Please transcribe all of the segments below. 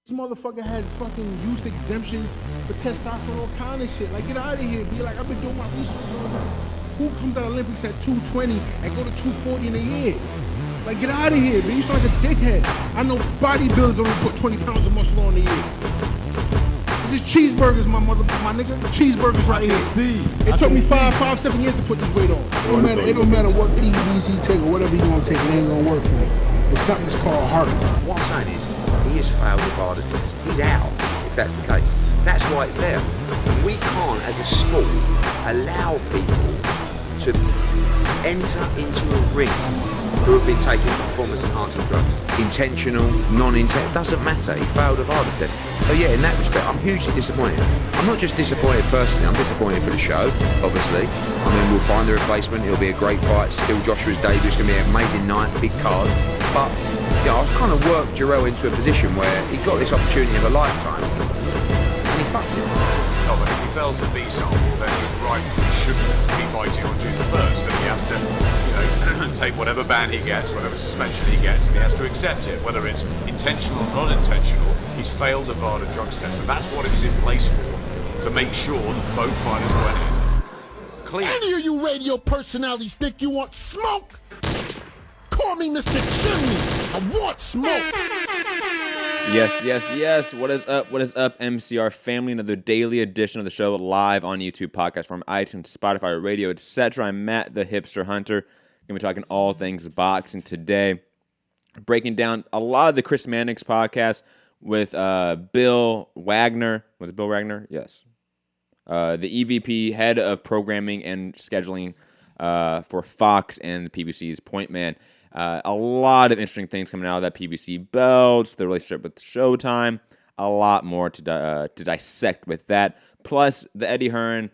This motherfucker has fucking use exemptions for testosterone, all kind of shit. Like, get out of here, be like, I've been doing my research on that. Who comes out of Olympics at 220 and go to 240 in a year? Like, get out of here, man. You sound like a dickhead. I know bodybuilders only put 20 pounds of muscle on a year. This is cheeseburgers, my nigga. Cheeseburgers right here. It took me 7 years to put this weight on. It don't matter what PBC take or whatever you gonna take. It ain't gonna work for me. It's something that's called heart. What I'm saying is, he has failed the VADA test. He's out, if that's the case. That's why it's there. And we can't, as a sport, allow people to enter into a ring who have been taking performance-enhancing drugs. Intentional, non-intentional, it doesn't matter. He failed the VADA test. So yeah, in that respect, I'm hugely disappointed. I'm not just disappointed personally, I'm disappointed for the show, obviously. I mean, we'll find the replacement, it'll be a great fight. Still Joshua's debut, it's going to be an amazing night, big card. But, yeah, I've kind of worked Jarrell into a position where he got this opportunity of a lifetime, and he fucked it. No, but if he fails the B sample, then he's rightfully shouldn't be fighting on June the 1st, and he has to, take whatever ban he gets, whatever suspension he gets, and he has to accept it, whether it's intentional or non-intentional. He's failed the VADA drugs test, and that's what it was in place for, to make sure that both fighters went in clean. Any of you radio personalities think you want smoke? Call me Mr. Chimney. I want smoke. Yes. What is up, MCR family? Another daily edition of the show live on YouTube, podcast from iTunes, Spotify, radio, etc. I'm Matt, the Hipster Hunter. Going to be talking all things boxing today. Breaking down a lot of the Chris Mannix podcast with Bill Wagner. Was it Bill Wagner? Yes. The EVP, head of programming and scheduling for Fox and the PBC's Point Man. A lot of interesting things coming out of that PBC belts, the relationship with Showtime, a lot more to dissect with that. Plus, the Eddie Hearn,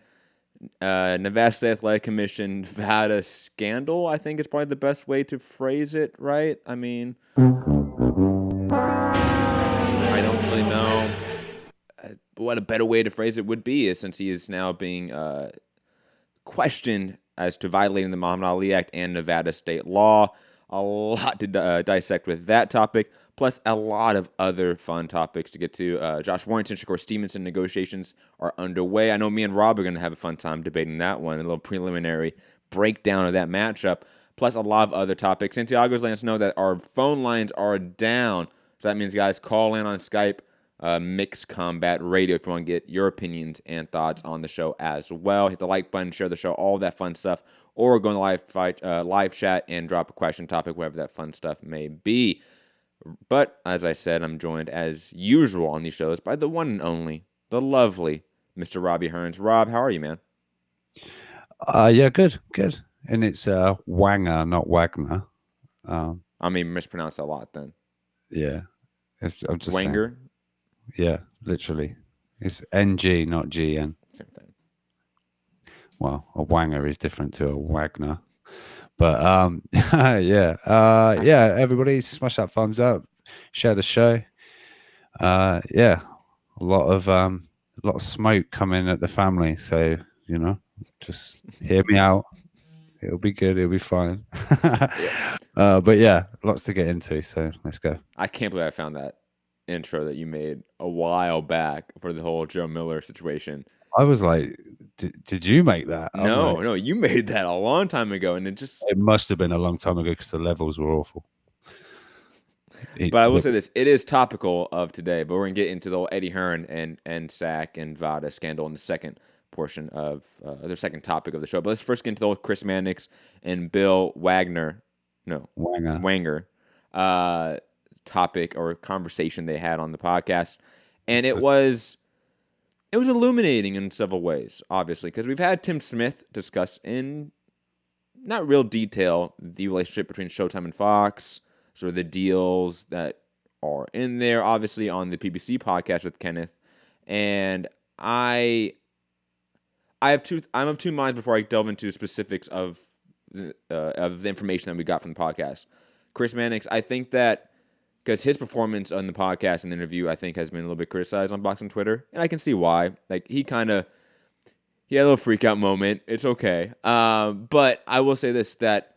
Nevada Athletic Commission, VADA scandal, I think is probably the best way to phrase it, right? I mean, I don't really know what a better way to phrase it would be, since he is now being questioned as to violating the Muhammad Ali Act and Nevada state law. A lot to dissect with that topic, plus a lot of other fun topics to get to. Josh Warrington, Shakur Stevenson negotiations are underway. I know me and Rob are going to have a fun time debating that one, a little preliminary breakdown of that matchup, plus a lot of other topics. Santiago's letting us know that our phone lines are down, so that means, guys, call in on Skype, Mixed Combat Radio, if you want to get your opinions and thoughts on the show as well. Hit the like button, share the show, all that fun stuff. Or go in the live chat and drop a question, topic, whatever that fun stuff may be. But, as I said, I'm joined, as usual on these shows, by the one and only, the lovely Mr. Robbie Hearns. Rob, how are you, man? Yeah, good. And it's Wanger, not Wagner. I mean, mispronounced a lot then. Yeah. I'm just Wanger? Saying. Yeah, literally. It's NG, not GN. Same thing. Well, a Wanger is different to a Wagner. But yeah, everybody smash that thumbs up, share the show. Yeah, a lot of smoke coming at the family. So, just hear me out. It'll be good. It'll be fine. But yeah, lots to get into. So let's go. I can't believe I found that intro that you made a while back for the whole Joe Miller situation. I was like, did you make that? No, you made that a long time ago, and it must have been a long time ago because the levels were awful. But I will say this, it is topical of today, but we're going to get into the whole Eddie Hearn and NSAC and VADA scandal in the second portion of the second topic of the show. But let's first get into the old Chris Mannix and Bill Wanger topic or conversation they had on the podcast. And it was illuminating in several ways, obviously, because we've had Tim Smith discuss in not real detail the relationship between Showtime and Fox, sort of the deals that are in there, obviously, on the PBC podcast with Kenneth. And I'm of two minds before I delve into specifics of the information that we got from the podcast. Chris Mannix, I think that because his performance on the podcast and the interview, I think, has been a little bit criticized on boxing Twitter, and I can see why. Like, he had a little freak out moment. It's okay. But I will say that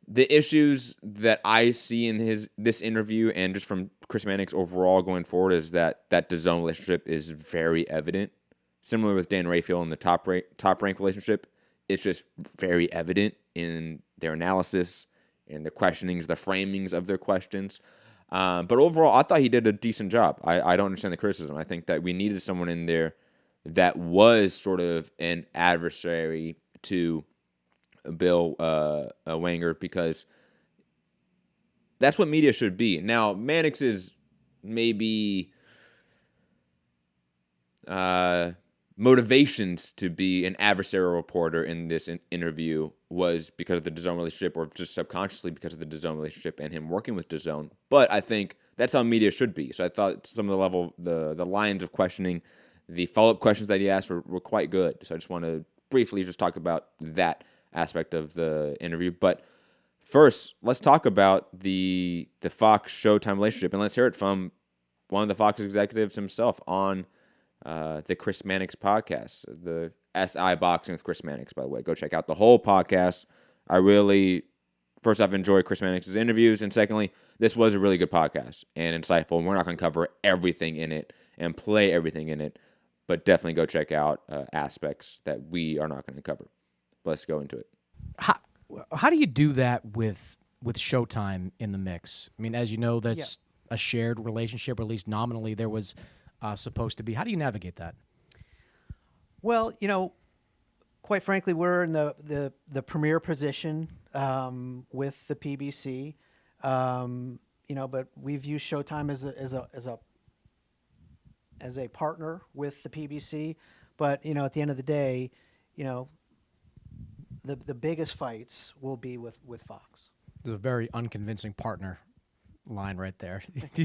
the issues that I see in this interview and just from Chris Mannix overall going forward is that DAZN relationship is very evident. Similar with Dan Rayfield and the top rank relationship, it's just very evident in their analysis, in the questionings, the framings of their questions. But overall, I thought he did a decent job. I don't understand the criticism. I think that we needed someone in there that was sort of an adversary to Bill Wanger, because that's what media should be. Now, Mannix is maybe motivations to be an adversarial reporter in this interview was because of the DAZN relationship, or just subconsciously because of the DAZN relationship and him working with DAZN. But I think that's how media should be. So I thought some of the lines of questioning, the follow-up questions that he asked were quite good. So I just want to briefly just talk about that aspect of the interview. But first, let's talk about the Fox Showtime relationship, and let's hear it from one of the Fox executives himself on the Chris Mannix podcast, the SI Boxing with Chris Mannix, by the way. Go check out the whole podcast. First off, enjoy Chris Mannix's interviews, and secondly, this was a really good podcast and insightful, and we're not going to cover everything in it and play everything in it, but definitely go check out aspects that we are not going to cover. Let's go into it. How do you do that with Showtime in the mix? I mean, as you know, that's a shared relationship, or at least nominally there was supposed to be. How do you navigate that? Well, quite frankly, we're in the premier position with the PBC, but we've used Showtime as a partner with the PBC. But at the end of the day, the biggest fights will be with Fox. It's a very unconvincing partner line right there. Do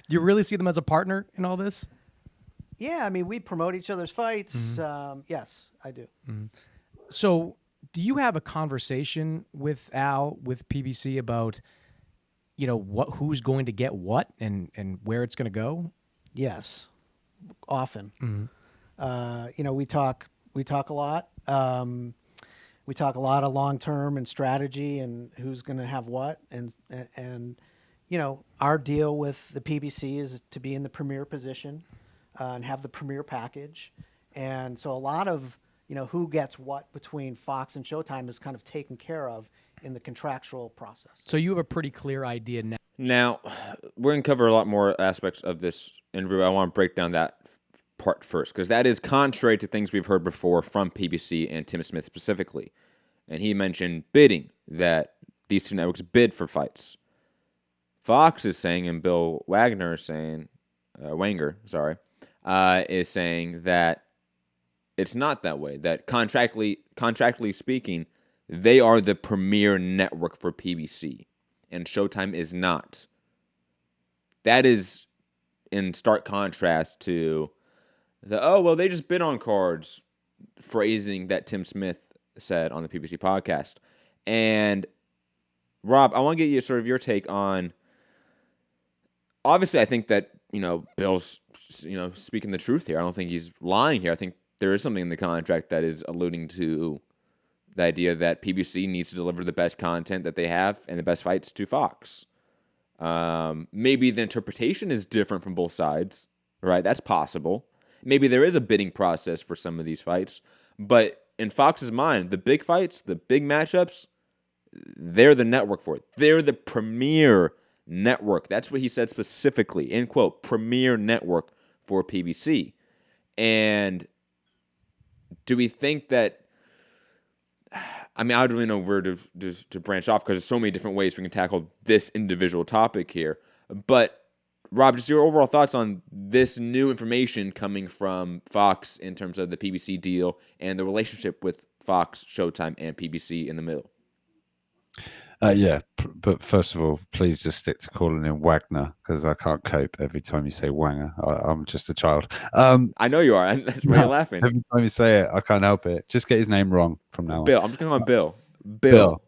you really see them as a partner in all this? Yeah, I mean, we promote each other's fights. Mm-hmm. Yes, I do. Mm-hmm. So do you have a conversation with Al, with PBC, about, who's going to get what and where it's going to go? Yes, often. Mm-hmm. We talk a lot. We talk a lot of long-term and strategy and who's going to have what. And our deal with the PBC is to be in the premier position and have the premier package. And so a lot of, who gets what between Fox and Showtime is kind of taken care of in the contractual process. So you have a pretty clear idea now. Now, we're going to cover a lot more aspects of this interview. I want to break down that part first, because that is contrary to things we've heard before from PBC and Tim Smith specifically. And he mentioned bidding, that these two networks bid for fights. Fox is saying, and Bill Wanger is saying, is saying that it's not that way, that contractually speaking, they are the premier network for PBC, and Showtime is not. That is in stark contrast to they just bid on cards phrasing that Tim Smith said on the PBC podcast. And Rob, I want to get you sort of your take on, obviously I think that, Bill's, speaking the truth here. I don't think he's lying here. I think there is something in the contract that is alluding to the idea that PBC needs to deliver the best content that they have and the best fights to Fox. Maybe the interpretation is different from both sides, right? That's possible. Maybe there is a bidding process for some of these fights, but in Fox's mind, the big fights, the big matchups, they're the network for it. They're the premier network. That's what he said specifically, end quote, premier network for PBC. And do we think that, I don't really know where to branch off, because there's so many different ways we can tackle this individual topic here. But Rob, just your overall thoughts on this new information coming from Fox in terms of the PBC deal and the relationship with Fox, Showtime, and PBC in the middle. But first of all, please just stick to calling him Wagner, because I can't cope every time you say Wanger. I'm just a child. I know you are. That's why you're laughing. Every time you say it, I can't help it. Just get his name wrong from now on. Bill. I'm just going to call him Bill.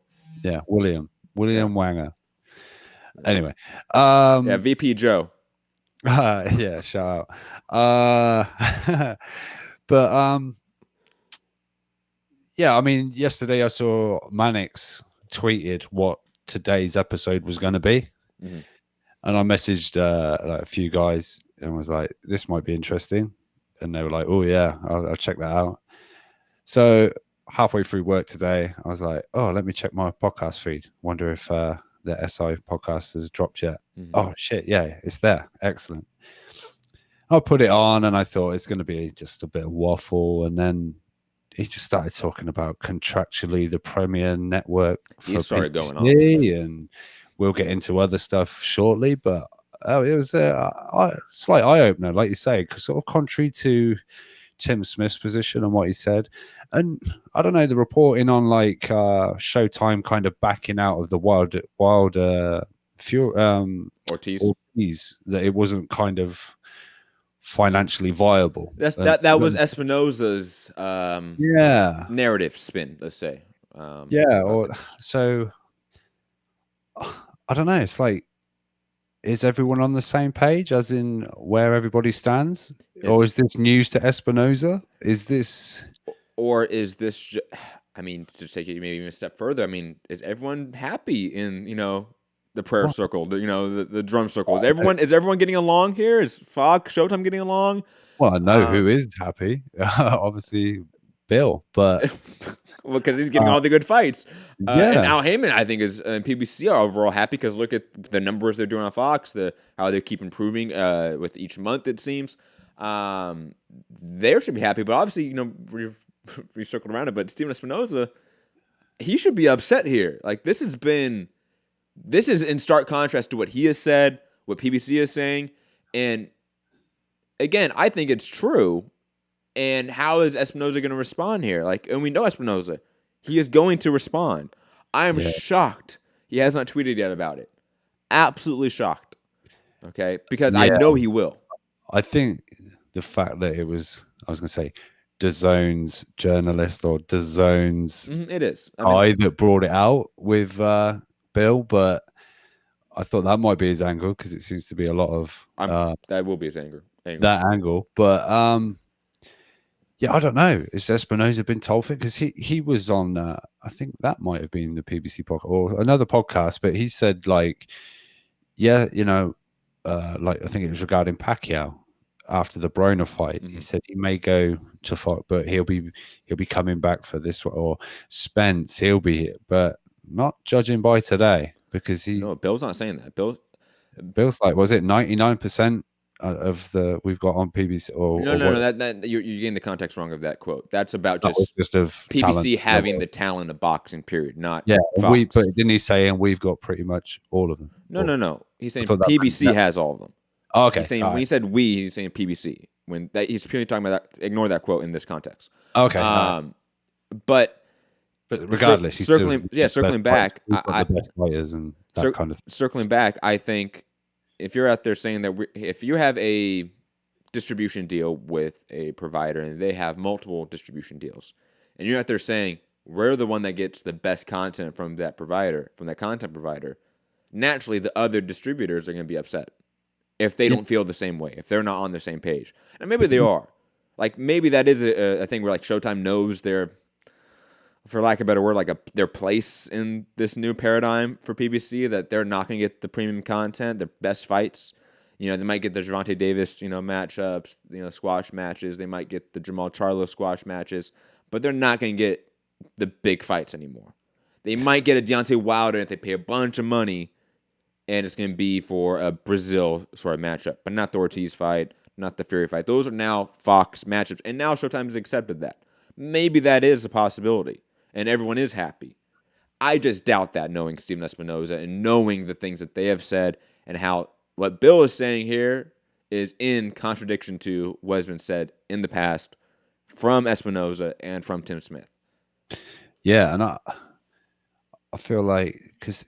Yeah, William Wanger. Anyway. VP Joe. Yeah, shout out. But yesterday I saw Mannix tweeted what today's episode was going to be. Mm-hmm. And I messaged like a few guys and was like, "This might be interesting," and they were like, "Oh yeah, I'll check that out." So halfway through work today, I was like, "Oh, let me check my podcast feed. Wonder if the SI podcast has dropped yet." Oh shit, yeah, it's there. Excellent. I put it on and I thought it's going to be just a bit of waffle, and then he just started talking about contractually the Premier Network for He started PBC, going and we'll get into other stuff shortly. But it was a slight eye opener, like you say, sort of contrary to Tim Smith's position and what he said. And I don't know, the reporting on like Showtime kind of backing out of the Wild Ortiz, that it wasn't kind of financially viable. That was Espinoza's narrative spin, let's say. So I don't know. It's like, is everyone on the same page, as in where everybody stands, or is this news to Espinoza? Is this, or is this? I mean, to take it maybe even a step further. I mean, is everyone happy in the prayer circle? The drum circle. Is everyone getting along here? Is Fox Showtime getting along? Well, I know who is happy. Obviously, Bill, but well, because he's getting all the good fights. Yeah. And Al Heyman, I think, is PBC are overall happy because look at the numbers they're doing on Fox, how they keep improving with each month. It seems they should be happy, but obviously, we circled around it. But Steven Espinoza, he should be upset here. Like this is in stark contrast to what he has said, what PBC is saying, and again, I think it's true. And how is Espinoza going to respond here? And we know Espinoza. He is going to respond. I am shocked he has not tweeted yet about it. Absolutely shocked. Okay? Because I know he will. I think the fact that it was, I was going to say, DAZN's journalist or DAZN's it is. guy that brought it out with Bill, but I thought that might be his angle because it seems to be a lot of... that will be his angle. That angle. But... yeah, I don't know. Has Espinoza been told it? Because he was on, I think that might have been the PBC podcast or another podcast, but he said like, I think it was regarding Pacquiao after the Broner fight. He said he may go to fight, but he'll be coming back for this one. Or Spence, he'll be here, but not judging by today because No, Bill's not saying that. Bill's like, was it 99%? Of the we've got on PBC no, that you're getting the context wrong of that quote. That's about just of PBC having the talent of boxing, period. Not Fox. But didn't he say, and we've got pretty much all of them? No. He's saying PBC has all of them. Oh, okay. He's saying when he said we, he's saying PBC. When he's purely talking about that. Ignore that quote in this context. Okay. But regardless, circling back, the best players and that kind of thing. Circling back, I think. If you're out there saying that if you have a distribution deal with a provider and they have multiple distribution deals, and you're out there saying we're the one that gets the best content from that provider, from that content provider, naturally the other distributors are going to be upset if they don't feel the same way, if they're not on the same page. And maybe they are. Like maybe that is a thing where like Showtime knows their, for lack of a better word, their place in this new paradigm for PBC, that they're not going to get the premium content, the best fights. They might get the Gervonta Davis, matchups, squash matches. They might get the Jamal Charlo squash matches, but they're not going to get the big fights anymore. They might get a Deontay Wilder if they pay a bunch of money, and it's going to be for a Brazil sort of matchup, but not the Ortiz fight, not the Fury fight. Those are now Fox matchups, and now Showtime has accepted that. Maybe that is a possibility. And everyone is happy. I just doubt that, knowing Steven Espinoza and knowing the things that they have said and how what Bill is saying here is in contradiction to what has been said in the past from Espinoza and from Tim Smith. Yeah, and I feel like because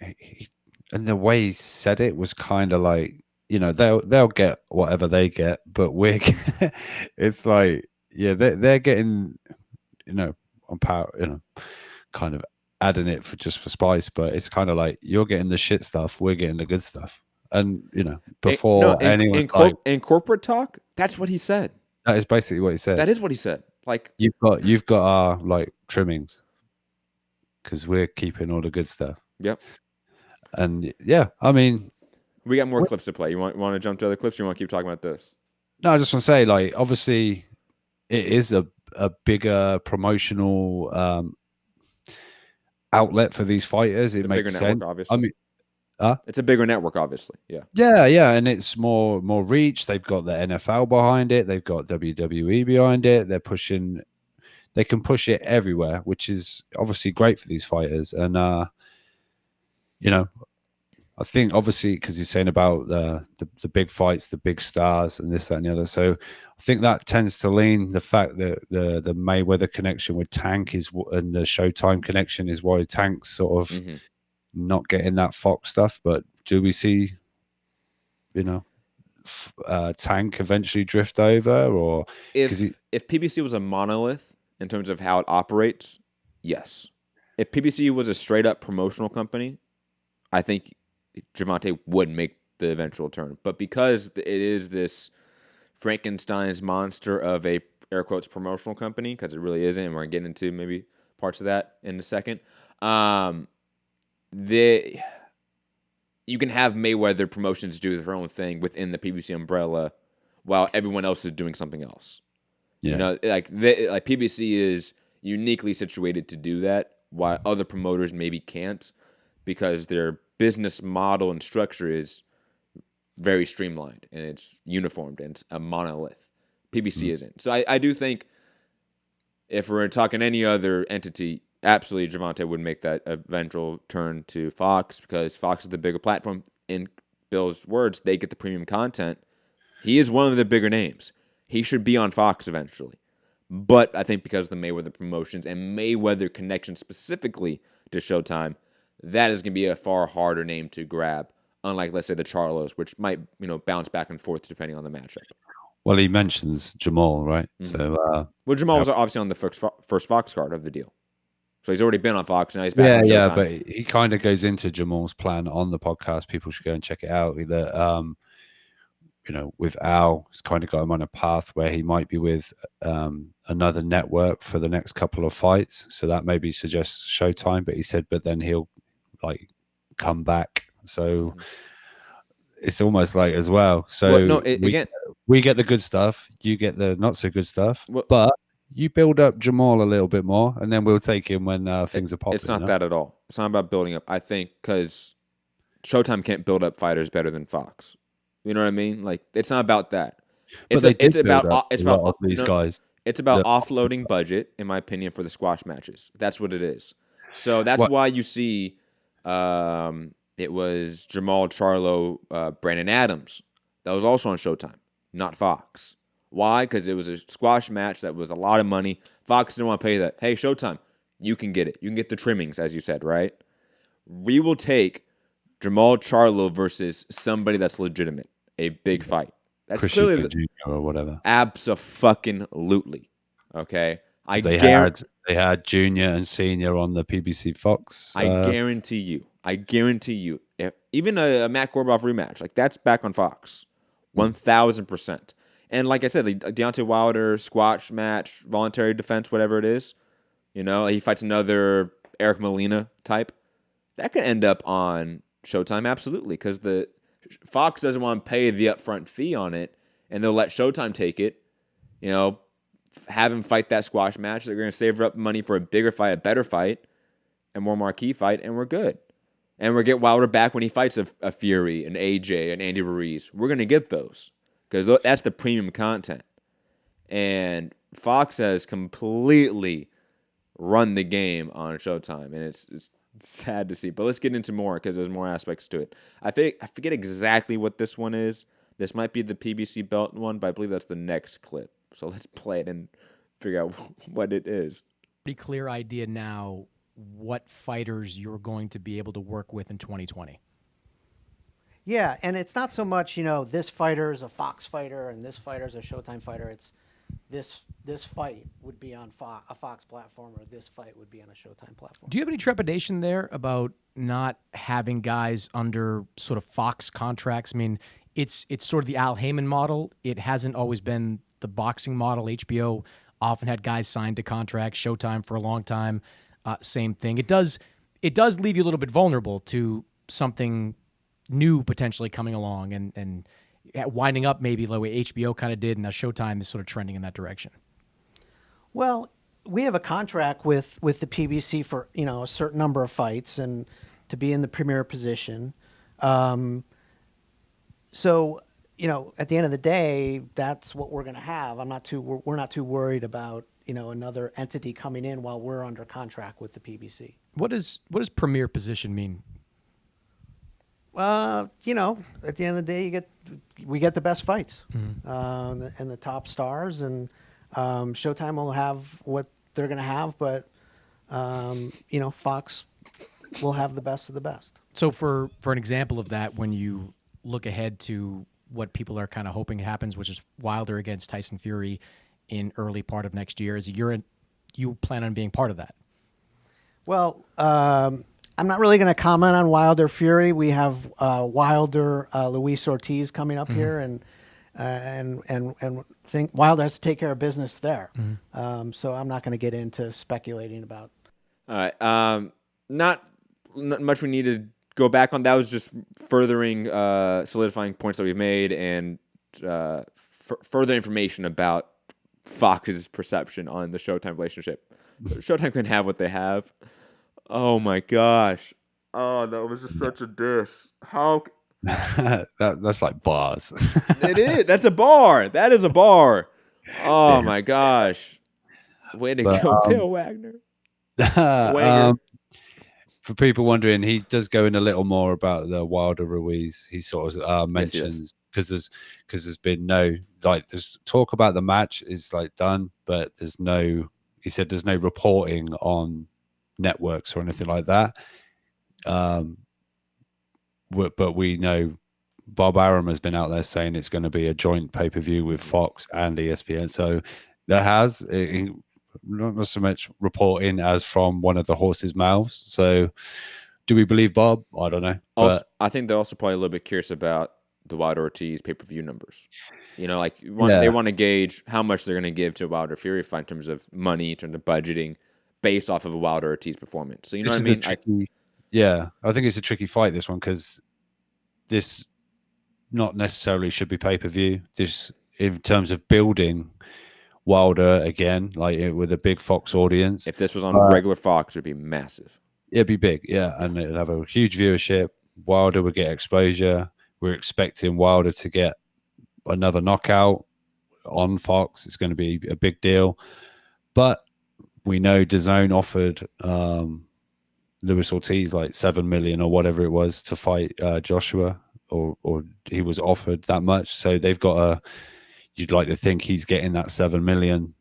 and the way he said it was kind of like they'll get whatever they get, but it's like they're getting on power, kind of adding it for spice, but it's kind of like you're getting the shit stuff, we're getting the good stuff, and before anyone in corporate talk, that's what he said. That is basically what he said. That is what he said. Like you've got our like trimmings because we're keeping all the good stuff. Yep. And I mean, We got more clips to play. You want to jump to other clips? Or you want to keep talking about this? No, I just want to say, like, obviously, it is a bigger promotional outlet for these fighters. It makes sense. Network, obviously. I mean, it's a bigger network, obviously. Yeah. Yeah, and it's more reach. They've got the NFL behind it. They've got WWE behind it. They can push it everywhere, which is obviously great for these fighters. And you know, I think obviously because you're saying about the big fights, the big stars, and this, that, and the other. So I think that tends to lean the fact that the Mayweather connection with Tank and the Showtime connection is why Tank's sort of not getting that Fox stuff. But do we see, Tank eventually drift over, or if PBC was a monolith in terms of how it operates, yes. If PBC was a straight up promotional company, I think Gervonta would make the eventual turn. But because it is this Frankenstein's monster of a air quotes promotional company, because it really isn't, and we're going to get into maybe parts of that in a second, you can have Mayweather Promotions do their own thing within the PBC umbrella while everyone else is doing something else. Yeah. Like PBC is uniquely situated to do that, while other promoters maybe can't, because their business model and structure is very streamlined and it's uniformed and it's a monolith. PBC isn't. So I do think if we're talking any other entity, absolutely Gervonta would make that eventual turn to Fox, because Fox is the bigger platform. In Bill's words, they get the premium content. He is one of the bigger names. He should be on Fox eventually. But I think because of the Mayweather Promotions and Mayweather connection specifically to Showtime, that is going to be a far harder name to grab, unlike, let's say, the Charlos, which might bounce back and forth depending on the matchup. Well, he mentions Jamal, right? So, Jamal was obviously on the first Fox card of the deal. So he's already been on Fox, now he's back on Showtime. Yeah, but he kind of goes into Jamal's plan on the podcast. People should go and check it out. That with Al, he's kind of got him on a path where he might be with another network for the next couple of fights. So that maybe suggests Showtime. But he said, but then he'll come back. So it's almost like as well. So we get the good stuff, you get the not so good stuff, but you build up Jamal a little bit more, and then we'll take him when things are popping. It's not that at all. It's not about building up. I think because Showtime can't build up fighters better than Fox. You know what I mean? Like, it's not about that. It's about these guys. It's about offloading budget, in my opinion, for the squash matches. That's what it is. So that's why you see it was Jamal Charlo, Brandon Adams. That was also on Showtime, not Fox. Why? Because it was a squash match that was a lot of money. Fox didn't want to pay that. Hey, Showtime, you can get it. You can get the trimmings, as you said, right? We will take Jamal Charlo versus somebody that's legitimate, a big fight. That's Christian clearly Jr. or whatever. Abso-fucking-lutely. Okay? They had junior and senior on the PBC Fox. I guarantee you, if even a Matt Korboff rematch, like, that's back on Fox, 1,000%. And like I said, the Deontay Wilder squash match, voluntary defense, whatever it is, he fights another Eric Molina type. That could end up on Showtime, absolutely, because the Fox doesn't want to pay the upfront fee on it, and they'll let Showtime take it. Have him fight that squash match. They're going to save up money for a bigger fight, a better fight, a more marquee fight, and we're good. And we'll get Wilder back when he fights a Fury, an AJ, an Andy Ruiz. We're going to get those, because that's the premium content. And Fox has completely run the game on Showtime, and it's sad to see. But let's get into more, because there's more aspects to it. I forget exactly what this one is. This might be the PBC belt one, but I believe that's the next clip. So let's play it and figure out what it is. Pretty clear idea now what fighters you're going to be able to work with in 2020. Yeah, and it's not so much, this fighter is a Fox fighter and this fighter is a Showtime fighter. It's this fight would be on a Fox platform, or this fight would be on a Showtime platform. Do you have any trepidation there about not having guys under sort of Fox contracts? I mean, it's sort of the Al Heyman model. It hasn't always been the boxing model. HBO often had guys signed to contracts. Showtime for a long time, same thing. It does leave you a little bit vulnerable to something new potentially coming along and winding up maybe the way HBO kind of did, and now Showtime is sort of trending in that direction? Well, we have a contract with the PBC for a certain number of fights and to be in the premier position. So at the end of the day, that's what we're going to have. We're not too worried about another entity coming in while we're under contract with the PBC. What does premier position mean? At the end of the day, we get the best fights, and the top stars, and Showtime will have what they're going to have, but Fox will have the best of the best. So for an example of that, when you look ahead to what people are kind of hoping happens, which is Wilder against Tyson Fury in early part of next year, you plan on being part of that? Well, I'm not really going to comment on Wilder Fury. We have Wilder Luis Ortiz coming up here, and think Wilder has to take care of business there. So I'm not going to get into speculating about. All right. Not much we need to go back on. That was just furthering, solidifying points that we've made, and further information about Fox's perception on the Showtime relationship. Showtime can have what they have. Oh my gosh! Oh, that was just such a diss. How? That's like bars. It is. That's a bar. That is a bar. Oh my gosh! Way to go, Bill Wagner. For people wondering, he does go in a little more about the Wilder Ruiz. He sort of mentions because there's been there's talk about the match is done, but there's no. He said there's no reporting on networks or anything like that. But we know Bob Arum has been out there saying it's going to be a joint pay-per-view with Fox and ESPN. So there has not so much reporting as from one of the horse's mouths. So do we believe Bob? I don't know. Also, I think they're also probably a little bit curious about the Wilder Ortiz pay-per-view numbers. They want to gauge how much they're going to give to a Wilder Fury fight in terms of money, in terms of budgeting, based off of a Wilder Ortiz performance. So you know what I mean? I think it's a tricky fight, this one, because this not necessarily should be pay-per-view. This, in terms of building Wilder again, with a big Fox audience. If this was on regular Fox, it'd be massive. It'd be big, yeah, and it'd have a huge viewership. Wilder would get exposure. We're expecting Wilder to get another knockout on Fox. It's going to be a big deal. But we know DAZN offered Luis Ortiz $7 million or whatever it was to fight Joshua, or he was offered that much. So they've got you'd like to think he's getting that $7 million,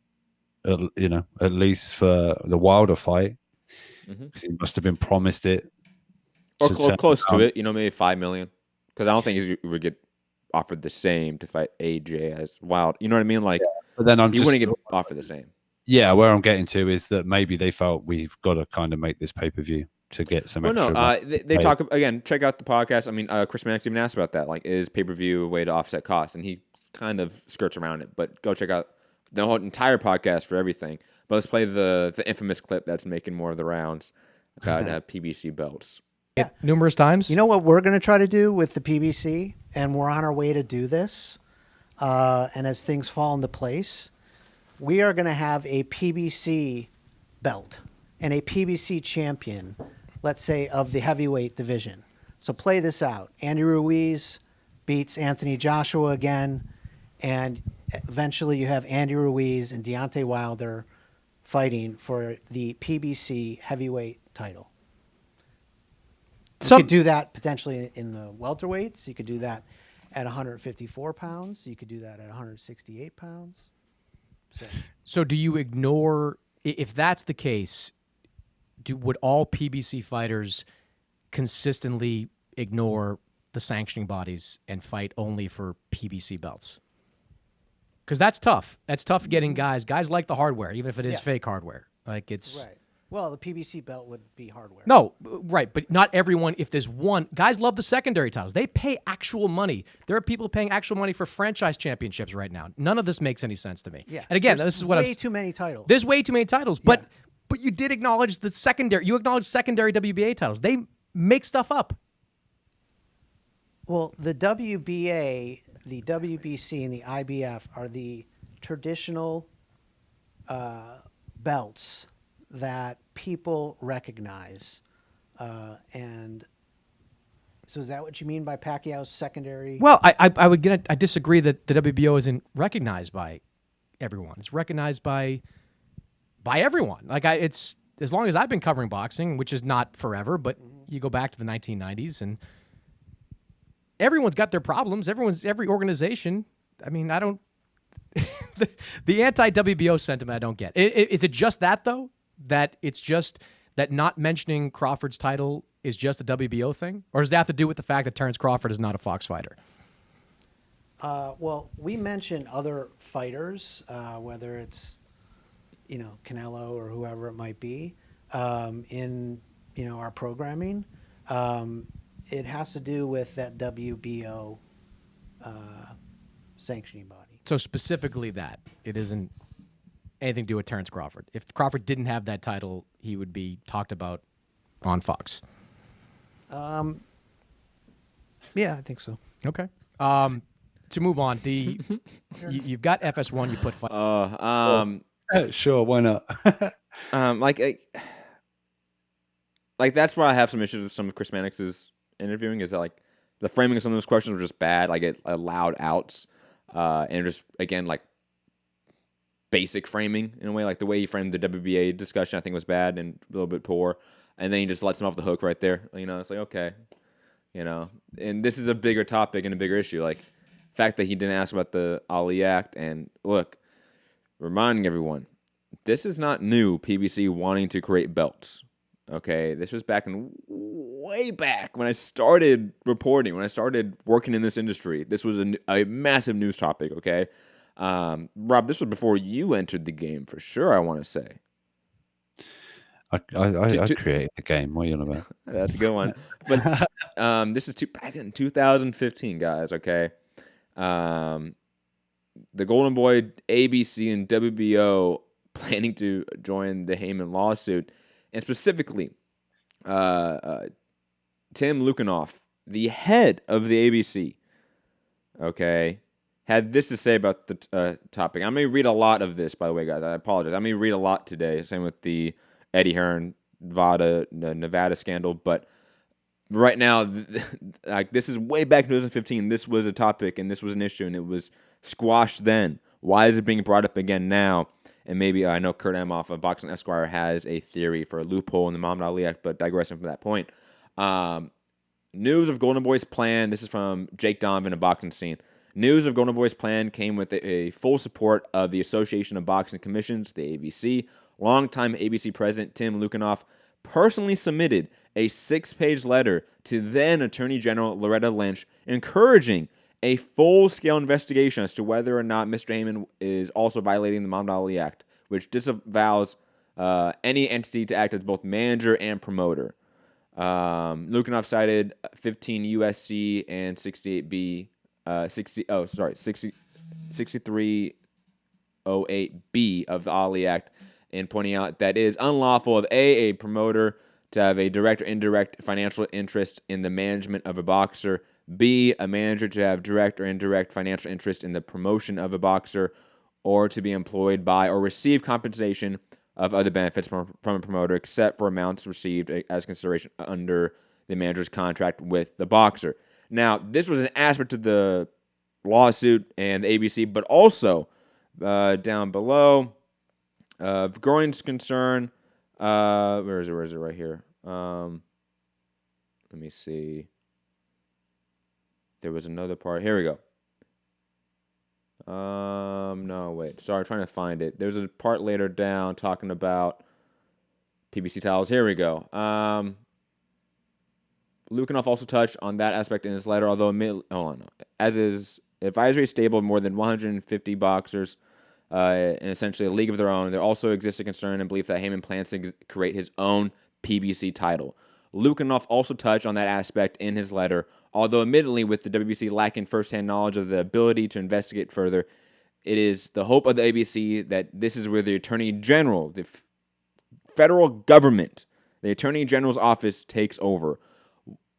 at least for the Wilder fight, because he must have been promised it. Or close to it, maybe $5 million. Because I don't think he would get offered the same to fight AJ as Wilder. You know what I mean? But then he wouldn't get offered the same. Yeah, where I'm getting to is that maybe they felt we've got to kind of make this pay-per-view to get some extra. They talk, again, check out the podcast. I mean, Chris Mannix even asked about that. Is pay-per-view a way to offset costs? And he kind of skirts around it. But go check out the whole entire podcast for everything. But let's play the infamous clip that's making more of the rounds about PBC belts. Yeah. Numerous times. You know what we're going to try to do with the PBC, and we're on our way to do this, and as things fall into place, we are going to have a PBC belt and a PBC champion, let's say, of the heavyweight division. So play this out. Andy Ruiz beats Anthony Joshua again, and eventually you have Andy Ruiz and Deontay Wilder fighting for the PBC heavyweight title. You could do that potentially in the welterweights. You could do that at 154 pounds. You could do that at 168 pounds. So do you ignore, if that's the case, would all PBC fighters consistently ignore the sanctioning bodies and fight only for PBC belts? Because that's tough. That's tough getting guys. Guys like the hardware, even if it is fake hardware. It's right. Well, the PBC belt would be hardware. No, right, but not everyone. If there's one, guys love the secondary titles. They pay actual money. There are people paying actual money for franchise championships right now. None of this makes any sense to me. Yeah. And again, There's this is what way too many titles. There's way too many titles, but you did acknowledge the secondary. You acknowledge secondary WBA titles. They make stuff up. Well, the WBA, the WBC, and the IBF are the traditional belts that people recognize. And so is that what you mean by Pacquiao's secondary? Well, I disagree that the WBO isn't recognized by everyone. It's recognized by everyone. It's as long as I've been covering boxing, which is not forever, but you go back to the 1990s and everyone's got their problems. Every organization. I mean, I don't. the anti-WBO sentiment I don't get. Is it just that though? That it's just that not mentioning Crawford's title is just a WBO thing, or does that have to do with the fact that Terrence Crawford is not a Fox fighter? Well, we mention other fighters, whether it's Canelo or whoever it might be, in our programming. It has to do with that WBO sanctioning body. So specifically that it isn't anything to do with Terrence Crawford. If Crawford didn't have that title, he would be talked about on Fox. Yeah, I think so. Okay. To move on, you've got FS1. You put Sure, why not? Like that's where I have some issues with some of Chris Mannix's interviewing. Is that like the framing of some of those questions were just bad. Like it allowed outs, and just again like basic framing in a way. Like the way he framed the WBA discussion, I think was bad and a little bit poor. And then he just lets him off the hook right there. It's like okay, And this is a bigger topic and a bigger issue. Like the fact that he didn't ask about the Ali Act. And look, reminding everyone, this is not new. PBC wanting to create belts. Okay, this was way back when I started reporting, when I started working in this industry. This was a massive news topic. Okay, Rob, this was before you entered the game for sure. I want to say. I created the game. What are you on about? That's a good one. But this is back in 2015, guys. Okay, the Golden Boy, ABC, and WBO planning to join the Heyman lawsuit. And specifically, Tim Luckinoff, the head of the ABC, okay, had this to say about the topic. I may read a lot of this, by the way, guys. I apologize. I may read a lot today. Same with the Eddie Hearn, VADA, Nevada scandal. But right now, like this is way back in 2015. This was a topic and this was an issue, and it was squashed then. Why is it being brought up again now? And maybe I know Kurt Emhoff of Boxing Esquire has a theory for a loophole in the Muhammad Ali Act, but digressing from that point. News of Golden Boy's plan. This is from Jake Donovan of Boxing Scene. News of Golden Boy's plan came with a full support of the Association of Boxing Commissions, the ABC. Longtime ABC president Tim Luckinoff personally submitted a 6-page letter to then Attorney General Loretta Lynch encouraging a full-scale investigation as to whether or not Mr. Heyman is also violating the Muhammad Ali Act, which disavows any entity to act as both manager and promoter. Luckinoff cited 15 USC and 68B, 6308B of the Ali Act, and pointing out that it is unlawful of a promoter to have a direct or indirect financial interest in the management of a boxer, B, a manager to have direct or indirect financial interest in the promotion of a boxer, or to be employed by or receive compensation of other benefits from a promoter, except for amounts received as consideration under the manager's contract with the boxer. Now, this was an aspect of the lawsuit and the ABC, but also down below, growing concern. Where is it? Right here. Let me see. There was another part. Here we go. No, wait. Sorry, trying to find it. There's a part later down talking about PBC titles. Here we go. Luckinoff also touched on that aspect in his letter, although as his advisory stable of more than 150 boxers, and essentially a league of their own, there also exists a concern and belief that Heyman plans to create his own PBC title. Luckinoff also touched on that aspect in his letter, although admittedly with the WBC lacking firsthand knowledge of the ability to investigate further. It is the hope of the ABC that this is where the Attorney General, the federal government, the Attorney General's office takes over.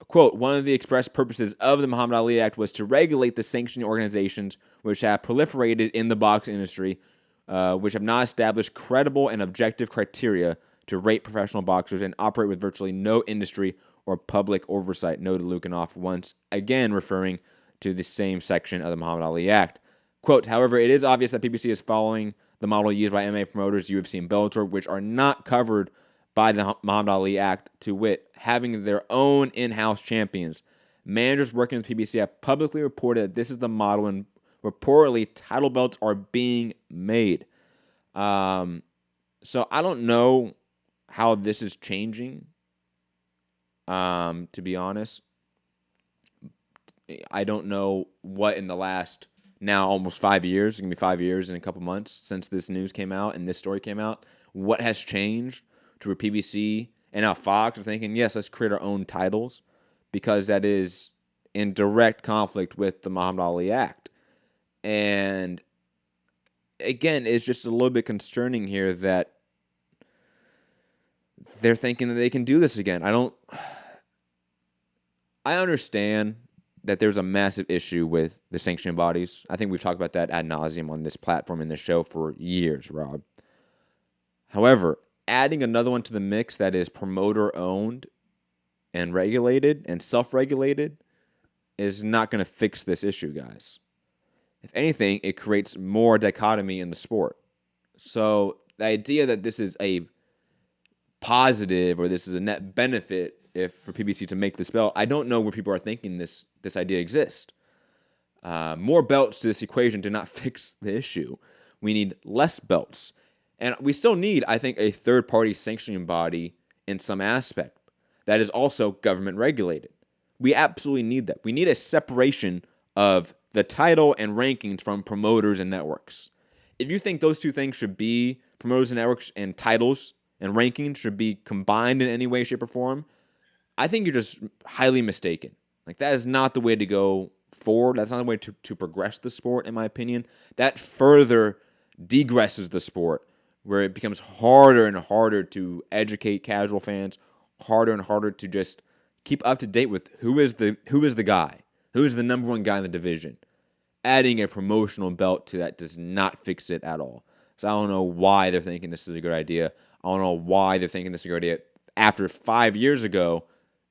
Quote, one of the express purposes of the Muhammad Ali Act was to regulate the sanctioning organizations which have proliferated in the boxing industry, which have not established credible and objective criteria to rate professional boxers and operate with virtually no industry or public oversight, noted Lukinoff, once again referring to the same section of the Muhammad Ali Act. Quote, however, it is obvious that PBC is following the model used by MMA promoters, UFC, and Bellator, which are not covered by the Muhammad Ali Act, to wit, having their own in-house champions. Managers working with PBC have publicly reported that this is the model, and reportedly title belts are being made. So I don't know how this is changing, to be honest. I don't know what in the last now almost 5 years, it's going to be 5 years in a couple months since this news came out and this story came out, what has changed to where PBC and now Fox are thinking, yes, let's create our own titles, because that is in direct conflict with the Muhammad Ali Act. And again, it's just a little bit concerning here that they're thinking that they can do this again. I understand that there's a massive issue with the sanctioning bodies. I think we've talked about that ad nauseum on this platform in this show for years, Rob. However, adding another one to the mix that is promoter-owned and regulated and self-regulated is not going to fix this issue, guys. If anything, it creates more dichotomy in the sport. So the idea that this is a positive or this is a net benefit for PBC to make this belt, I don't know where people are thinking this idea exists. More belts to this equation do not fix the issue. We need less belts. And we still need, I think, a third-party sanctioning body in some aspect that is also government regulated. We absolutely need that. We need a separation of the title and rankings from promoters and networks. If you think those two things should be, promoters and networks and titles and rankings should be combined in any way, shape, or form, I think you're just highly mistaken. Like, that is not the way to go forward. That's not the way to progress the sport, in my opinion. That further degresses the sport, where it becomes harder and harder to educate casual fans, harder and harder to just keep up to date with who is the guy, who is the number one guy in the division. Adding a promotional belt to that does not fix it at all. So I don't know why they're thinking this is a good idea. I don't know why they're thinking this is a good idea. After 5 years ago,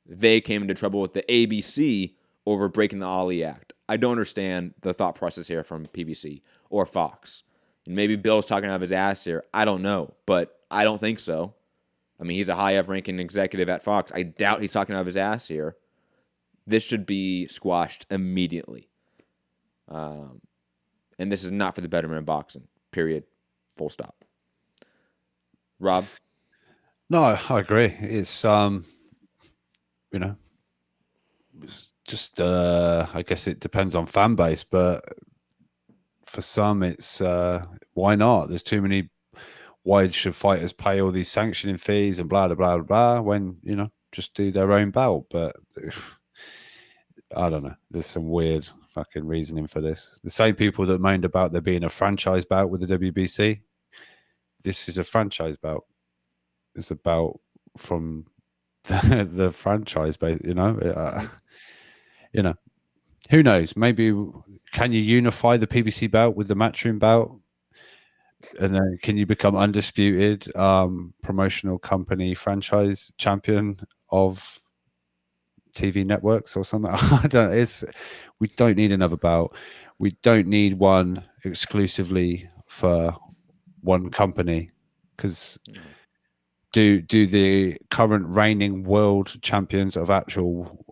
they came into trouble with the ABC over breaking the Ali Act. I don't understand the thought process here from PBC or Fox. And maybe Bill's talking out of his ass here. I don't know, but I don't think so. I mean, he's a high up-ranking executive at Fox. I doubt he's talking out of his ass here. This should be squashed immediately. And this is not for the betterment of boxing, period. Full stop. Rob? No, I agree. It's, it's just, I guess it depends on fan base, but for some, it's, why not? There's too many. Why should fighters pay all these sanctioning fees and blah, blah, blah, blah, when, just do their own belt? But I don't know. There's some weird fucking reasoning for this. The same people that moaned about there being a franchise bout with the WBC, this is a franchise bout. It's a bout from the franchise base, who knows? Maybe can you unify the PBC bout with the Matchroom bout? And then can you become undisputed promotional company franchise champion of TV networks or something? We don't need another bout. We don't need one exclusively for one company, because do the current reigning world champions of actual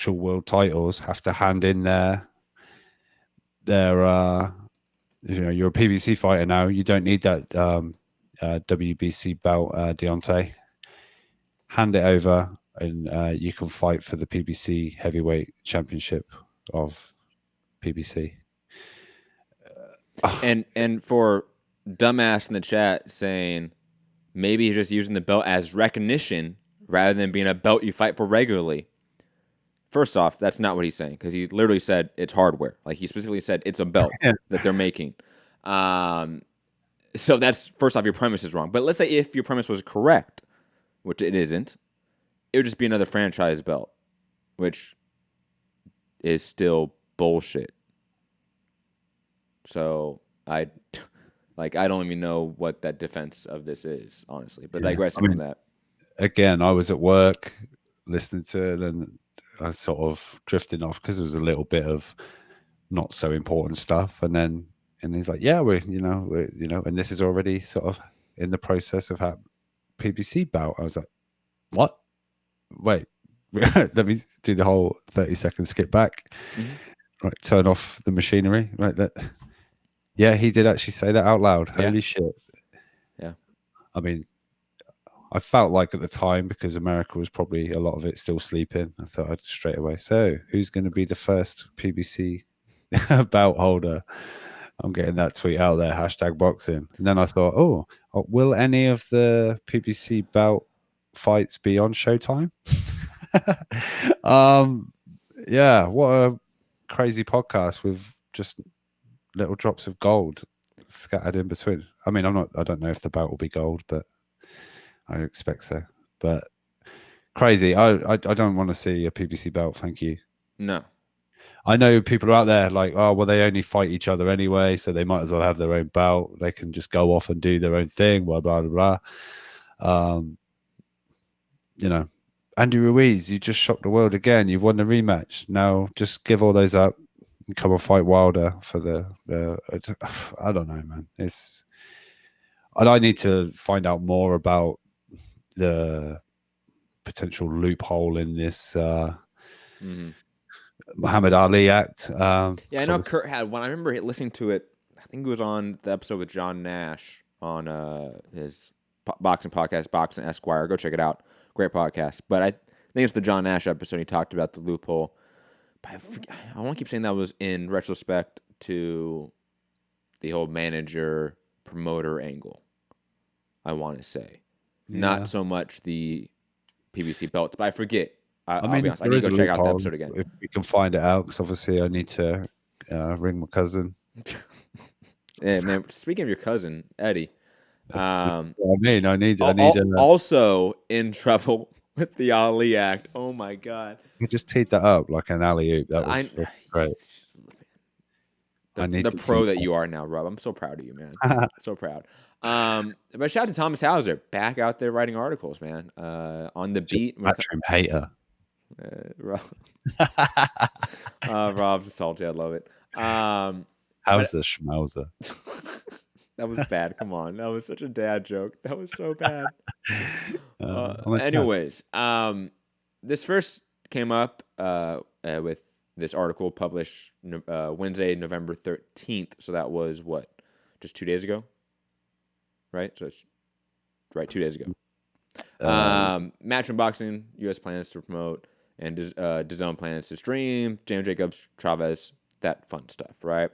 world titles have to hand in their you're a PBC fighter now, you don't need that WBC belt, Deontay. Hand it over and you can fight for the PBC heavyweight championship of PBC. And for dumbass in the chat saying maybe he's just using the belt as recognition rather than being a belt you fight for regularly. First off, that's not what he's saying, because he literally said it's hardware. Like, he specifically said it's a belt that they're making. So that's, first off, your premise is wrong. But let's say if your premise was correct, which it isn't, it would just be another franchise belt. which is still bullshit. So I don't even know what that defense of this is, honestly. But digressing from that. Again, I was at work listening to it, and I was sort of drifting off because there was a little bit of not so important stuff, and he's like, "Yeah, we're and this is already sort of in the process of how PBC bout." I was like, "What? Wait, let me do the whole 30-second skip back. Right, turn off the machinery. Right, yeah, he did actually say that out loud. Holy shit! Yeah, I mean, I felt like at the time, because America was probably a lot of it still sleeping, I thought I'd straight away, so who's going to be the first PBC bout holder? I'm getting that tweet out there, #boxing. And then I thought, will any of the PBC bout fights be on Showtime? Yeah, what a crazy podcast with just little drops of gold scattered in between. I mean, I don't know if the bout will be gold, but I expect so. But crazy. I don't want to see a PBC belt, thank you. No. I know people are out there like, oh, well, they only fight each other anyway, so they might as well have their own bout. They can just go off and do their own thing, blah, blah, blah, blah. Andy Ruiz, you just shocked the world again. You've won the rematch. Now just give all those up and come and fight Wilder for the I don't know, man. I need to find out more about the potential loophole in this Muhammad Ali Act. I know Kurt had one. I remember listening to it. I think it was on the episode with John Nash on his boxing podcast, Boxing Esquire. Go check it out. Great podcast. But I think it's the John Nash episode. He talked about the loophole. But I want to keep saying that was in retrospect to the whole manager promoter angle. I want to say, not so much the PBC belts, but I forget. I'll be honest. I need to go check out the episode again. If we can find it out, because obviously I need to ring my cousin. Yeah, man. Speaking of your cousin, Eddie, I need also in trouble with the Ali Act. Oh my God! You just teed that up like an alley-oop. That was great. The pro that you are now, Rob. I'm so proud of you, man. So proud. But shout out to Thomas Hauser, back out there writing articles, man. On the beat. Matchroom hater. Rob's salty. I love it. Hauser schmauser. That was bad. Come on. That was such a dad joke. That was so bad. Anyways, this first came up with this article published Wednesday, November 13th. So that was what? Just 2 days ago? Right? So it's 2 days ago. Matchroom Boxing, U.S. plans to promote, and DAZN plans to stream, James Jacobs, Chavez, that fun stuff, right?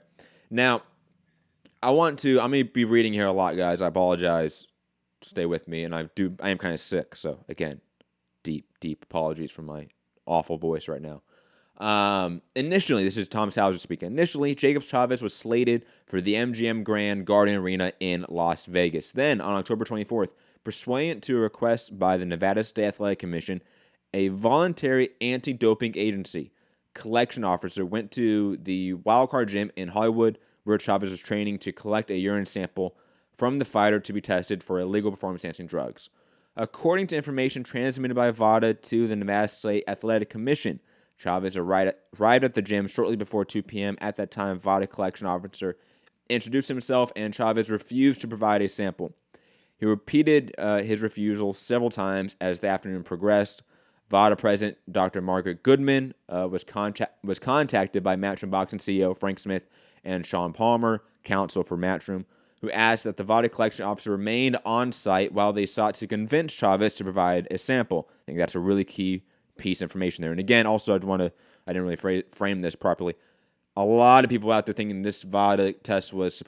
Now, I'm going to be reading here a lot, guys. I apologize. Stay with me. And I am kind of sick. So, again, deep apologies for my awful voice right now. Initially, this is Thomas Hauser speaking. Initially, Jacobs Chavez was slated for the MGM Grand Garden Arena in Las Vegas. Then, on October 24th, pursuant to a request by the Nevada State Athletic Commission, a voluntary anti-doping agency collection officer went to the Wildcard Gym in Hollywood, where Chavez was training, to collect a urine sample from the fighter to be tested for illegal performance-enhancing drugs. According to information transmitted by VADA to the Nevada State Athletic Commission, Chavez arrived at the gym shortly before 2 p.m. At that time, VADA collection officer introduced himself, and Chavez refused to provide a sample. He repeated his refusal several times as the afternoon progressed. VADA president Dr. Margaret Goodman was contacted by Matchroom Boxing CEO Frank Smith and Sean Palmer, counsel for Matchroom, who asked that the VADA collection officer remained on site while they sought to convince Chavez to provide a sample. I think that's a really key piece of information there. And again, also, I didn't really frame this properly. A lot of people out there thinking this VADA test was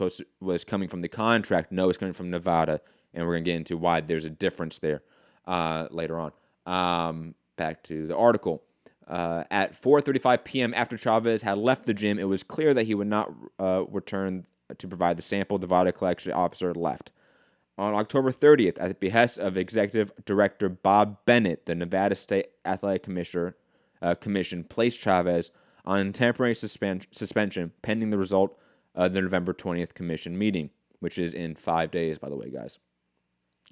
coming from the contract. No, it's coming from Nevada, and we're going to get into why there's a difference there later on. Back to the article. At 4:35 p.m., after Chavez had left the gym, it was clear that he would not return to provide the sample. The VADA collection officer left. On October 30th, at the behest of Executive Director Bob Bennett, the Nevada State Athletic Commissioner Commission placed Chavez on temporary suspension pending the result of the November 20th Commission meeting, which is in 5 days, by the way, guys.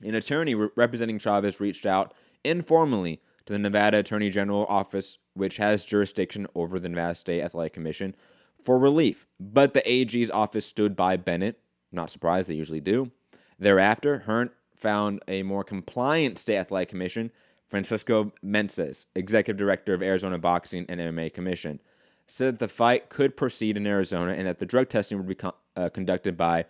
An attorney representing Chavez reached out informally to the Nevada Attorney General Office, which has jurisdiction over the Nevada State Athletic Commission, for relief. But the AG's office stood by Bennett. Not surprised, they usually do. Thereafter, Hearn found a more compliant State Athletic Commission, Francisco Menses, Executive Director of Arizona Boxing and MMA Commission, said that the fight could proceed in Arizona and that the drug testing would be conducted by,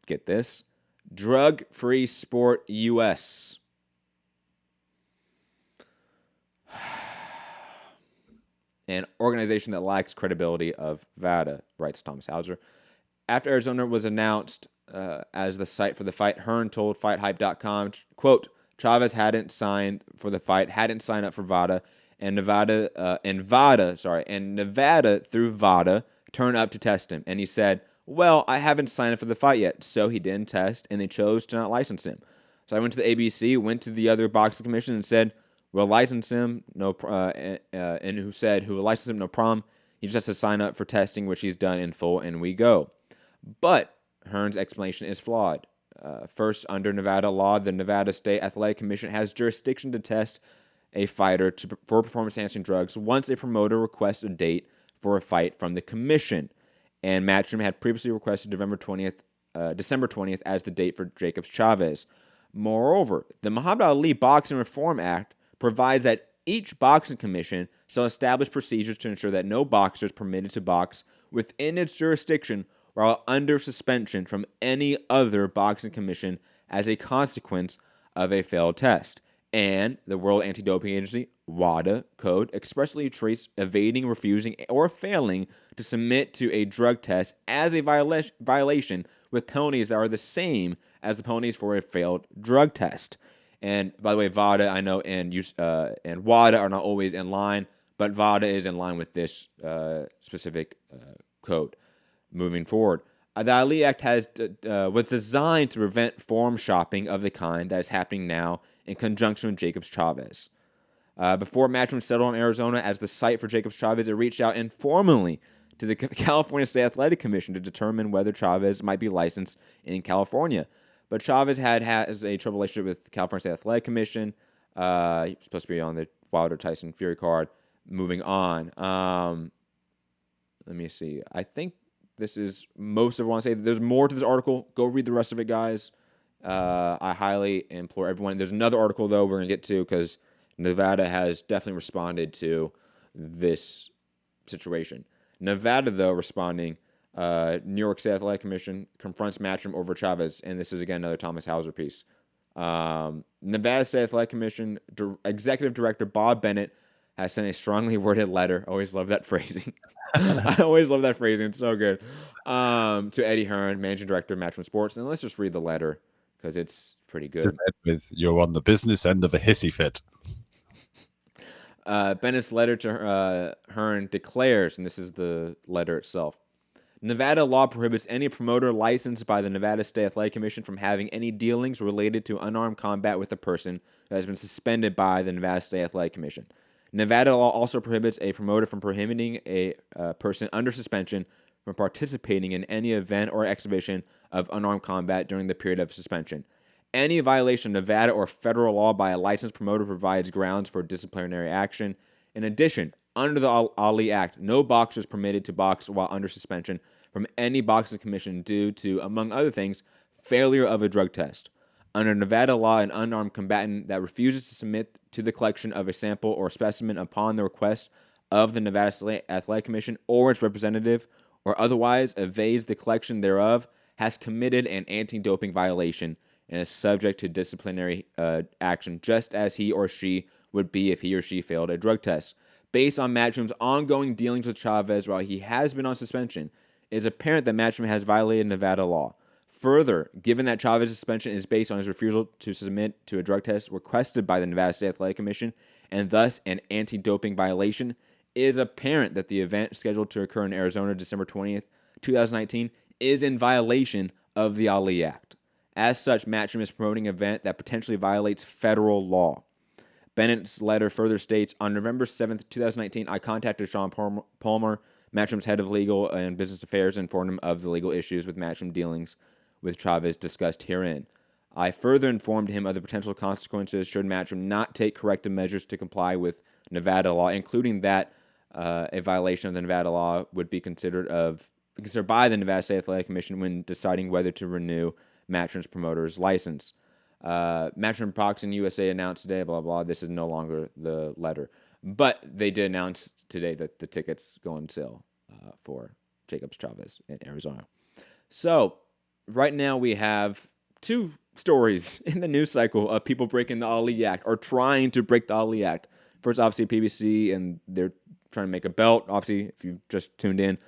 get this, Drug Free Sport US. An organization that lacks credibility of VADA, writes Thomas Hauser. After Arizona was announced as the site for the fight, Hearn told FightHype.com, quote, Chavez hadn't signed for the fight, hadn't signed up for VADA, and Nevada through VADA turned up to test him. And he said, well, I haven't signed up for the fight yet, so he didn't test, and they chose to not license him. So I went to the ABC, went to the other boxing commission, and said, we'll license him, and who will license him, no problem. He just has to sign up for testing, which he's done in full, and we go. But Hearn's explanation is flawed. First, under Nevada law, the Nevada State Athletic Commission has jurisdiction to test a fighter for performance-enhancing drugs once a promoter requests a date for a fight from the commission. And Matchroom had previously requested December 20th as the date for Jacobs Chavez. Moreover, the Muhammad Ali Boxing Reform Act provides that each boxing commission shall establish procedures to ensure that no boxer is permitted to box within its jurisdiction while under suspension from any other boxing commission as a consequence of a failed test. And the World Anti-Doping Agency, WADA, code expressly treats evading, refusing, or failing to submit to a drug test as a violation with penalties that are the same as the penalties for a failed drug test. And by the way, VADA, I know, and WADA are not always in line, but VADA is in line with this specific code. Moving forward, the Ali Act was designed to prevent form shopping of the kind that is happening now in conjunction with Jacobs Chavez. Before Matchroom settled on Arizona as the site for Jacobs Chavez, it reached out informally to the California State Athletic Commission to determine whether Chavez might be licensed in California. But Chavez has a trouble relationship with the California State Athletic Commission. He's supposed to be on the Wilder Tyson Fury card. Moving on. Let me see. I think this is most of what I want to say. There's more to this article. Go read the rest of it, guys. I highly implore everyone. There's another article, though, we're going to get to because Nevada has definitely responded to this situation. Nevada, though, responding, New York State Athletic Commission confronts Matchroom over Chavez, and this is, again, another Thomas Hauser piece. Nevada State Athletic Commission Executive Director Bob Bennett has sent a strongly worded letter. Always love that phrasing. I always love that phrasing. It's so good. To Eddie Hearn, Managing Director of Matchroom Sports. And let's just read the letter because it's pretty good. With you're on the business end of a hissy fit. Bennett's letter to Hearn declares, and this is the letter itself, Nevada law prohibits any promoter licensed by the Nevada State Athletic Commission from having any dealings related to unarmed combat with a person who has been suspended by the Nevada State Athletic Commission. Nevada law also prohibits a promoter from prohibiting a person under suspension from participating in any event or exhibition of unarmed combat during the period of suspension. Any violation of Nevada or federal law by a licensed promoter provides grounds for disciplinary action. In addition, under the Ali Act, no boxer is permitted to box while under suspension from any boxing commission due to, among other things, failure of a drug test. Under Nevada law, an unarmed combatant that refuses to submit to the collection of a sample or specimen upon the request of the Nevada State Athletic Commission or its representative, or otherwise evades the collection thereof, has committed an anti-doping violation and is subject to disciplinary action, just as he or she would be if he or she failed a drug test. Based on Matchroom's ongoing dealings with Chavez while he has been on suspension, it is apparent that Matchroom has violated Nevada law. Further, given that Chavez's suspension is based on his refusal to submit to a drug test requested by the Nevada State Athletic Commission, and thus an anti-doping violation, it is apparent that the event scheduled to occur in Arizona December 20th, 2019, is in violation of the Ali Act. As such, Matchroom is promoting an event that potentially violates federal law. Bennett's letter further states, on November 7th, 2019, I contacted Sean Palmer, Matchroom's head of legal and business affairs, and informed him of the legal issues with Matchroom dealings with Chavez discussed herein. I further informed him of the potential consequences should Matchroom not take corrective measures to comply with Nevada law, including that a violation of the Nevada law would be considered by the Nevada State Athletic Commission when deciding whether to renew Matchroom's promoter's license. Matchroom Boxing USA announced today, blah, blah, this is no longer the letter. But they did announce today that the tickets go on sale for Jacobs Chavez in Arizona. So right now we have 2 stories in the news cycle of people breaking the Ali Act or trying to break the Ali Act. First, obviously, PBC, and they're trying to make a belt. Obviously, if you just tuned in,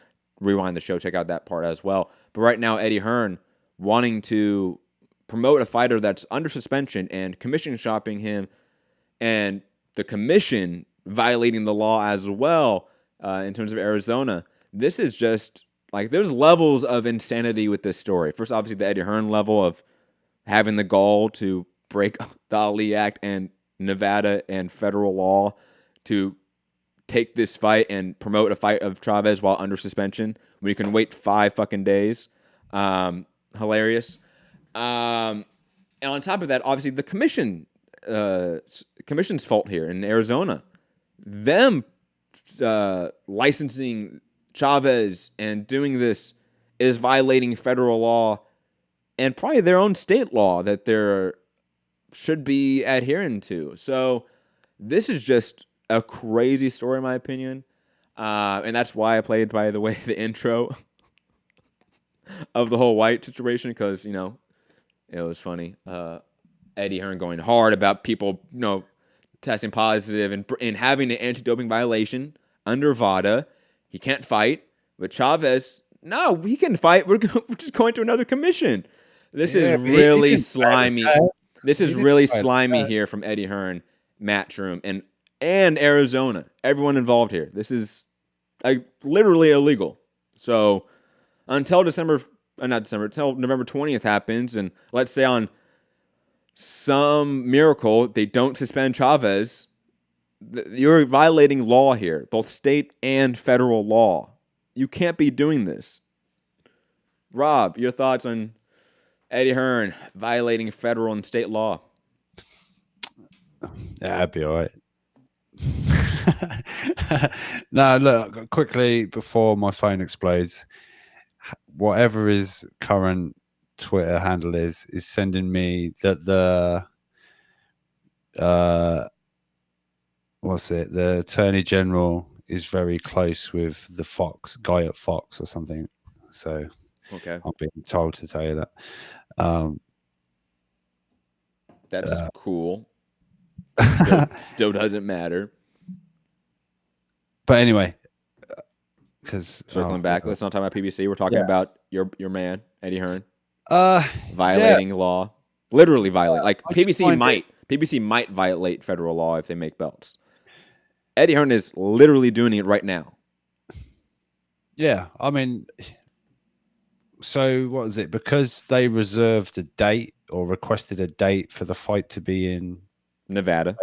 rewind the show, check out that part as well. But right now, Eddie Hearn wanting to promote a fighter that's under suspension and commission shopping him, and the commission violating the law as well in terms of Arizona. This is just, like, there's levels of insanity with this story. First, obviously, the Eddie Hearn level of having the gall to break the Ali Act and Nevada and federal law to take this fight and promote a fight of Chavez while under suspension when you can wait 5 fucking days. Hilarious. And on top of that, obviously the commission's fault here in Arizona. Them licensing Chavez and doing this is violating federal law and probably their own state law that they're should be adhering to. So this is just a crazy story in my opinion. And that's why I played, by the way, the intro of the whole Whyte situation, because, you know, it was funny. Eddie Hearn going hard about people, you know, testing positive and having an anti-doping violation under VADA. He can't fight. But Chavez, no, he can fight. We're just going to another commission. This is really slimy. This is really slimy here from Eddie Hearn, Matchroom, and Arizona. Everyone involved here. This is literally illegal. So until until November 20th happens, and let's say on some miracle they don't suspend Chavez, you're violating law here, both state and federal law. You can't be doing this. Rob, your thoughts on Eddie Hearn violating federal and state law? Yeah, I'd be all right. No, look, quickly before my phone explodes, whatever his current Twitter handle is sending me that the the Attorney General is very close with the guy at Fox or something. So okay, I'm being told to tell you that. That's cool. Still doesn't matter. But anyway, because circling back, let's not talk about PBC. We're talking about your man Eddie Hearn violating law, literally violate. Like PBC might violate federal law if they make belts. Eddie Hearn is literally doing it right now. Yeah, I mean, so what is it? Because they reserved a date or requested a date for the fight to be in Nevada.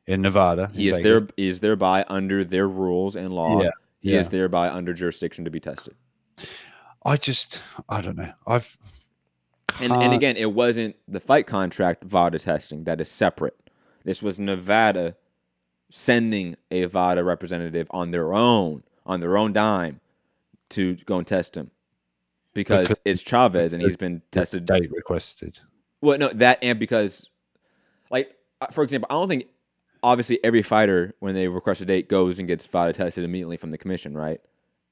In Nevada, he is thereby under their rules and law. Yeah, he is thereby under jurisdiction to be tested. I don't know. And again, it wasn't the fight contract VADA testing. That is separate. This was Nevada sending a VADA representative on their own dime to go and test him because it's Chavez and he's been tested. Date requested. Well, no, that and because, like, for example, I don't think obviously every fighter when they request a date goes and gets VADA tested immediately from the commission, right?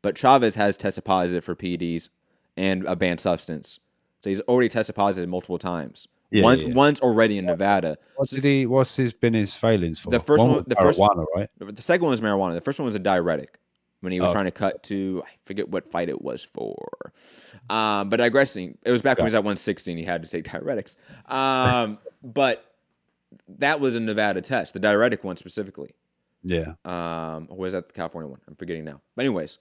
But Chavez has tested positive for PEDs and a banned substance, so he's already tested positive multiple times. Once already in Nevada. What's been his failings for? The first one, marijuana, right? The second one was marijuana. The first one was a diuretic when he was trying to cut to, I forget what fight it was for. But digressing, it was back when he was at 160 and he had to take diuretics. But that was a Nevada test, the diuretic one specifically. Yeah. Or was that the California one? I'm forgetting now. But anyways,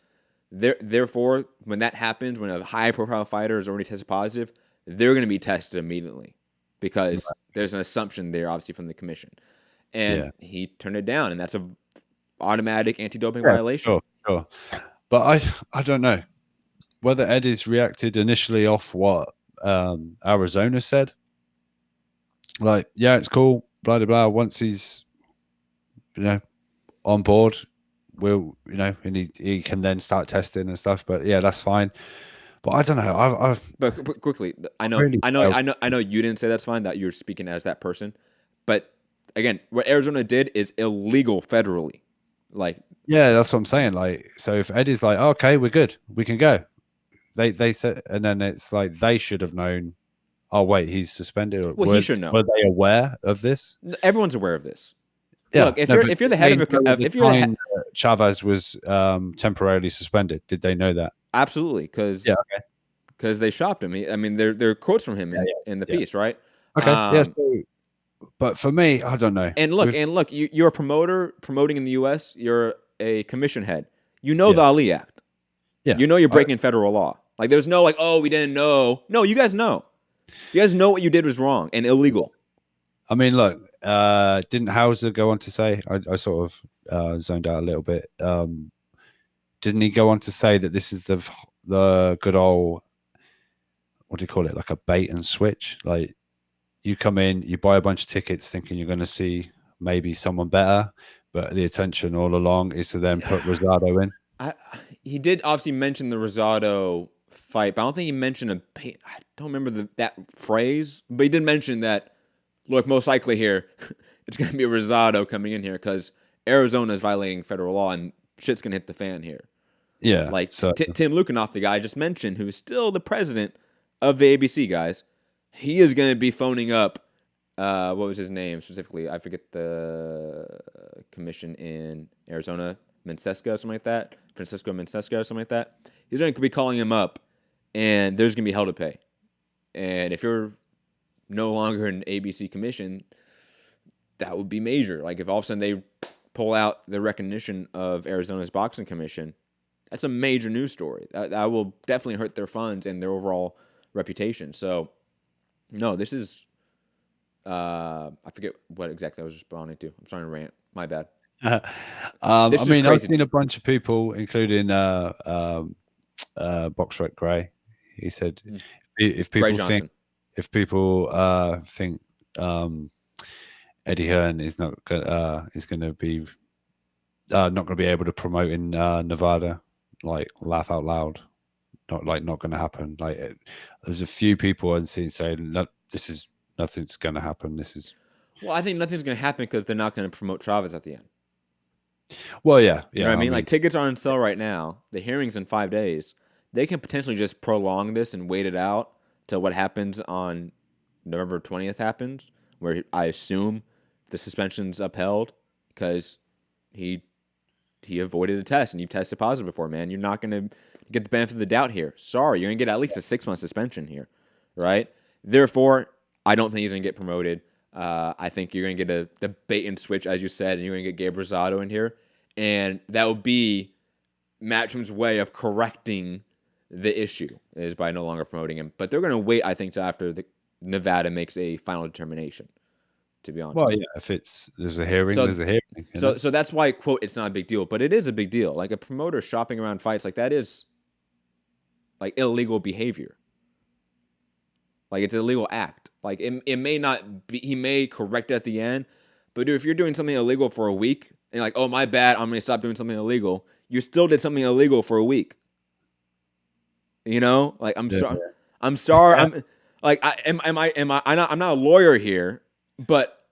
therefore, when that happens, when a high-profile fighter is already tested positive, they're going to be tested immediately because there's an assumption there, obviously, from the commission. and he turned it down, and that's a automatic anti-doping violation. Sure. But I don't know whether Eddie's reacted initially off what Arizona said. Like, yeah, it's cool, blah, blah, blah. Once he's, on board, we'll, and he can then start testing and stuff. But yeah, that's fine. But I don't know. But quickly, I know you didn't say that's fine, that you're speaking as that person. But again, what Arizona did is illegal federally. Like, yeah, that's what I'm saying. Like, so if Eddie's like, okay, we're good, we can go. They said, and then it's like they should have known. Oh wait, he's suspended. Well, he should know. Were they aware of this? Everyone's aware of this. Yeah. Look, if you're the head of Chavez was temporarily suspended, did they know that? Absolutely, because they shopped him. There are quotes from him in the piece, right? Okay. But for me, I don't know. And look, you're a promoter promoting in the U.S. You're a commission head. You know the Ali Act. Yeah. You know you're breaking federal law. Like, there's no oh, we didn't know. No, you guys know. You guys know what you did was wrong and illegal. I mean, look, didn't Hauser go on to say? I sort of zoned out a little bit. Didn't he go on to say that this is the good old, what do you call it, like a bait and switch? Like, you come in, you buy a bunch of tickets thinking you're going to see maybe someone better, but the intention all along is to then put Rosado in. He did obviously mention the Rosado fight, but I don't think he mentioned I don't remember that phrase, but he did mention that, look, most likely here, it's going to be Rosado coming in here because Arizona is violating federal law and shit's going to hit the fan here. Yeah. Like Tim Lukanoff, the guy I just mentioned, who's still the president of the ABC, guys, he is going to be phoning up, what was his name specifically? I forget the commission in Arizona, Francesco, something like that. Francisco Mencesco, something like that. He's going to be calling him up, and there's going to be hell to pay. And if you're no longer an ABC commission, that would be major. Like, if all of a sudden they pull out the recognition of Arizona's boxing commission, that's a major news story. That will definitely hurt their funds and their overall reputation. So, no, this is, I forget what exactly I was responding to. I'm starting to rant. My bad. I've seen a bunch of people, including Boxrec Gray. He said, if people think Eddie Hearn is not going to be not going to be able to promote in Nevada, like, laugh out loud. Not going to happen. Like, there's a few people I've seen saying, no, nothing's going to happen. Well, I think nothing's going to happen because they're not going to promote Chavez at the end. Well, yeah. You know what I mean? Like, tickets are on sale right now. The hearing's in 5 days. They can potentially just prolong this and wait it out till what happens on November 20th happens, where I assume the suspension's upheld because he avoided a test and you tested positive before, man. You're not going to get the benefit of the doubt here. Sorry, you're going to get at least a 6-month suspension here, right? Therefore, I don't think he's going to get promoted. I think you're going to get the bait and switch, as you said, and you're going to get Gabe Rosado in here. And that will be Matchroom's way of correcting the issue, is by no longer promoting him. But they're going to wait, I think, till after Nevada makes a final determination, to be honest. Well, yeah, if there's a hearing, there's a hearing. So that's why, quote, it's not a big deal. But it is a big deal. Like, a promoter shopping around fights, like, that is, like, illegal behavior. Like, it's an illegal act. Like, it may not be, he may correct it at the end, but dude, if you're doing something illegal for a week, and like, oh, my bad, I'm going to stop doing something illegal, you still did something illegal for a week. You know? Like, I'm sorry. I'm sorry. I'm like, I'm not a lawyer here, but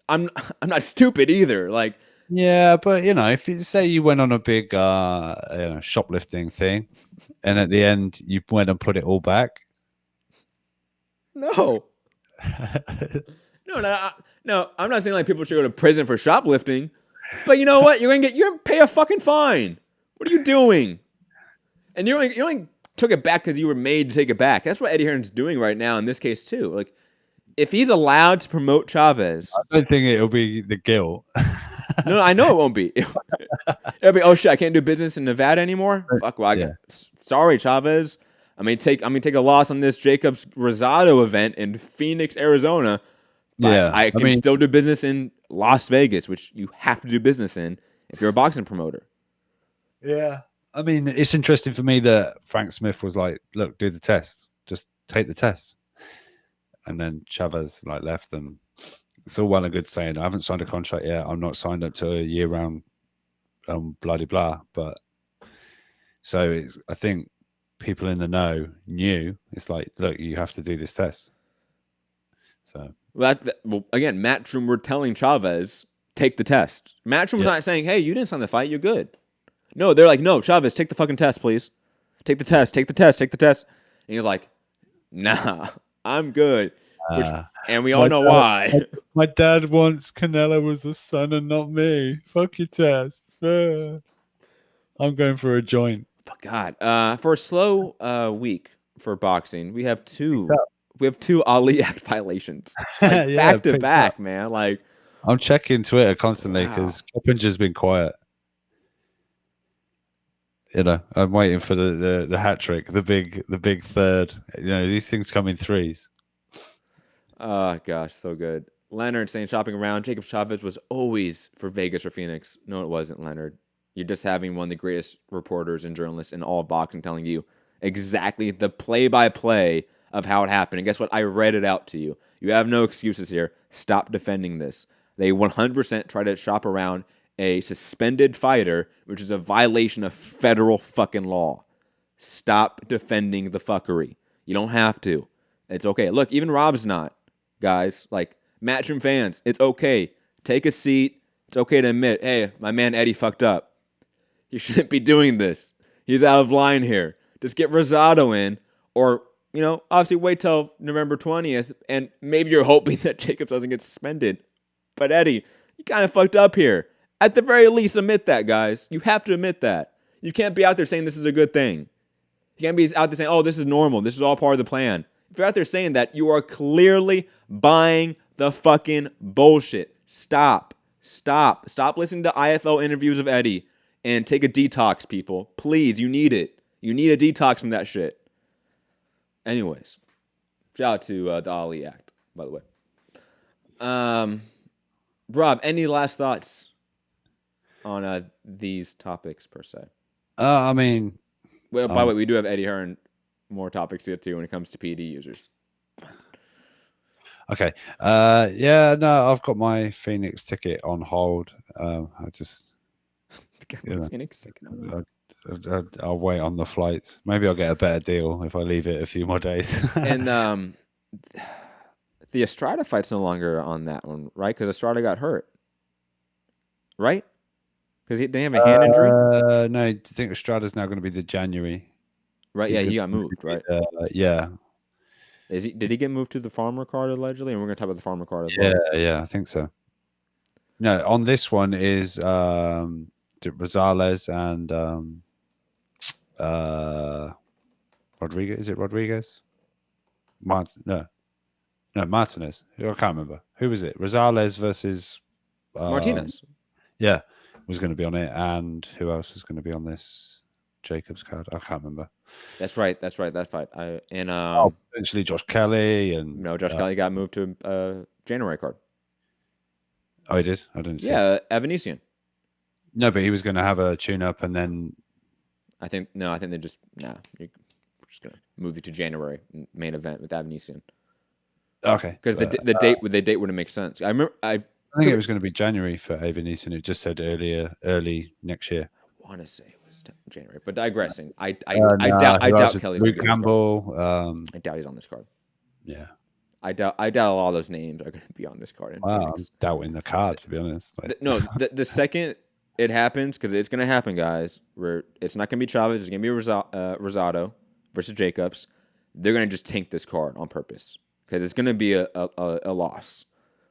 I'm not stupid either. Like, yeah, but if you say you went on a big shoplifting thing, and at the end you went and put it all back. No. No, I'm not saying like people should go to prison for shoplifting, but you know what? You're gonna pay a fucking fine. What are you doing? And you only took it back because you were made to take it back. That's what Eddie Hearn's doing right now in this case too. Like, if he's allowed to promote Chavez, I don't think it'll be the guilt. No, I know it won't be. It'll be, oh shit, I can't do business in Nevada anymore. Fuck, well, sorry, Chavez. I'm gonna take a loss on this Jacobs Rosado event in Phoenix, Arizona. But Yeah, I can mean, still do business in Las Vegas, which you have to do business in if you're a boxing promoter. yeah. I mean, it's interesting for me that Frank Smith was like, "Look, do the test. Just take the test." And then Chavez like left, and it's all well and good saying, "I haven't signed a contract yet. I'm not signed up to a year-round, blah de blah." But so I think people in the know knew. It's like, look, you have to do this test. So Well, again, Matchroom were telling Chavez, take the test. Matchroom was not saying, hey, you didn't sign the fight, you're good. No, they're like, no, Chavez, take the fucking test, please. Take the test, take the test, take the test. And he was like, nah, I'm good. And we all know why. My dad wants Canelo as a son and not me. Fuck your tests. I'm going for a joint. But God, for a slow week for boxing, we have two Ali Act violations, like, Yeah, back to picked back, up. man. Like, I'm checking Twitter constantly because Coppinger's been quiet. You know, I'm waiting for the hat trick, the big third. You know, these things come in threes. oh gosh, so good. Leonard saying shopping around. Jacob Chavez was always for Vegas or Phoenix. No, it wasn't, Leonard. You're just having one of the greatest reporters and journalists in all of boxing telling you exactly the play-by-play of how it happened. And guess what? I read it out to you. You have no excuses here. Stop defending this. They 100% try to shop around a suspended fighter, which is a violation of federal fucking law. Stop defending the fuckery. You don't have to. It's okay. Look, even Rob's not, guys. Like, Matchroom fans, it's okay. Take a seat. It's okay to admit, hey, my man Eddie fucked up. He shouldn't be doing this. He's out of line here. Just get Rosado in, or, you know, obviously wait till November 20th, and maybe you're hoping that Jacobs doesn't get suspended. But Eddie, you kind of fucked up here. At the very least, admit that, guys. You have to admit that. You can't be out there saying this is a good thing. You can't be out there saying, oh, this is normal. This is all part of the plan. If you're out there saying that, you are clearly buying the fucking bullshit. Stop. Stop. Stop listening to IFL interviews of Eddie and take a detox, people. Please, you need it. You need a detox from that shit. Anyways, shout out to the Ali Act, by the way. Rob, any last thoughts on these topics per se? I mean, Well, by the way, we do have Eddie Hearn more topics to get to when it comes to PD users. okay. Yeah, no, I've got my Phoenix ticket on hold. I just, you know, I'll wait on the flights. Maybe I'll get a better deal if I leave it a few more days. And the Estrada fight's no longer on that one, right? Because Estrada got hurt, right? Because he didn't have a hand injury, no, I think Estrada's now going to be the January. right? He's Yeah, he gonna got moved, right? Yeah, Did he get moved to the farmer card allegedly? And we're gonna talk about the farmer card as well. yeah, I think so. No, on this one is Rosales and Rodriguez. Is it Rodriguez? No, Martinez. I can't remember. Who was it? Rosales versus Martinez. Yeah, was going to be on it, and who else was going to be on this Jacobs card? I can't remember. That's right. That fight. Potentially Josh Kelly and No, Josh Kelly got moved to January card. Oh, he did. I didn't see. Yeah, Evanesian. No, but he was going to have a tune-up, and then I think they just we're just gonna move you to January main event with Evanesian. Okay, Because the date wouldn't make sense. I remember I think it was going to be January for Evanesian. It just said early next year. I want to say it was January, but digressing. I who doubt else? Kelly's Luke gonna be on this card. Campbell. I doubt he's on this card. Yeah. I doubt a lot of those names are going to be on this card in Wow, I'm Phoenix. doubting the card, to be honest. The second it happens, because it's going to happen, guys, where it's not going to be Chavez, it's going to be Rosado versus Jacobs. They're going to just tank this card on purpose because it's going to be a loss.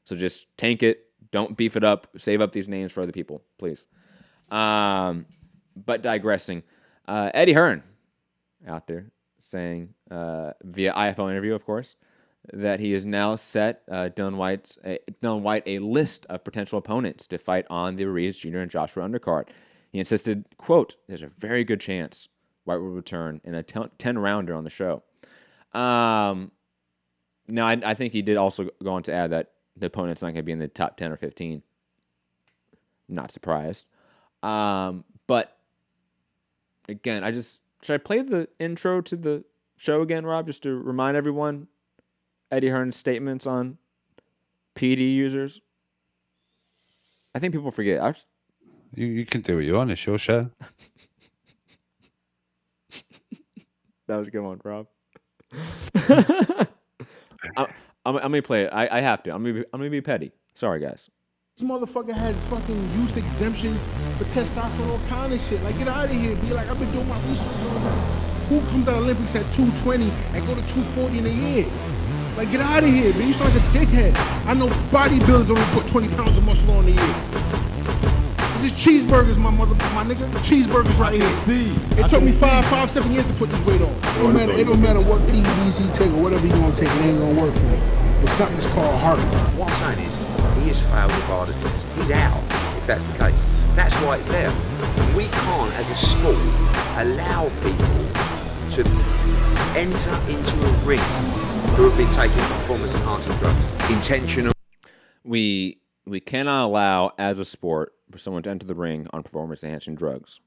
So just tank it. Don't beef it up. Save up these names for other people, please. But digressing, Eddie Hearn out there saying via IFL interview, of course, that he has now set Dillian Whyte a list of potential opponents to fight on the Ruiz Jr. and Joshua undercard. He insisted, quote, there's a very good chance Whyte will return in a 10-rounder on the show. Now, I think he did also go on to add that the opponent's not going to be in the top 10 or 15. Not surprised. But again, should I play the intro to the show again, Rob, just to remind everyone Eddie Hearn's statements on PD users? I think people forget. You can do what you want. It's your show. That was a good one, Rob. I'm gonna play it. I have to. I'm gonna be petty. Sorry, guys. This motherfucker has fucking use exemptions for testosterone, all kind of shit. Like, get out of here, be like, I've been doing my research on who comes out of Olympics at 220 and go to 240 in a year. Like, get out of here, man. You sound like a dickhead. I know bodybuilders don't put 20 pounds of muscle on a year. This is cheeseburgers, my nigga. Cheeseburgers right here. It took me 7 years to put this weight on. It don't matter what PBC take or whatever you want to take, it ain't gonna work for me. It's something that's called heart. What I'm saying is, he has failed the VADA test. He's out, if that's the case. That's why it's there. And we can't, as a sport, allow people to enter into a ring who have been taking performance-enhancing drugs. Intentional. We cannot allow, as a sport, for someone to enter the ring on performance-enhancing drugs.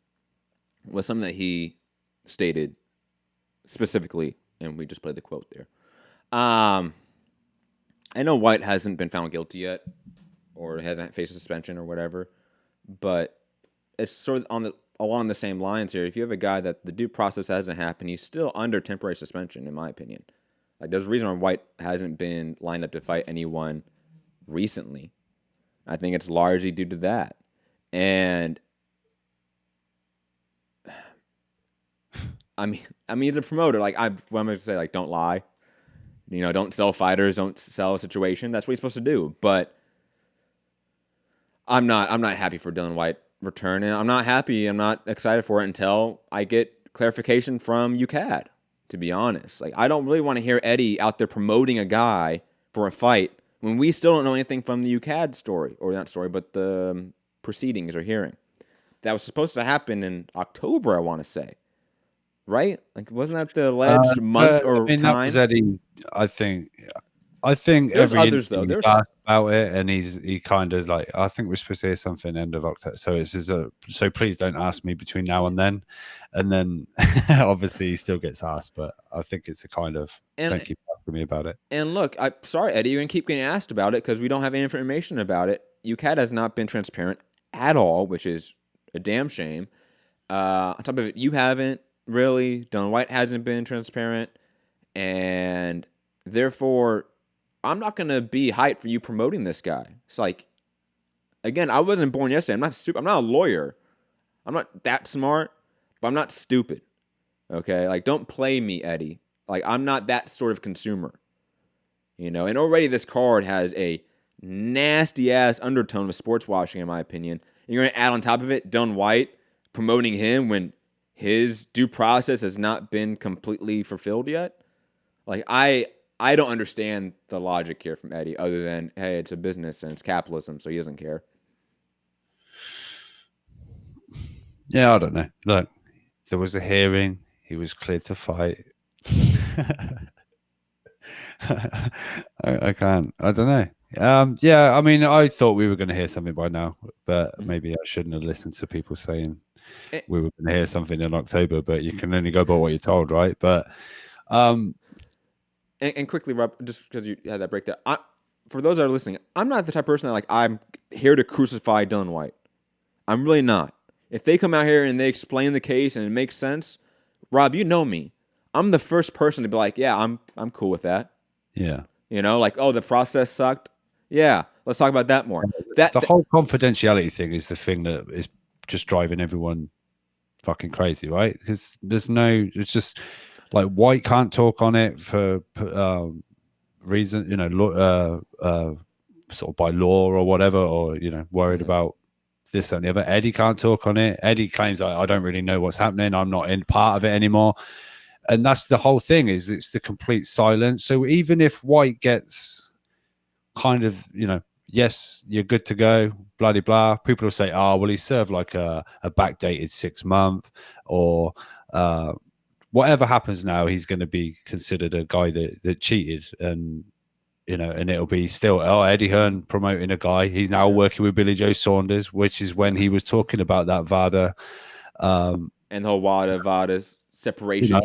Was something that he stated specifically, and we just played the quote there. I know Whyte hasn't been found guilty yet, or hasn't faced a suspension or whatever, but it's sort of along the same lines here. If you have a guy that the due process hasn't happened, he's still under temporary suspension, in my opinion. Like, there's a reason why Whyte hasn't been lined up to fight anyone recently. I think it's largely due to that. And I mean, as a promoter, like, what I'm going to say, like, don't lie. You know, don't sell fighters, don't sell a situation. That's what you're supposed to do. But I'm not happy for Dillian Whyte returning. I'm not happy. I'm not excited for it until I get clarification from UCAD, to be honest. Like, I don't really want to hear Eddie out there promoting a guy for a fight when we still don't know anything from the UCAD story, or not story, but the proceedings or hearing. That was supposed to happen in October, I want to say. Right? Like, wasn't that the alleged month or time? That was Eddie, I think there's every others, though. There's asked about it, and he kind of like, I think we're supposed to hear something end of October. So so please don't ask me between now and then. And then obviously he still gets asked, but I think it's a kind of don't keep asking me about it. And look, sorry, Eddie, you can keep getting asked about it because we don't have any information about it. UCAD has not been transparent at all, which is a damn shame. On top of it, you haven't really. Dillian Whyte hasn't been transparent, and therefore, I'm not going to be hyped for you promoting this guy. It's like, again, I wasn't born yesterday. I'm not stupid. I'm not a lawyer. I'm not that smart, but I'm not stupid. Okay? Like, don't play me, Eddie. Like, I'm not that sort of consumer. You know? And already this card has a nasty-ass undertone of sports washing, in my opinion. And you're going to add on top of it Dillian Whyte promoting him when his due process has not been completely fulfilled yet? Like, I don't understand the logic here from Eddie other than, hey, it's a business and it's capitalism, so he doesn't care. Yeah, I don't know. Look, there was a hearing. He was cleared to fight. I can't. I don't know. Yeah, I mean, I thought we were going to hear something by now, but maybe I shouldn't have listened to people saying we were going to hear something in October, but you can only go by what you're told, right? But And quickly, Rob, just because you had that breakdown, for those that are listening, I'm not the type of person that, like, I'm here to crucify Dillian Whyte. I'm really not. If they come out here and they explain the case and it makes sense, Rob, you know me. I'm the first person to be like, yeah, I'm cool with that. Yeah. You know, like, oh, the process sucked. Yeah, let's talk about that more. The whole confidentiality thing is the thing that is just driving everyone fucking crazy, right? Because it's just like Whyte can't talk on it for reason, you know, sort of by law or whatever, or, you know, worried about this and the other. Eddie can't talk on it. Eddie claims, I don't really know what's happening. I'm not in part of it anymore. And that's the whole thing, is it's the complete silence. So even if Whyte gets kind of, you know, yes, you're good to go, blah, blah, blah, people will say, oh, well, he served like a backdated 6 month, or whatever happens now, he's going to be considered a guy that cheated. And you know, and it'll be still, oh, Eddie Hearn promoting a guy. He's now working with Billy Joe Saunders, which is when he was talking about that VADA. And the whole VADA separation.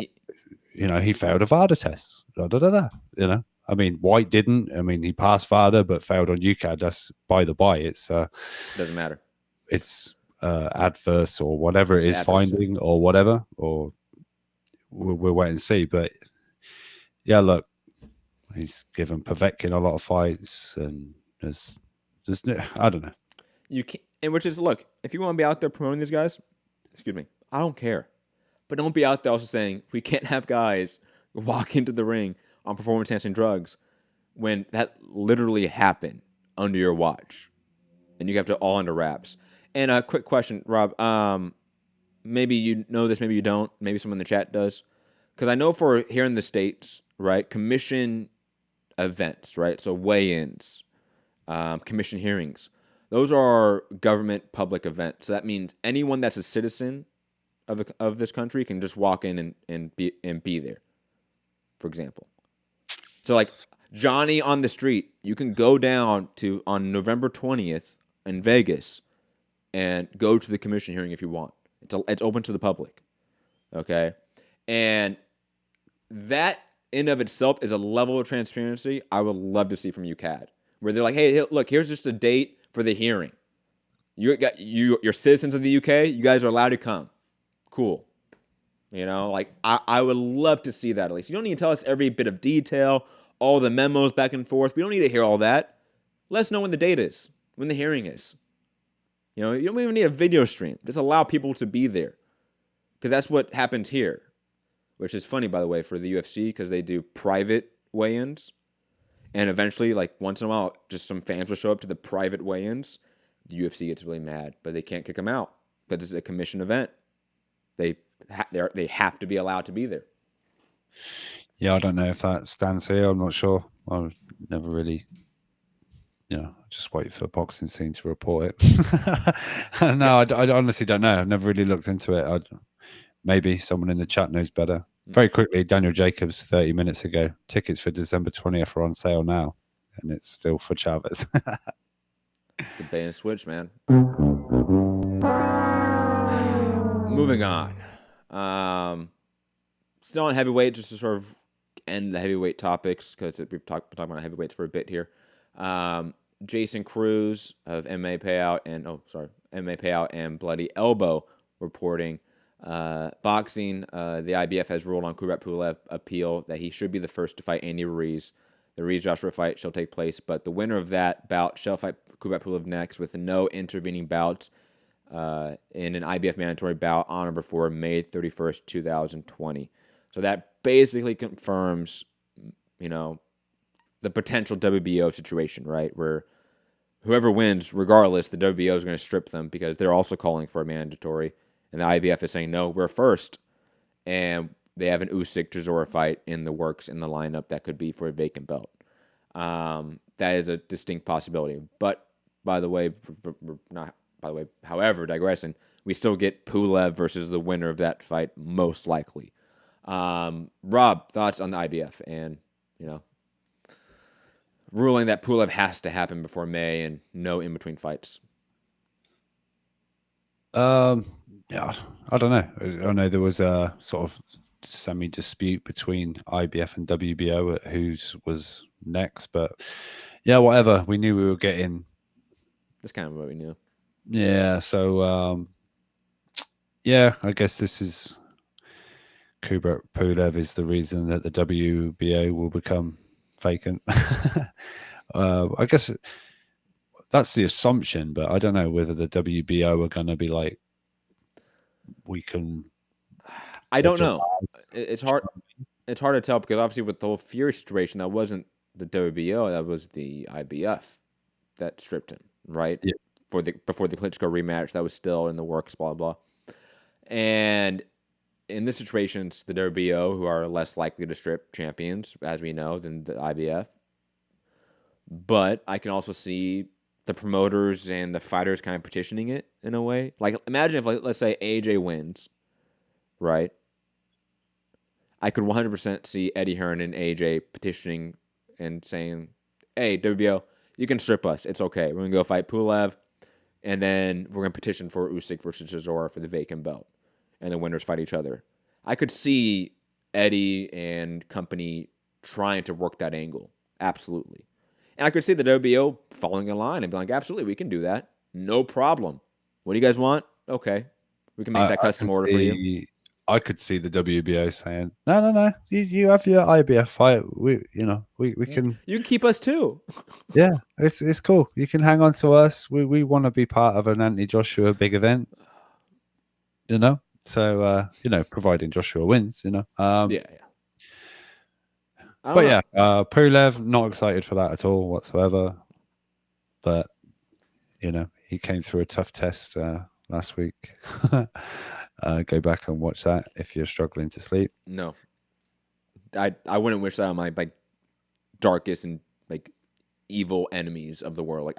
He failed a VADA test. Da, da, da, da, you know, I mean, Whyte didn't. I mean, he passed VADA but failed on UCAD. That's by the by. It's doesn't matter. It's adverse or whatever it is, finding or whatever, or we'll wait and see. But yeah, look, he's given Povetkin a lot of fights, and there's I don't know. You can, and which is, look, if you want to be out there promoting these guys, excuse me, I don't care, but don't be out there also saying we can't have guys walk into the ring on performance-enhancing drugs when that literally happened under your watch, and you have to all under wraps. And a quick question, Rob. Maybe you know this, maybe you don't. Maybe someone in the chat does, because I know for here in the States, right, commission events, right, so weigh-ins, commission hearings, those are government public events. So that means anyone that's a citizen of this country can just walk in and be there, for example. So like Johnny on the street, you can go down to on November 20th in Vegas and go to the commission hearing if you want. It's open to the public, okay? And that in of itself is a level of transparency I would love to see from UCAD, where they're like, hey, look, here's just a date for the hearing. You're citizens of the UK. You guys are allowed to come. Cool. You know, like I would love to see that at least. You don't need to tell us every bit of detail, all the memos back and forth. We don't need to hear all that. Let us know when the date is, when the hearing is. You know, you don't even need a video stream. Just allow people to be there. Because that's what happens here. Which is funny, by the way, for the UFC, because they do private weigh-ins. And eventually, like, once in a while, just some fans will show up to the private weigh-ins. The UFC gets really mad, but they can't kick them out because it's a commission event. They have to be allowed to be there. Yeah, I don't know if that stands here. I'm not sure. I've never really, just wait for the boxing scene to report it. No, I honestly don't know. I've never really looked into it. Maybe someone in the chat knows better. Very quickly, Daniel Jacobs, 30 minutes ago. Tickets for December 20th are on sale now, and it's still for Chavez. It's a bait and switch, man. Moving on. Still on heavyweight, just to sort of end the heavyweight topics, because we've been talking about heavyweights for a bit here. Jason Cruz of MMA Payout and Bloody Elbow reporting boxing. The IBF has ruled on Kubrat Pulev appeal that he should be the first to fight Andy Ruiz. The Ruiz-Joshua fight shall take place, but the winner of that bout shall fight Kubrat Pulev next with no intervening bouts in an IBF mandatory bout on or before May 31st, 2020. So that basically confirms, the potential WBO situation, right? Where whoever wins, regardless, the WBO is going to strip them because they're also calling for a mandatory. And the IBF is saying, no, we're first. And they have an Usyk-Chisora fight in the works in the lineup that could be for a vacant belt. That is a distinct possibility. But, however, digressing, we still get Pulev versus the winner of that fight, most likely. Rob, thoughts on the IBF and, ruling that Pulev has to happen before May and no in-between fights? Yeah, I don't know. I know there was a sort of semi-dispute between IBF and WBO at whose was next, but yeah, whatever. We knew we were getting. That's kind of what we knew. Yeah, so yeah, I guess this is Kubrat Pulev is the reason that the WBO will become vacant. I guess that's the assumption, but I don't know whether the WBO are going to be like, we can. I don't know. It's hard. It's hard to tell because obviously with the whole Fury situation, that wasn't the WBO, that was the IBF that stripped him, right? Yeah. Before the Klitschko rematch, that was still in the works, blah blah. And in this situation, it's the WBO who are less likely to strip champions, as we know, than the IBF. But I can also see the promoters and the fighters kind of petitioning it in a way. Like, imagine if, let's say, AJ wins, right? I could 100% see Eddie Hearn and AJ petitioning and saying, hey, WBO, you can strip us. It's okay. We're going to go fight Pulev, and then we're going to petition for Usyk versus Chisora for the vacant belt, and the winners fight each other. I could see Eddie and company trying to work that angle. Absolutely. And I could see the WBO following a line and be like, absolutely, we can do that. No problem. What do you guys want? Okay. We can make that custom order for you. I could see the WBO saying, no, you have your IBF fight. We can. You can keep us too. Yeah, it's cool. You can hang on to us. We want to be part of an Anthony Joshua big event. So providing Joshua wins. Yeah. But Pulev, not excited for that at all whatsoever. But he came through a tough test last week. Go back and watch that if you're struggling to sleep. No, I wouldn't wish that on my darkest and evil enemies of the world.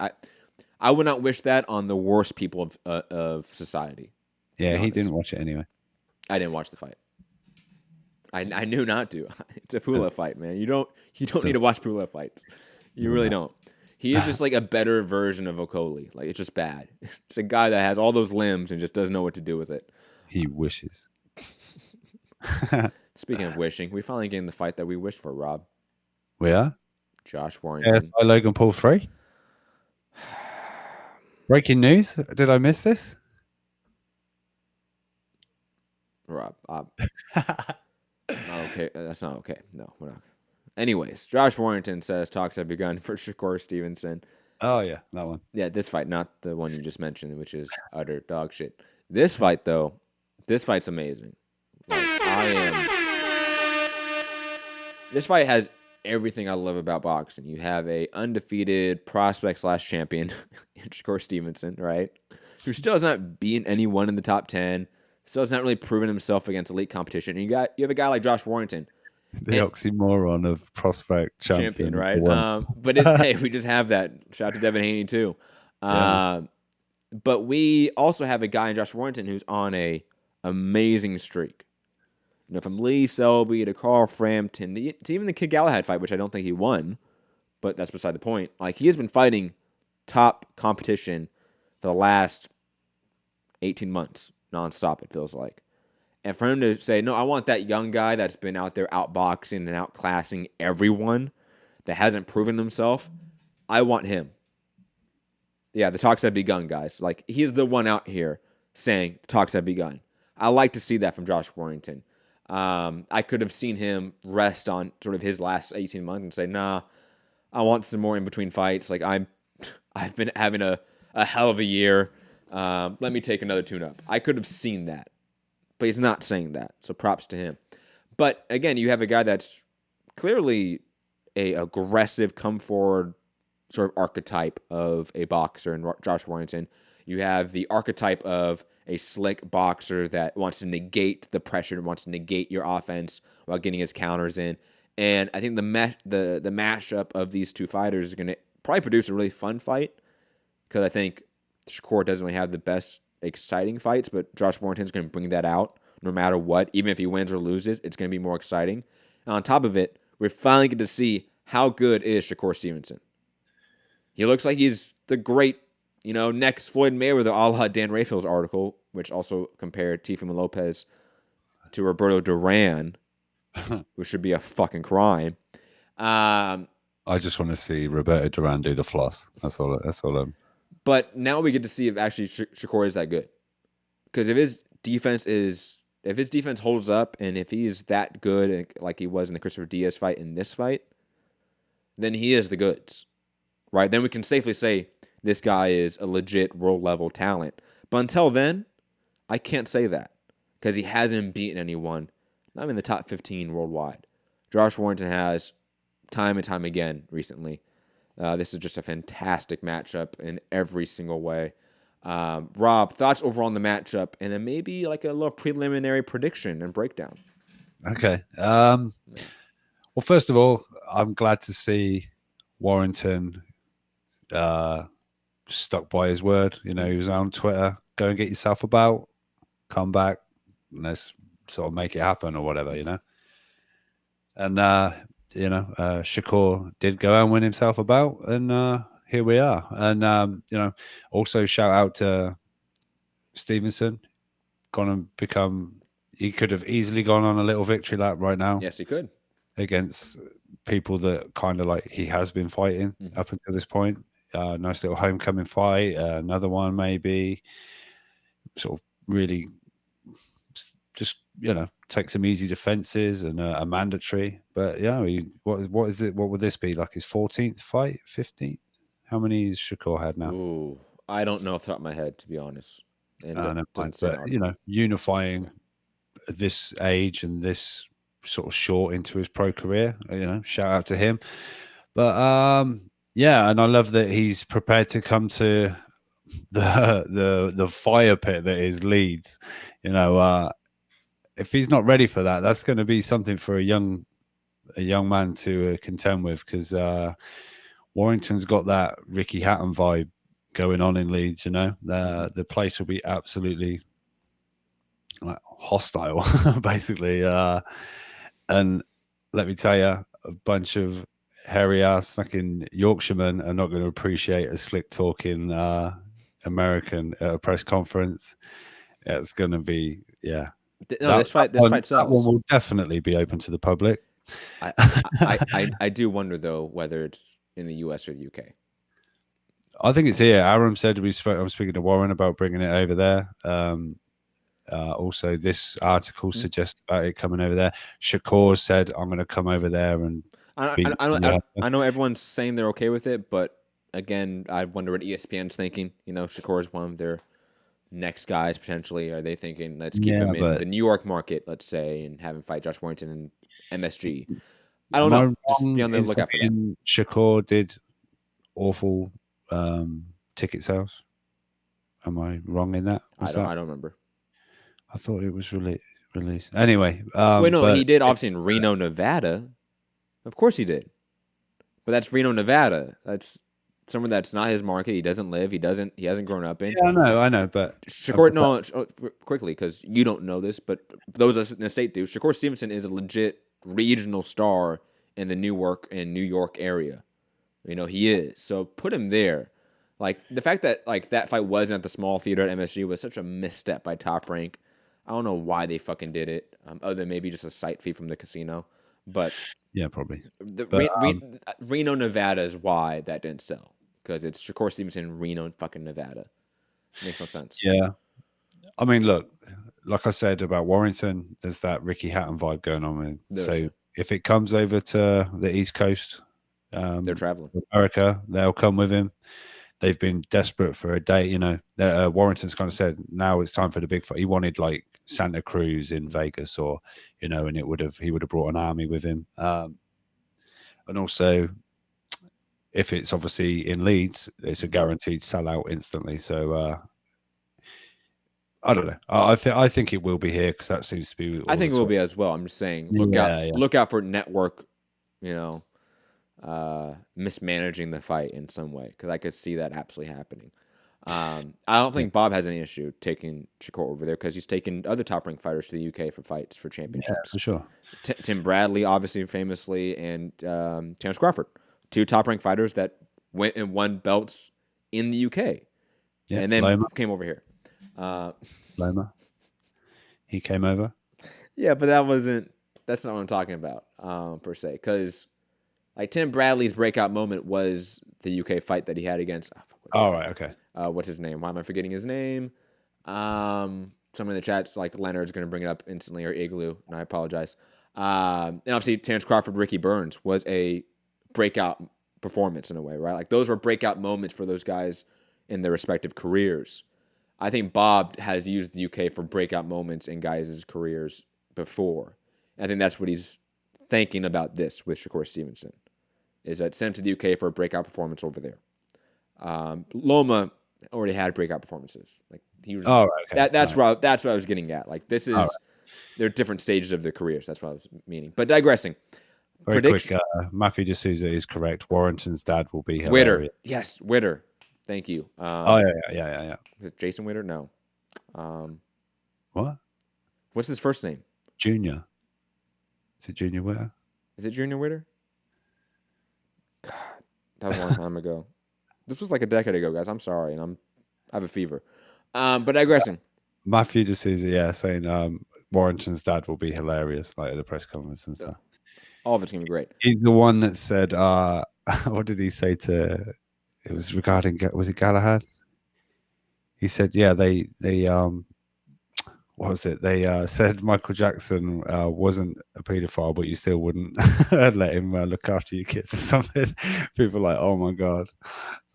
I would not wish that on the worst people of society. Yeah, he didn't watch it anyway. I didn't watch the fight. I knew not to. It's a Pulev fight, man. You don't need to watch Pulev fights. You really don't. He is just like a better version of Okoli. It's just bad. It's a guy that has all those limbs and just doesn't know what to do with it. He wishes. Speaking of wishing, we finally getting the fight that we wished for, Rob. We are? Josh Warrington. Logan Paul 3. Breaking news. Did I miss this? Rob, not okay. That's not okay. No, we're not. Anyways, Josh Warrington says talks have begun for Shakur Stevenson. Oh, yeah, that one. Yeah, this fight, not the one you just mentioned, which is utter dog shit. This fight, though, this fight's amazing. This fight has everything I love about boxing. You have a undefeated prospect / champion, Shakur Stevenson, right? Who still has not beaten anyone in the top 10. Still has not really proven himself against elite competition. And you have a guy like Josh Warrington. The oxymoron of prospect champion, right? But it's hey, we just have that. Shout out to Devin Haney too. But we also have a guy in Josh Warrington who's on a amazing streak. From Lee Selby to Carl Frampton to even the Kid Galahad fight, which I don't think he won, but that's beside the point. He has been fighting top competition for the last 18 months, nonstop. It feels like. And for him to say, no, I want that young guy that's been out there outboxing and outclassing everyone that hasn't proven himself, I want him. Yeah, the talks have begun, guys. He is the one out here saying the talks have begun. I like to see that from Josh Warrington. I could have seen him rest on sort of his last 18 months and say, nah, I want some more in-between fights. I've been having a hell of a year. Let me take another tune-up. I could have seen that. But he's not saying that, so props to him. But again, you have a guy that's clearly a aggressive, come forward sort of archetype of a boxer in Josh Warrington. You have the archetype of a slick boxer that wants to negate the pressure, wants to negate your offense while getting his counters in. And I think the mashup of these two fighters is going to probably produce a really fun fight, because I think Shakur doesn't really have the best exciting fights, but Josh Warrington's going to bring that out no matter what. Even if he wins or loses, it's going to be more exciting. And on top of it, we're finally going to see how good is Shakur Stevenson. He looks like he's the great, next Floyd Mayweather, a la Dan Rayfield's article, which also compared Teofimo Lopez to Roberto Duran, which should be a fucking crime. I just want to see Roberto Duran do the floss. That's all. But now we get to see if actually Shakur is that good. Because if his defense holds up, and if he is that good like he was in the Christopher Diaz fight in this fight, then he is the goods. Right? Then we can safely say this guy is a legit world-level talent. But until then, I can't say that. Because he hasn't beaten anyone, not in the top 15 worldwide. Josh Warrington has time and time again recently. This is just a fantastic matchup in every single way. Rob, thoughts overall on the matchup, and then maybe a little preliminary prediction and breakdown. Okay. Well, first of all, I'm glad to see Warrington stuck by his word. He was on Twitter, go and get yourself a bout, come back, and let's sort of make it happen or whatever, And Shakur did go and win himself a bout, and here we are. And also shout out to Stevenson, gone and become. He could have easily gone on a little victory lap right now. Yes, he could. Against people that kind of like he has been fighting up until this point. Nice little homecoming fight. Another one maybe. Sort of really just take some easy defenses and a mandatory. But yeah, what is it? What would this be like? His 14th fight, 15th? How many has Shakur had now? Ooh, I don't know off the top of my head, to be honest. And Never mind. But unifying this age and this sort of short into his pro career. Shout out to him. But yeah, and I love that he's prepared to come to the fire pit that is Leeds. If he's not ready for that, that's going to be something for a young man to contend with, because Warrington's got that Ricky Hatton vibe going on in Leeds. The place will be absolutely like hostile, basically. And let me tell you, a bunch of hairy ass fucking Yorkshiremen are not going to appreciate a slick talking American at a press conference. It's going to be, yeah. No, this fight sells. That one will definitely be open to the public. I do wonder though whether it's in the US or the UK. I think it's here. Aram said I'm speaking to Warren about bringing it over there. Also, this article suggests about it coming over there. Shakur said, "I'm going to come over there and." I know everyone's saying they're okay with it, but again, I wonder what ESPN's thinking. Shakur is one of their next guys potentially. Are they thinking let's keep him in the New York market, let's say, and have him fight Josh Warrington and MSG? I don't know. Just be on the lookout for that. Shakur did awful ticket sales. Am I wrong in that? I don't remember. I thought it was released. Anyway. Wait, no, he did obviously in Reno, Nevada. Of course he did. But that's Reno, Nevada. That's somewhere that's not his market. He doesn't live. He hasn't grown up in. Yeah, I know, but Shakur, quickly, because you don't know this, but those of us in the state do. Shakur Stevenson is a legit regional star in the Newark and New York area. He is. So put him there. Like the fact that that fight wasn't at the small theater at MSG was such a misstep by Top Rank. I don't know why they fucking did it, other than maybe just a site fee from the casino. But yeah, probably. Reno, Nevada is why that didn't sell, because it's Shakur Stevenson in Reno, fucking Nevada. Makes no sense. Yeah, I mean, look, like I said about Warrington, there's that Ricky Hatton vibe going on. So if it comes over to the East Coast, they're traveling America, they'll come with him. They've been desperate for a date, Warrington's kind of said now it's time for the big fight. He wanted like Santa Cruz in Vegas, or and he would have brought an army with him. And also, if it's obviously in Leeds, it's a guaranteed sellout instantly. So I don't know. I think it will be here, because that seems to be. I think it will be as well. I'm just saying, look out for network, mismanaging the fight in some way, because I could see that absolutely happening. I don't think Bob has any issue taking Shakur over there, because he's taken other top-ranked fighters to the UK for fights for championships. Yeah, for sure. Tim Bradley, obviously, famously, and Terence Crawford, two top-ranked fighters that went and won belts in the UK, and then came over here. Loma, he came over. Yeah, but that's not what I'm talking about per se, because. Like Tim Bradley's breakout moment was the UK fight that he had against. Right, okay. What's his name? Why am I forgetting his name? Someone in the chat, like Leonard's going to bring it up instantly, or Igloo, and I apologize. And obviously, Terence Crawford, Ricky Burns was a breakout performance in a way, right? Like those were breakout moments for those guys in their respective careers. I think Bob has used the UK for breakout moments in guys' careers before. I think that's what he's thinking about this with Shakur Stevenson, is that sent to the UK for a breakout performance over there. Loma already had breakout performances. Like he was. Oh, okay. That's what I was getting at. Like this is, they're different stages of their careers. That's what I was meaning. But digressing. Very quick. Matthew D'Souza is correct. Warrington's dad will be hilarious. Witter. Yes, Witter. Thank you. Yeah. Is it Jason Witter? No. What? What's his first name? Junior. Is it Junior Witter? Is it Junior Witter? That was a long time ago. This was like a decade ago, guys. I'm sorry, and I have a fever. But digressing. Matthew D'Souza, saying Warrington's dad will be hilarious, like at the press conference and stuff. All of it's gonna be great. He's the one that said, what did he say to? It was regarding, was it Galahad? He said, yeah, they what was it? They said Michael Jackson wasn't a paedophile, but you still wouldn't let him look after your kids or something. People are like, oh my god.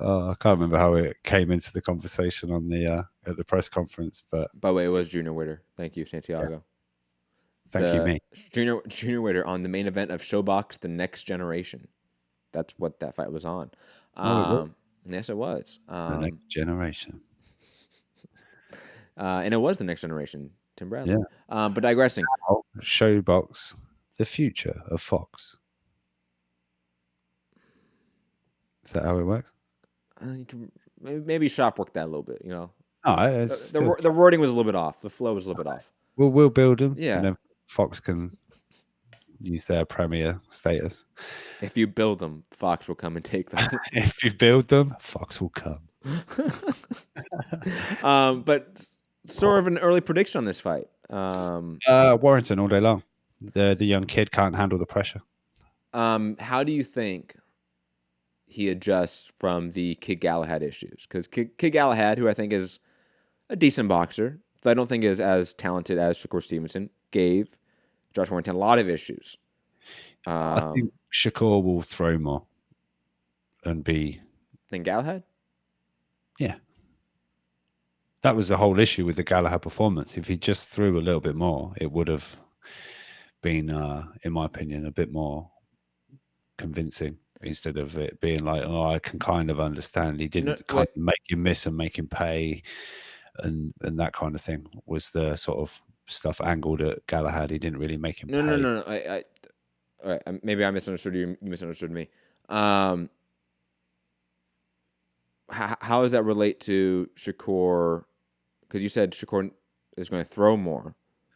I can't remember how it came into the conversation on the at the press conference, but by the way, it was Junior Witter. Thank you, Santiago. Yeah. Thank you, mate. Junior Witter on the main event of Showbox, The Next Generation. That's what that fight was on. Yes, it was. The Next Generation. And it was The Next Generation, Tim Bradley. Yeah. But digressing. Showbox, the future of Fox. Is that how it works? You can maybe shop work that a little bit, you know. Oh, the wording was a little bit off. The flow was a little bit off. We'll build them. Yeah. And then Fox can use their premier status. If you build them, Fox will come and take them. If you build them, Fox will come. But sort of an early prediction on this fight. Warrington all day long. The young kid can't handle the pressure. How do you think he adjusts from the Kid Galahad issues? Because Kid Galahad, who I think is a decent boxer, but I don't think is as talented as Shakur Stevenson, gave Josh Warrington a lot of issues. I think Shakur will throw more and be... Than Galahad? Yeah. That was the whole issue with the Galahad performance. If he just threw a little bit more, it would have been, in my opinion, a bit more convincing instead of it being like, oh, I can kind of understand. He didn't kind of make him miss and make him pay and that kind of thing was the sort of stuff angled at Galahad. He didn't really make him pay. No. All right, maybe I misunderstood you. You misunderstood me. How does that relate to Shakur? Because you said Shakur is going to throw more.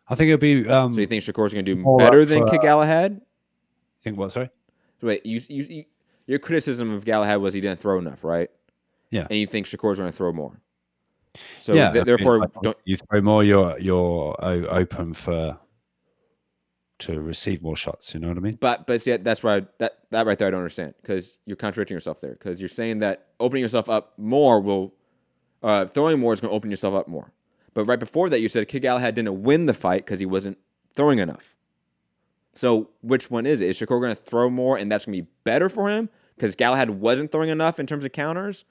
I think it'll be. So you think Shakur's going to do better than Kid Galahad? Think what? Sorry. Wait, your criticism of Galahad was he didn't throw enough, right? Yeah. And you think Shakur's going to throw more. So yeah, therefore, don't you throw more? You're open to receive more shots. You know what I mean? But see, that's why that right there I don't understand, because you're contradicting yourself there, because you're saying that opening yourself up more will throwing more is going to open yourself up more. But right before that, you said Kid Galahad didn't win the fight because he wasn't throwing enough. So which one is it? Is Shakur going to throw more and that's going to be better for him because Galahad wasn't throwing enough in terms of counters?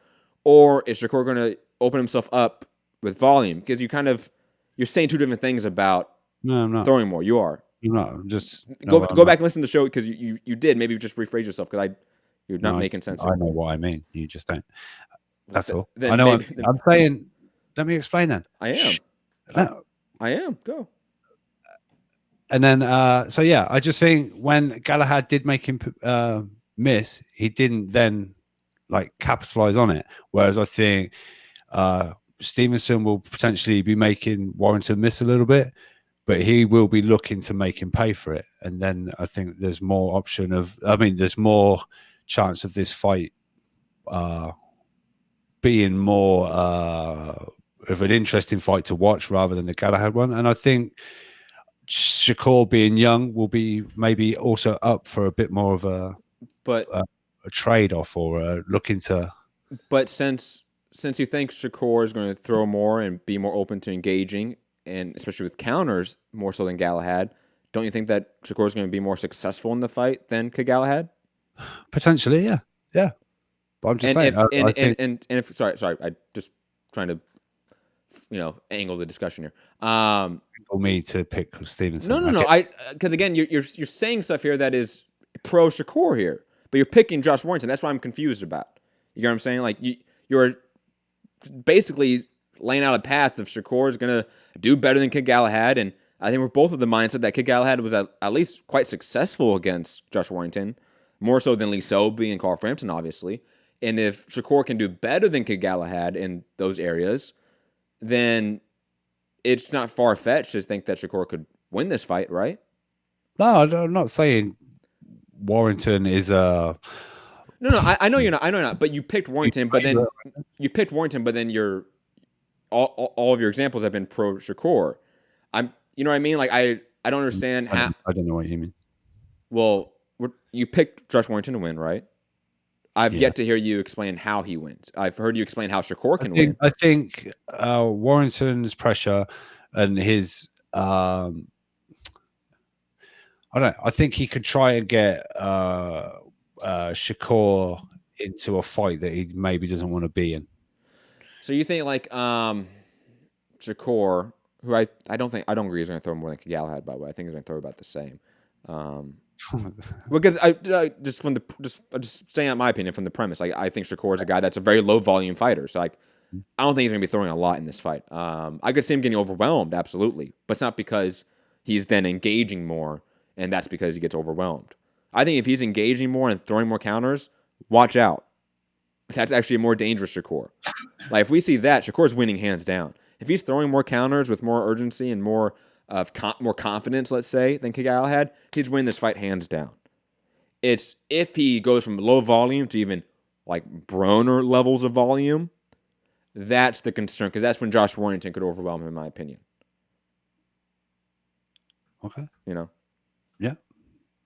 Or is Shakur going to open himself up with volume? Because you're saying two different things about I'm not throwing more. You are. I'm not. I'm just go back and listen to the show, because you did. Maybe just rephrase yourself, because you're not making sense. I know what I mean. You just don't. That's all. Then I know. maybe, I'm saying. Let me explain then. I am. No. I am. Go. And then, so yeah, I just think when Galahad did make him miss, he didn't then like capitalize on it. Whereas I think Stevenson will potentially be making Warrington miss a little bit, but he will be looking to make him pay for it. And then I think there's more there's more chance of this fight being more of an interesting fight to watch rather than the Galahad one. And I think Shakur, being young, will be maybe also up for a bit more of a trade-off or looking to... But since you think Shakur is going to throw more and be more open to engaging, and especially with counters more so than Galahad, don't you think that Shakur is going to be more successful in the fight than Galahad? Potentially, yeah. But I'm just saying. Sorry, I just trying to, angle the discussion here. For me to pick Stevenson. No. Because again, you're saying stuff here that is pro Shakur here, but you're picking Josh Warrington. That's what I'm confused about. You know what I'm saying? Like you're basically laying out a path of Shakur is going to do better than Kid Galahad, and I think we're both of the mindset that Kid Galahad was at least quite successful against Josh Warrington, more so than Lee Selby and Carl Frampton, obviously. And if Shakur can do better than Kid Galahad in those areas, then it's not far-fetched to think that Shakur could win this fight, right? No, I'm not saying Warrington is No, I know you're not. I know you're not. But you picked Warrington, but then you're all of your examples have been pro Shakur. You know what I mean? Like I don't understand how. I don't know what you mean. Well, you picked Josh Warrington to win, right? I've yet to hear you explain how he wins. I've heard you explain how Shakur can win. I think Warrington's pressure and his I think he could try and get Shakur into a fight that he maybe doesn't want to be in. So you think like Shakur, who I don't agree he's going to throw more than Galahad, by the way. I think he's going to throw about the same. Because I just saying out my opinion from the premise, like I think Shakur is a guy that's a very low volume fighter. So like I don't think he's going to be throwing a lot in this fight. I could see him getting overwhelmed, absolutely, but it's not because he's then engaging more, and that's because he gets overwhelmed. I think if he's engaging more and throwing more counters, watch out. That's actually a more dangerous Shakur. Like if we see that, Shakur's winning hands down. If he's throwing more counters with more urgency and more confidence, let's say, than Galahad, he's winning this fight hands down. It's if he goes from low volume to even like Broner levels of volume, that's the concern, because that's when Josh Warrington could overwhelm him, in my opinion. Okay. You know? Yeah.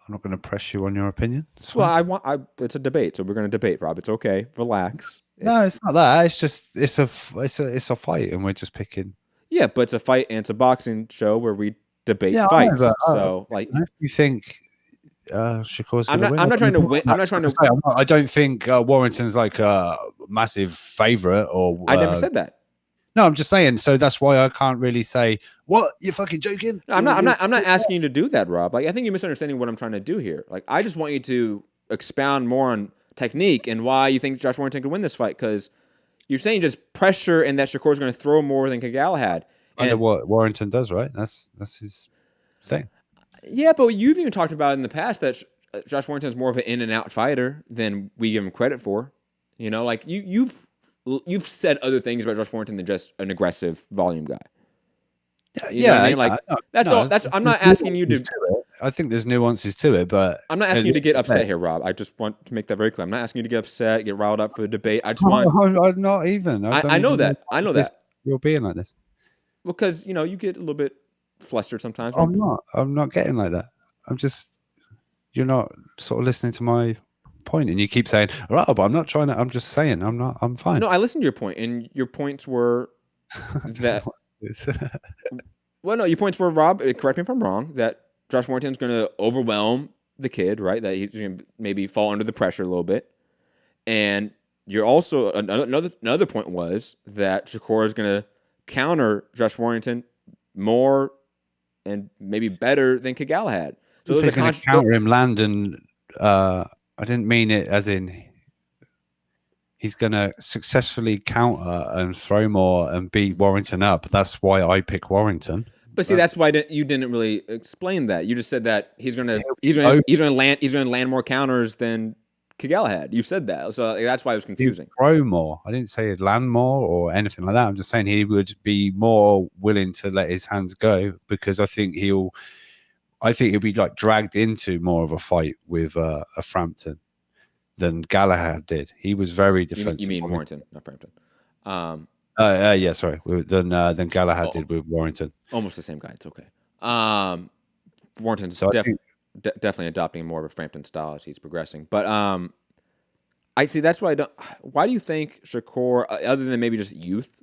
I'm not going to press you on your opinion. Well, it's a debate, so we're going to debate, Rob. It's okay. Relax. No, it's not that. It's just it's a fight, and we're just picking. Yeah, but it's a fight and it's a boxing show where we debate fights. So, like, you think Shakur's going to win? I'm not trying to win. I'm not trying to. I don't think Warrington's like a massive favorite, or I never said that. No, I'm just saying. So that's why I can't really say what you're fucking joking. No, I'm not asking you to do that, Rob. Like I think you're misunderstanding what I'm trying to do here. Like I just want you to expound more on technique and why you think Josh Warrington could win this fight, because you're saying just pressure and that Shakur's going to throw more than Galahad. And what Warrington does, right? That's his thing. Yeah, but you've even talked about in the past that Josh Warrington is more of an in and out fighter than we give him credit for. You know, like you've said other things about Josh Warrington than just an aggressive volume guy. You know what I mean? Like that's all. I'm not asking you to. I think there's nuances to it, but I'm not asking you to get upset here, Rob. I just want to make that very clear. I'm not asking you to get upset, get riled up for the debate. I just want. I'm not even. I know that. I know that. You're being like this. Because you get a little bit flustered sometimes. I'm not getting like that. You're not sort of listening to my point, and you keep saying, "Rob, I'm not trying to." I'm just saying, I'm fine. No, I listened to your point, and your points were that. Well, no, your points were, Rob. Correct me if I'm wrong. That Josh Warrington's going to overwhelm the kid, right? That he's going to maybe fall under the pressure a little bit, and you're also another point was that Shakur is going to counter Josh Warrington more and maybe better than Galahad. So he's going to counter him, land, and I didn't mean it as in he's going to successfully counter and throw more and beat Warrington up. That's why I pick Warrington. But see, that's why you didn't really explain that. You just said that he's going to land more counters than Galahad. You said that, so that's why it was confusing. Throw more. I didn't say land more or anything like that. I'm just saying he would be more willing to let his hands go, because I think he'll be like dragged into more of a fight with a Frampton than Galahad did. He was very defensive. You mean Warrington, not Frampton? Yeah, sorry. Than Galahad did with Warrington. Almost the same guy. It's okay. Warrington's definitely adopting more of a Frampton style as he's progressing. But I see that's why I don't. Why do you think Shakur, other than maybe just youth,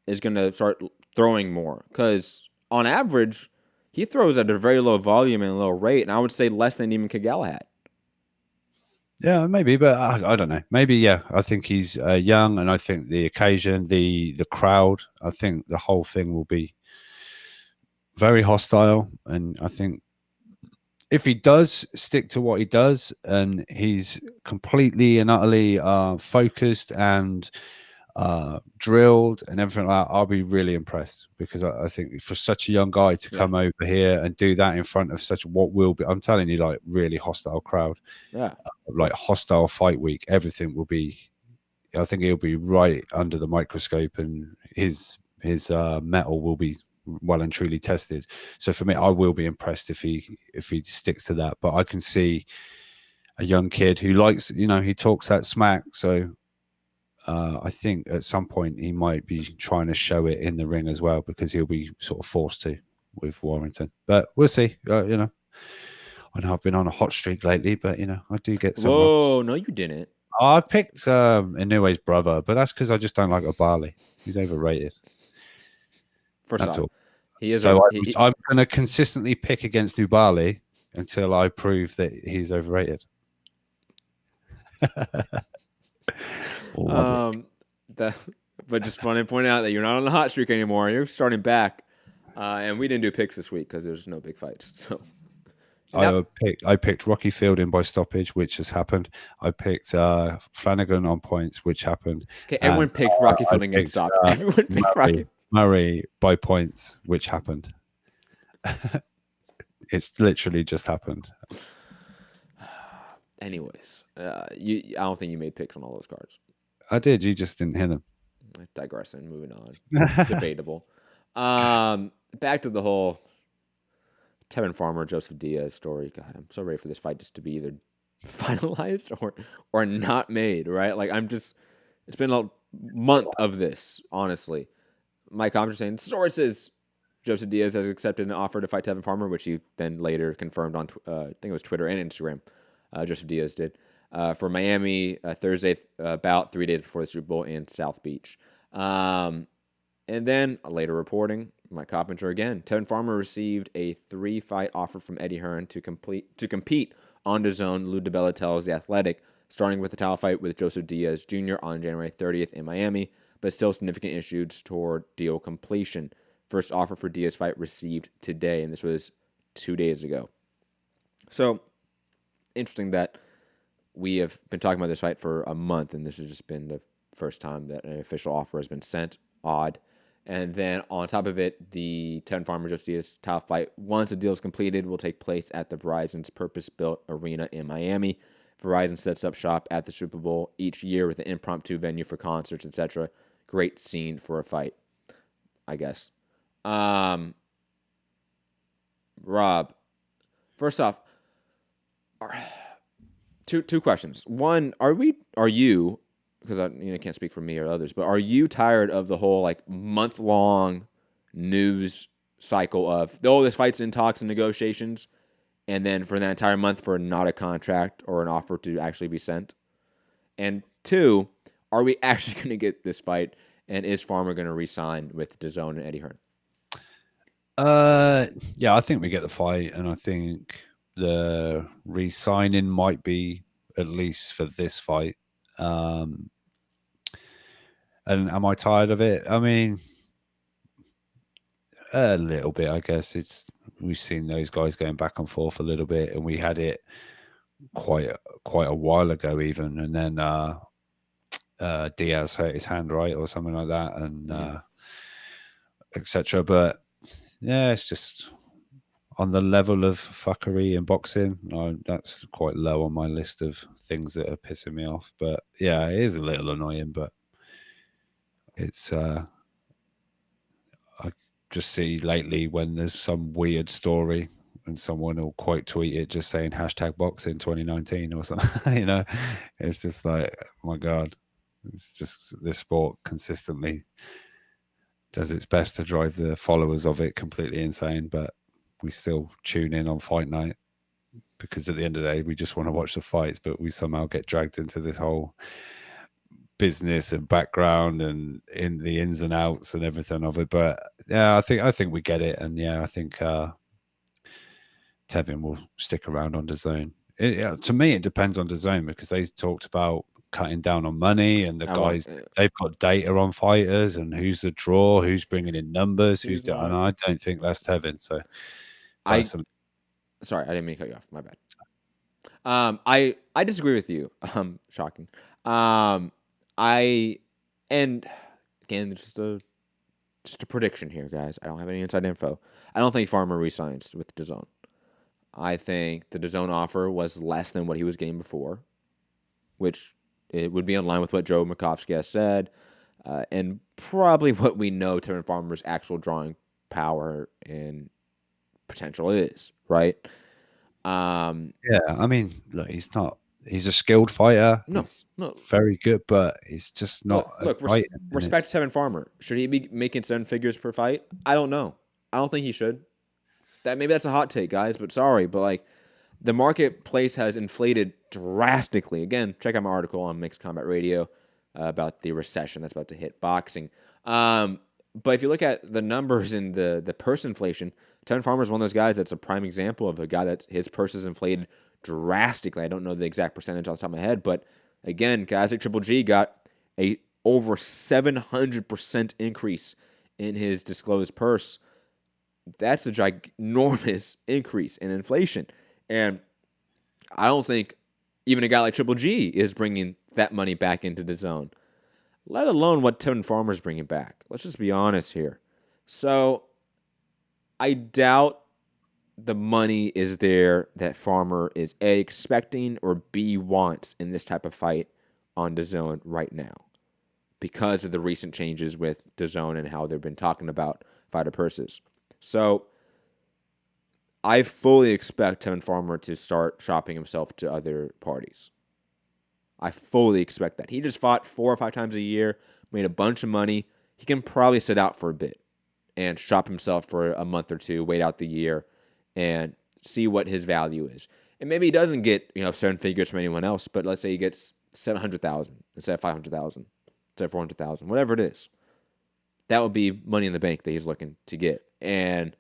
is going to start throwing more? Because on average, he throws at a very low volume and a low rate, and I would say less than even Galahad. Yeah, maybe, but I don't know. Maybe, yeah. I think he's young, and I think the occasion, the crowd, I think the whole thing will be very hostile. And I think if he does stick to what he does, and he's completely and utterly focused and drilled and everything like that, I'll be really impressed, because I think for such a young guy to come over here and do that in front of such what will be, I'm telling you, like really hostile crowd, like hostile fight week, everything will be, I think he'll be right under the microscope, and his mettle will be well and truly tested. So for me, I will be impressed if he sticks to that. But I can see a young kid who likes, he talks that smack. So I think at some point he might be trying to show it in the ring as well, because he'll be sort of forced to with Warrington. But we'll see. I know I've been on a hot streak lately, but I do get some. Whoa, no, you didn't. I picked Inoue's brother, but that's because I just don't like Obali. He's overrated. First That's off, all. he is. So I'm going to consistently pick against Ubali until I prove that he's overrated. But just want to point out that you're not on the hot streak anymore. You're starting back, and we didn't do picks this week because there's no big fights. So I picked Rocky Fielding by stoppage, which has happened. I picked Flanagan on points, which happened. Okay, everyone picked Rocky Fielding and stopped. Everyone picked Rocky Murray by points, which happened. It's literally just happened. Anyways, I don't think you made picks on all those cards. I did. You just didn't hear them. Digressing. Moving on. Debatable. Back to the whole Tevin Farmer, Joseph Diaz story. God, I'm so ready for this fight just to be either finalized or not made, right? Like, it's been a month of this, honestly. My comments are saying, sources, Joseph Diaz has accepted an offer to fight Tevin Farmer, which he then later confirmed on, I think it was Twitter and Instagram. Joseph Diaz did. For Miami, Thursday, about 3 days before the Super Bowl in South Beach. And then later reporting, Mike Coppinger again. Tevin Farmer received a 3-fight offer from Eddie Hearn to compete on DAZN. Lou DiBella tells The Athletic, starting with a title fight with Joseph Diaz Jr. on January 30th in Miami, but still significant issues toward deal completion. First offer for Diaz fight received today, and this was 2 days ago. So, interesting that we have been talking about this fight for a month, and this has just been the first time that an official offer has been sent. Odd. And then on top of it, the Tevin Farmer Joseph Diaz title fight, once the deal is completed, will take place at the Verizon's purpose-built arena in Miami. Verizon sets up shop at the Super Bowl each year with an impromptu venue for concerts, etc. Great scene for a fight, I guess. Rob, first off, two questions. One, are you, because I can't speak for me or others, but are you tired of the whole month-long news cycle of, this fight's in talks and negotiations, and then for that entire month for not a contract or an offer to actually be sent? And two, are we actually going to get this fight, and is Farmer going to re-sign with DAZN and Eddie Hearn? Yeah, I think we get the fight, and I think the re-signing might be at least for this fight. And am I tired of it? I mean, a little bit, I guess. We've seen those guys going back and forth a little bit, and we had it quite a while ago even, and then Diaz hurt his hand, right, or something like that, and etc. But yeah, it's just on the level of fuckery in boxing. That's quite low on my list of things that are pissing me off. But yeah, it is a little annoying, but it's I just see lately when there's some weird story and someone will quote tweet it just saying #boxing 2019 or something. It's just like, oh my God, it's just this sport consistently does its best to drive the followers of it completely insane, but we still tune in on fight night because at the end of the day we just want to watch the fights, but we somehow get dragged into this whole business and background and in the ins and outs and everything of it. But yeah, I think we get it, and yeah, I think Tevin will stick around on DAZN. To me, it depends on DAZN because they talked about cutting down on money, and the guys they've got data on fighters and who's the draw, who's bringing in numbers, who's doing. And I don't think that's Tevin. So sorry, I didn't mean to cut you off. My bad. I disagree with you. Shocking. And again, just a prediction here, guys. I don't have any inside info. I don't think Farmer resigns with DAZN. I think the DAZN offer was less than what he was getting before, which it would be in line with what Joe Makovsky has said, and probably what we know Tevin Farmer's actual drawing power and potential is, right? Yeah, I mean, look, he's not he's a skilled fighter. No, He's no. very good, but he's just not. Look, respect Tevin Farmer. Should he be making 7 figures per fight? I don't know. I don't think he should. Maybe that's a hot take, guys, but sorry. But, like, the marketplace has inflated drastically. Again, check out my article on Mixed Combat Radio about the recession that's about to hit boxing. But if you look at the numbers and the purse inflation, Tevin Farmer is one of those guys that's a prime example of a guy that his purse is inflated drastically. I don't know the exact percentage off the top of my head, but again, guys like Triple G got a over 700% increase in his disclosed purse. That's a ginormous increase in inflation. And I don't think even a guy like Triple G is bringing that money back into the zone, let alone what Tevin Farmer's bringing back. Let's just be honest here. So I doubt the money is there that Farmer is A, expecting, or B, wants in this type of fight on DAZN right now because of the recent changes with DAZN and how they've been talking about fighter purses. So I fully expect Tevin Farmer to start shopping himself to other parties. I fully expect that. He just fought 4 or 5 times a year, made a bunch of money. He can probably sit out for a bit and shop himself for a month or two, wait out the year, and see what his value is. And maybe he doesn't get 7 figures from anyone else, but let's say he gets 700,000 instead of 500,000, instead of 400,000, whatever it is. That would be money in the bank that he's looking to get. And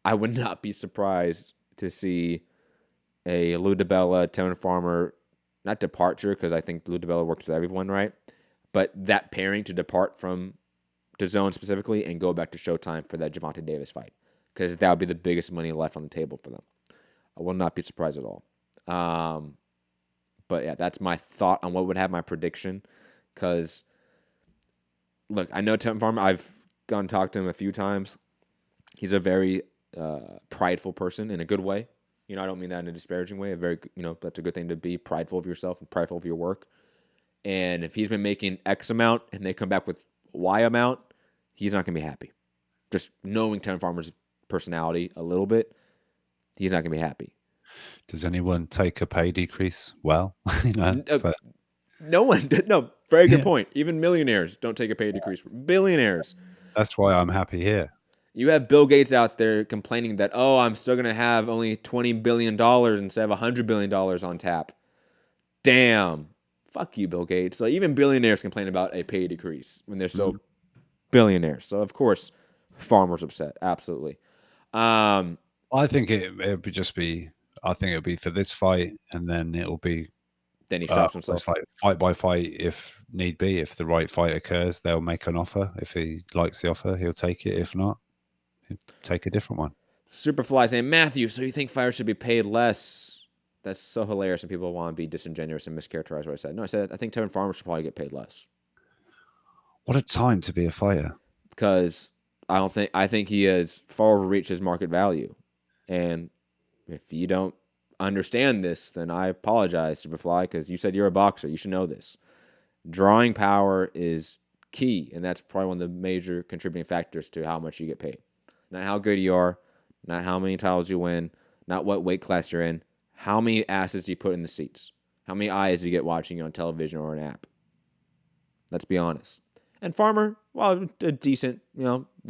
I would not be surprised to see a Lou DiBella, Tevin Farmer, not departure, because I think Lou DiBella works with everyone, right? But that pairing to depart from DAZN specifically and go back to Showtime for that Gervonta Davis fight, because that would be the biggest money left on the table for them. I will not be surprised at all. But yeah, that's my thought on what would have my prediction. Because, look, I know Tevin Farmer. I've gone and talked to him a few times. He's a very prideful person in a good way. I don't mean that in a disparaging way. That's a good thing to be prideful of yourself and prideful of your work. And if he's been making X amount and they come back with Y amount, he's not going to be happy. Just knowing Tevin Farmer's personality a little bit, he's not going to be happy. Does anyone take a pay decrease? Well, no one. No, very good point. Even millionaires don't take a pay decrease. Billionaires. That's why I'm happy here. You have Bill Gates out there complaining that, I'm still going to have only $20 billion instead of $100 billion on tap. Damn. Fuck you, Bill Gates. So even billionaires complain about a pay decrease when they're still billionaires. So, of course, Farmer's upset. Absolutely. I think it would just be, I think it'll be for this fight, and then it'll be. Then he stops himself. It's like fight by fight if need be. If the right fight occurs, they'll make an offer. If he likes the offer, he'll take it. If not, he'll take a different one. Superfly saying, Matthew, so you think fighters should be paid less? That's so hilarious, and people want to be disingenuous and mischaracterize what I said. No, I said I think Tevin Farmer should probably get paid less. What a time to be a fighter! Because I think he has far overreached his market value, and if you don't understand this, then I apologize, Superfly, because you said you're a boxer. You should know this. Drawing power is key, and that's probably one of the major contributing factors to how much you get paid. Not how good you are, not how many titles you win, not what weight class you're in. How many asses do you put in the seats? How many eyes do you get watching you on television or an app? Let's be honest. And Farmer, while a decent,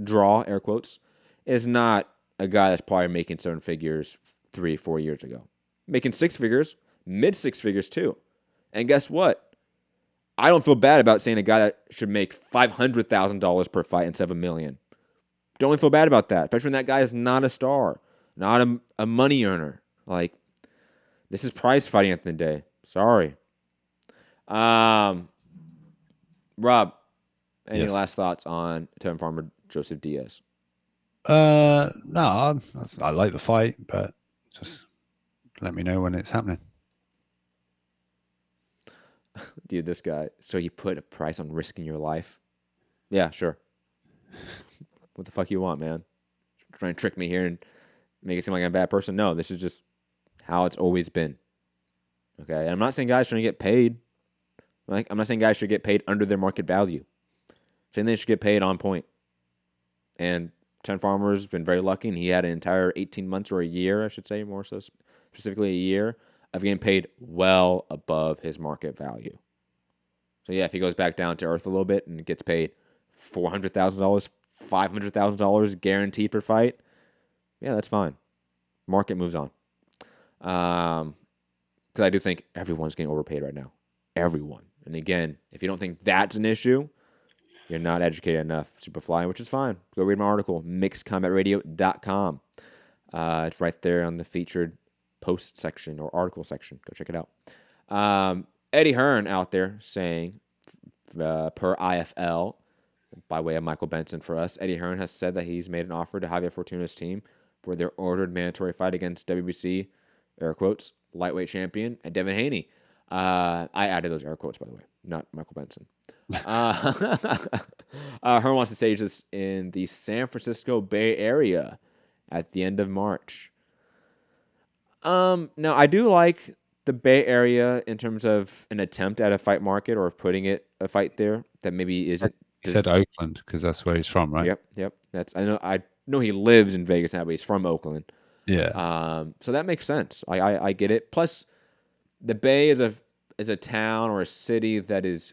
draw, air quotes, is not a guy that's probably making 7 figures 3-4 years ago. Making 6 figures, mid 6 figures too. And guess what? I don't feel bad about saying a guy that should make $500,000 per fight instead of $1 million. Don't feel bad about that, especially when that guy is not a star, not a money earner. Like, this is prize fighting at the end of the day. Sorry. Rob, any last thoughts on Tevin Farmer, Joseph Diaz? No, I like the fight, but just let me know when it's happening. Dude, this guy. So you put a price on risking your life? Yeah, sure. What the fuck you want, man? Trying to trick me here and make it seem like I'm a bad person? No, this is just how it's always been. Okay, and I'm not saying guys shouldn't get paid. Like, I'm not saying guys should get paid under their market value. I'm saying they should get paid on point. And Tevin Farmer's been very lucky, and he had an entire 18 months or a year, I should say, more so specifically a year, of getting paid well above his market value. So yeah, if he goes back down to earth a little bit and gets paid $400,000, $500,000 guaranteed per fight, yeah, that's fine. Market moves on. Because I do think everyone's getting overpaid right now. Everyone. And again, if you don't think that's an issue, you're not educated enough, Superfly, which is fine. Go read my article, mixedcombatradio.com. It's right there on the featured post section or article section. Go check it out. Eddie Hearn out there saying, per IFL, by way of Michael Benson for us, Eddie Hearn has said that he's made an offer to Javier Fortuna's team for their ordered mandatory fight against WBC, air quotes, lightweight champion, and Devin Haney. I added those air quotes, by the way, not Michael Benson. Hearn wants to stage this in the San Francisco Bay Area at the end of March. Now, I do like the Bay Area in terms of an attempt at a fight market or putting a fight there that maybe isn't. He said Oakland because that's where he's from, right? Yep. I know he lives in Vegas now, but he's from Oakland. Yeah. So that makes sense. I get it. Plus, the Bay is a town or a city that is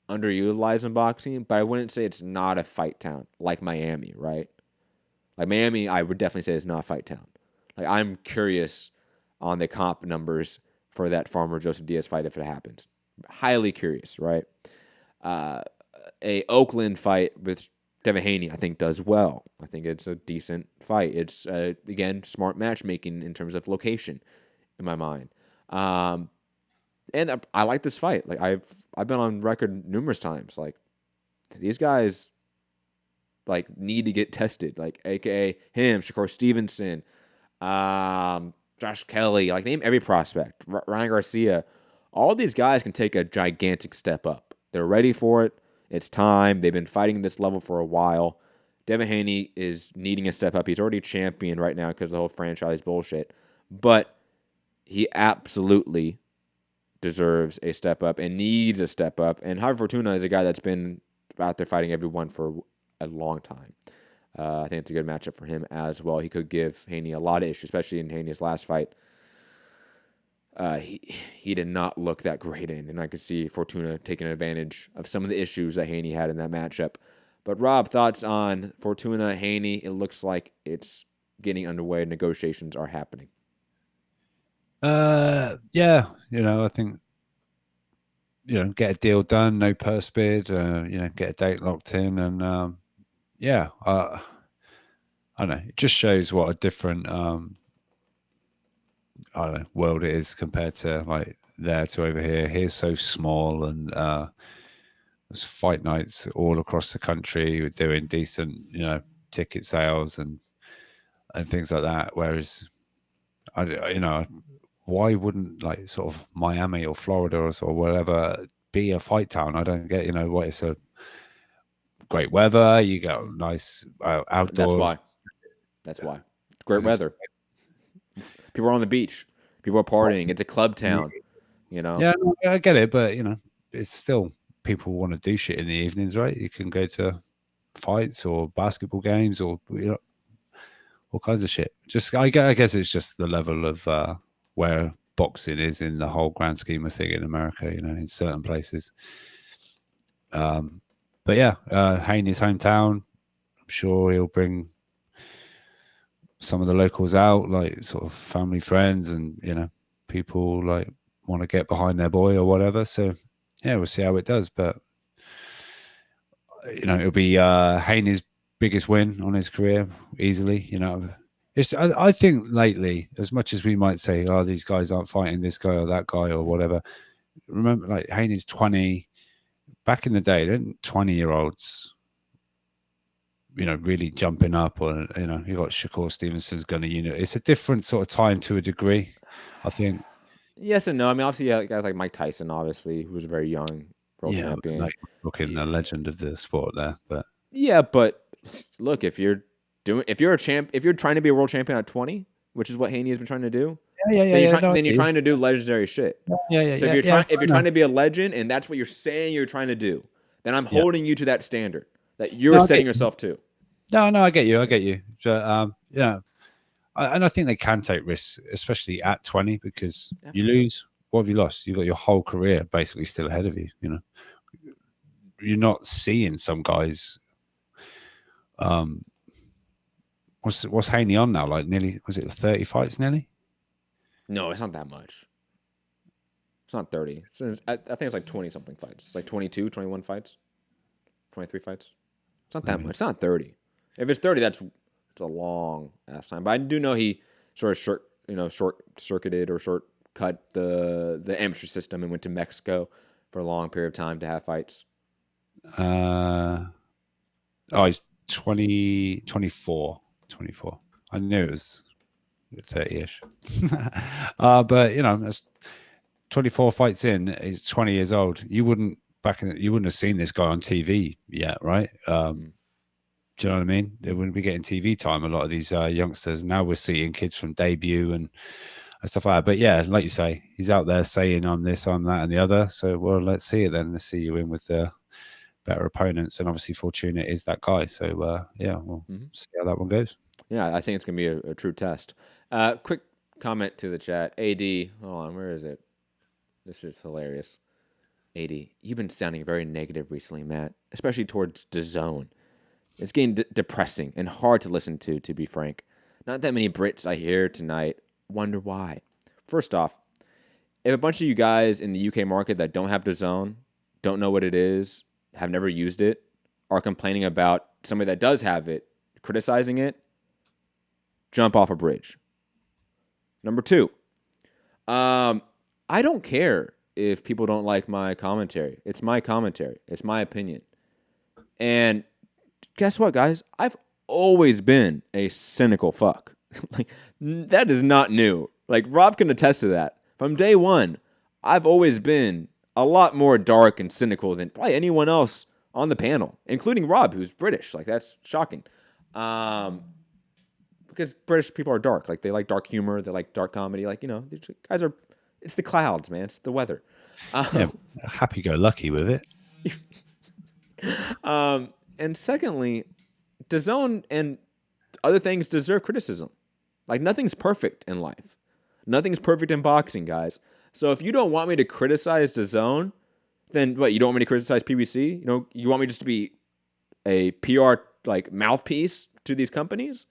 underutilized in boxing, but I wouldn't say it's not a fight town like Miami, right? Like Miami, I would definitely say is not a fight town. Like I'm curious on the comp numbers for that Farmer Joseph Diaz fight if it happens. Highly curious, right? A Oakland fight with Devin Haney, I think, does well. I think it's a decent fight. It's, again, smart matchmaking in terms of location in my mind. And I like this fight. Like I've been on record numerous times. Like these guys like need to get tested. Like AKA him, Shakur Stevenson, Josh Kelly. Like name every prospect. Ryan Garcia. All these guys can take a gigantic step up. They're ready for it. It's time. They've been fighting this level for a while. Devin Haney is needing a step up. He's already champion right now because the whole franchise bullshit. But he absolutely deserves a step up and needs a step up. And Javier Fortuna is a guy that's been out there fighting everyone for a long time. I think it's a good matchup for him as well. He could give Haney a lot of issues, especially in Haney's last fight. He did not look that great in, and I could see Fortuna taking advantage of some of the issues that Haney had in that matchup. But Rob, thoughts on Fortuna, Haney? It looks like it's getting underway. Negotiations are happening. Yeah, I think, get a deal done, no purse bid, get a date locked in. And, I don't know. It just shows what a different, world it is compared to like there to over here. Here's so small, and there's fight nights all across the country. We're doing decent, ticket sales and things like that. Whereas, why wouldn't like sort of Miami or Florida or whatever be a fight town? I don't get, what it's a great weather. You got nice outdoors. That's why. It's great weather. People are on the beach. People are partying. It's a club town, Yeah, I get it, but it's still people want to do shit in the evenings, right? You can go to fights or basketball games or all kinds of shit. Just I guess it's just the level of where boxing is in the whole grand scheme of thing in America, in certain places. But yeah, Haney's hometown. I'm sure he'll bring some of the locals out, like sort of family, friends, and people like want to get behind their boy or whatever. So yeah, we'll see how it does. But it'll be Haney's biggest win on his career easily. I think lately, as much as we might say, oh, these guys aren't fighting this guy or that guy or whatever. Remember, like Haney's 20. Back in the day, didn't 20-year-olds, really jumping up, or you got Shakur Stevenson's gunner unit. It's a different sort of time to a degree, I think. Yes and no. I mean, obviously, yeah, guys like Mike Tyson, obviously, who was a very young world champion. Like looking a legend of the sport there, but look, if you're trying to be a world champion at 20, which is what Haney has been trying to do, then you're trying to do legendary shit. So if you're trying to be a legend and that's what you're saying you're trying to do, then I'm holding you to that standard that you're setting yourself to. No, I get you. So, And I think they can take risks, especially at 20, because you lose. What have you lost? You've got your whole career basically still ahead of you. You know, you're not seeing some guys. What's Haney on now? Like nearly, was it 30 fights nearly? No, it's not that much. It's not 30. I think it's like 20 something fights. It's like 22, 21 fights, 23 fights. It's not that much. It's not 30. If it's 30, it's a long ass time. But I do know he sort of short-circuited or shortcut the amateur system and went to Mexico for a long period of time to have fights. He's 24. I knew it was 30-ish. But you know, that's 24 fights in. He's 20 years old. You wouldn't have seen this guy on TV yet, right? Do you know what I mean? They wouldn't be getting TV time. A lot of these youngsters now, we're seeing kids from debut and stuff like that. But yeah, like you say, he's out there saying I'm this, I'm that, and the other. So well, let's see it then. Let's see you in with the better opponents, and obviously Fortuna is that guy. So yeah, we'll see how that one goes. Yeah, I think it's gonna be a true test. Quick comment to the chat. AD, hold on, where is it? This is hilarious. AD, you've been sounding very negative recently, Matt, especially towards DAZN. It's getting depressing and hard to listen to be frank. Not that many Brits I hear tonight wonder why. First off, if a bunch of you guys in the UK market that don't have DAZN, don't know what it is, have never used it, are complaining about somebody that does have it, criticizing it, jump off a bridge. Number two, I don't care if people don't like my commentary. It's my commentary. It's my opinion. And guess what, guys? I've always been a cynical fuck. Like, that is not new. Like, Rob can attest to that. From day one, I've always been a lot more dark and cynical than probably anyone else on the panel, including Rob, who's British. Like, that's shocking. Because British people are dark. Like, they like dark humor. They like dark comedy. Like, you know, these guys are... It's the clouds, man. It's the weather. Yeah, happy-go-lucky with it. And secondly, DAZN and other things deserve criticism. Like, nothing's perfect in life. Nothing's perfect in boxing, guys. So if you don't want me to criticize DAZN, then what, you don't want me to criticize PBC? You know, you want me just to be a PR, like, mouthpiece to these companies?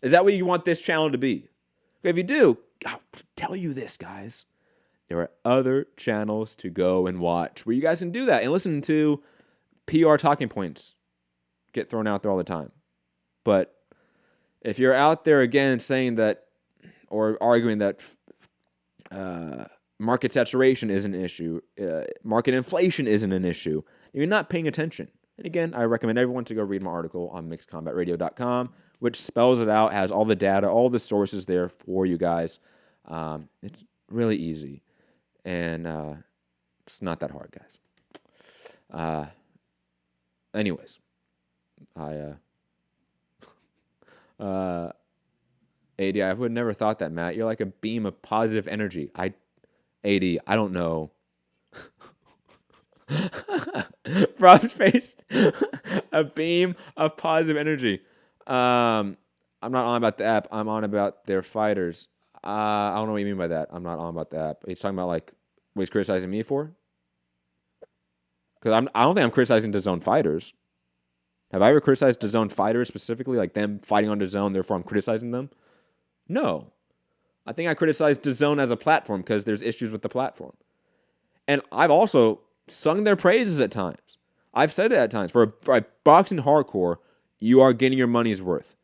Is that what you want this channel to be? If you do, I'll tell you this, guys. There are other channels to go and watch where you guys can do that and listen to PR talking points get thrown out there all the time. But if you're out there again saying that or arguing that market saturation is an issue, market inflation isn't an issue, you're not paying attention. And again, I recommend everyone to go read my article on mixedcombatradio.com, which spells it out, has all the data, all the sources there for you guys. It's really easy. And it's not that hard, guys. Anyways, AD, I would never thought that, Matt. You're like a beam of positive energy. AD, I don't know. Rob's face. A beam of positive energy. I'm not on about the app. I'm on about their fighters. I don't know what you mean by that. I'm not on about the app. He's talking about like what he's criticizing me for? Because I don't think I'm criticizing DAZN fighters. Have I ever criticized DAZN fighters specifically, like them fighting on DAZN, therefore I'm criticizing them? No. I think I criticized DAZN as a platform because there's issues with the platform. And I've also sung their praises at times. I've said it at times. For a boxing hardcore, you are getting your money's worth.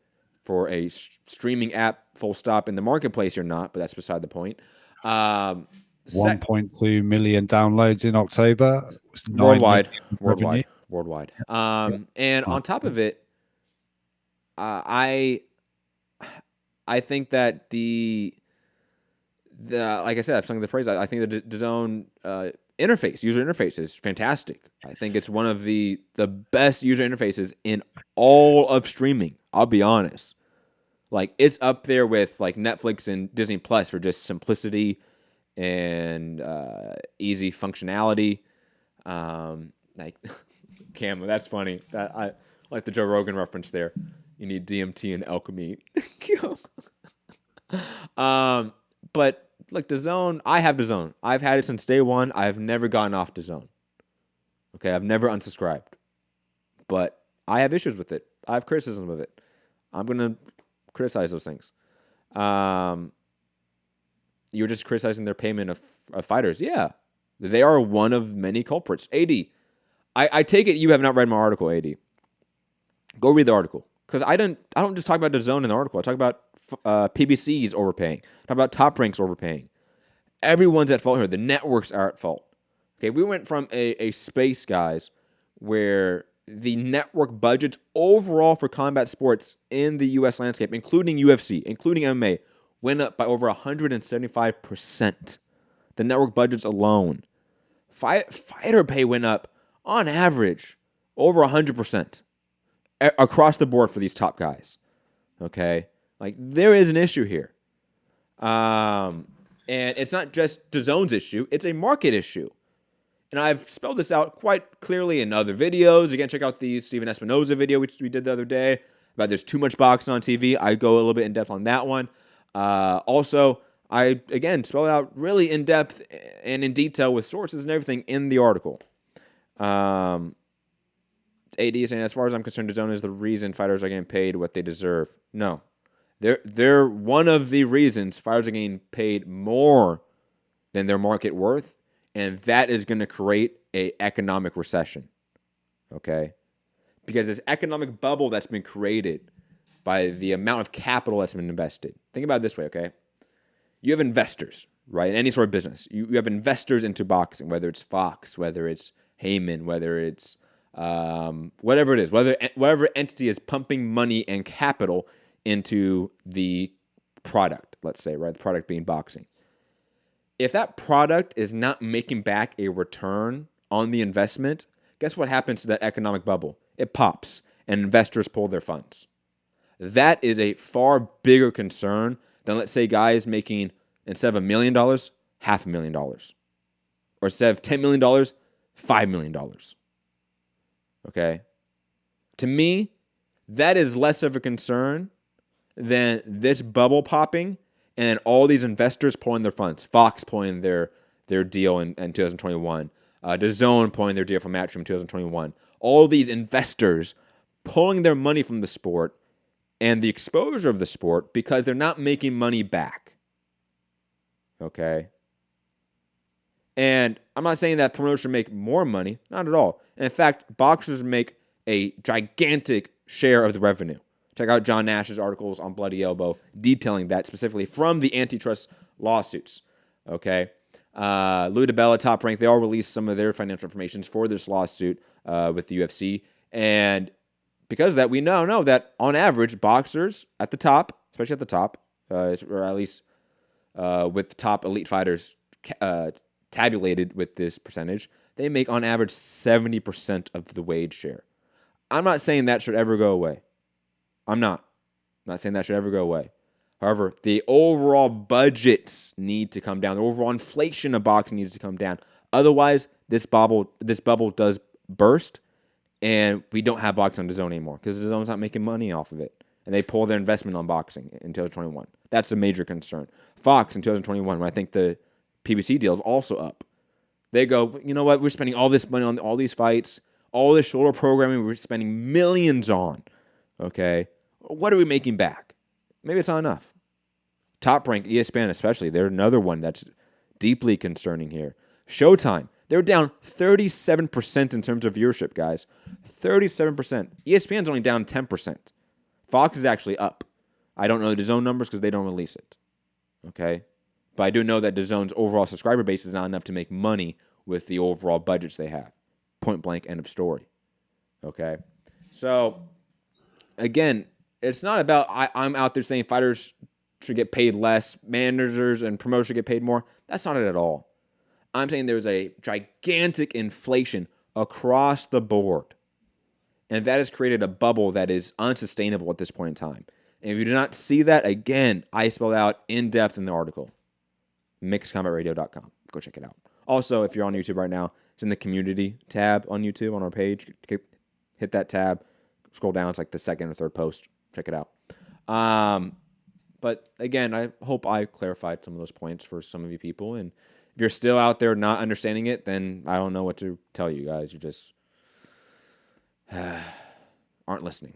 For a streaming app, full stop, in the marketplace, you're not, but that's beside the point. 1.2 million downloads in October. Worldwide. And on top of it, I think that the like I said, I've sung the praise. I think the DAZN user interface is fantastic. I think it's one of the best user interfaces in all of streaming. I'll be honest. Like, it's up there with like Netflix and Disney Plus for just simplicity and easy functionality. Like, Cam, that's funny. I like the Joe Rogan reference there. You need DMT and alchemy. But like DAZN, I have DAZN. I've had it since day one. I've never gotten off DAZN. Okay, I've never unsubscribed. But I have issues with it. I have criticism of it. I'm gonna criticize those things. You're just criticizing their payment of fighters. Yeah, they are one of many culprits. AD, I take it you have not read my article, AD. Go read the article. Because I don't just talk about DAZN in the article. I talk about PBCs overpaying. I talk about Top Ranks overpaying. Everyone's at fault here. The networks are at fault. Okay, we went from a space, guys, where the network budgets overall for combat sports in the U.S. landscape, including UFC, including MMA, went up by over 175%. The network budgets alone. Fighter pay went up, on average, over 100% across the board for these top guys. Okay? Like, there is an issue here. And it's not just DAZN's issue, it's a market issue. And I've spelled this out quite clearly in other videos. Again, check out the Steven Espinoza video, which we did the other day, about there's too much boxing on TV. I go a little bit in depth on that one. Also, I, again, spell it out really in depth and in detail with sources and everything in the article. AD is saying, as far as I'm concerned, DAZN is the reason fighters are getting paid what they deserve. No. They're one of the reasons fighters are getting paid more than their market worth, and that is going to create an economic recession. Okay? Because this economic bubble that's been created by the amount of capital that's been invested. Think about it this way, okay? You have investors, right? In any sort of business. You have investors into boxing, whether it's Fox, whether it's Heyman, whether it's whatever it is, whatever entity is pumping money and capital into the product, let's say, right? The product being boxing. If that product is not making back a return on the investment, guess what happens to that economic bubble? It pops, and investors pull their funds. That is a far bigger concern than, let's say, guys making, instead of $1 million, $500,000. Or instead of $10 million, $5 million. Okay? To me, that is less of a concern than this bubble popping and all these investors pulling their funds. Fox pulling their deal in 2021. DAZN pulling their deal from Matchroom in 2021. All these investors pulling their money from the sport and the exposure of the sport because they're not making money back. Okay? And I'm not saying that promoters should make more money. Not at all. And in fact, boxers make a gigantic share of the revenue. Check out John Nash's articles on Bloody Elbow detailing that specifically from the antitrust lawsuits. Okay? Lou DiBella, Top Rank, they all released some of their financial information for this lawsuit with the UFC. And because of that, we now know that on average, boxers at the top, especially at the top, or at least with top elite fighters tabulated with this percentage, they make on average 70% of the wage share. I'm not saying that should ever go away. I'm not saying that should ever go away. However, the overall budgets need to come down. The overall inflation of boxing needs to come down. Otherwise, this bubble does burst, and we don't have boxing on DAZN anymore because DAZN's not making money off of it, and they pull their investment on boxing in 2021. That's a major concern. Fox in 2021, when I think the PBC deal is also up, they go, you know what? We're spending all this money on all these fights, all this shoulder programming. We're spending millions on. Okay, what are we making back? Maybe it's not enough. Top Rank, ESPN especially, they're another one that's deeply concerning here. Showtime, they're down 37% in terms of viewership, guys. 37%. ESPN's only down 10%. Fox is actually up. I don't know the DAZN numbers because they don't release it. Okay? But I do know that DAZN's overall subscriber base is not enough to make money with the overall budgets they have. Point blank, end of story. Okay? So, again, it's not about I'm out there saying fighters should get paid less, managers and promoters should get paid more. That's not it at all. I'm saying there's a gigantic inflation across the board. And that has created a bubble that is unsustainable at this point in time. And if you do not see that, again, I spelled out in depth in the article. MixedCombatRadio.com. Go check it out. Also, if you're on YouTube right now, it's in the community tab on YouTube on our page. Hit that tab. Scroll down. It's like the second or third post. Check it out. But again, I hope I clarified some of those points for some of you people. And if you're still out there not understanding it, then I don't know what to tell you guys. You just aren't listening.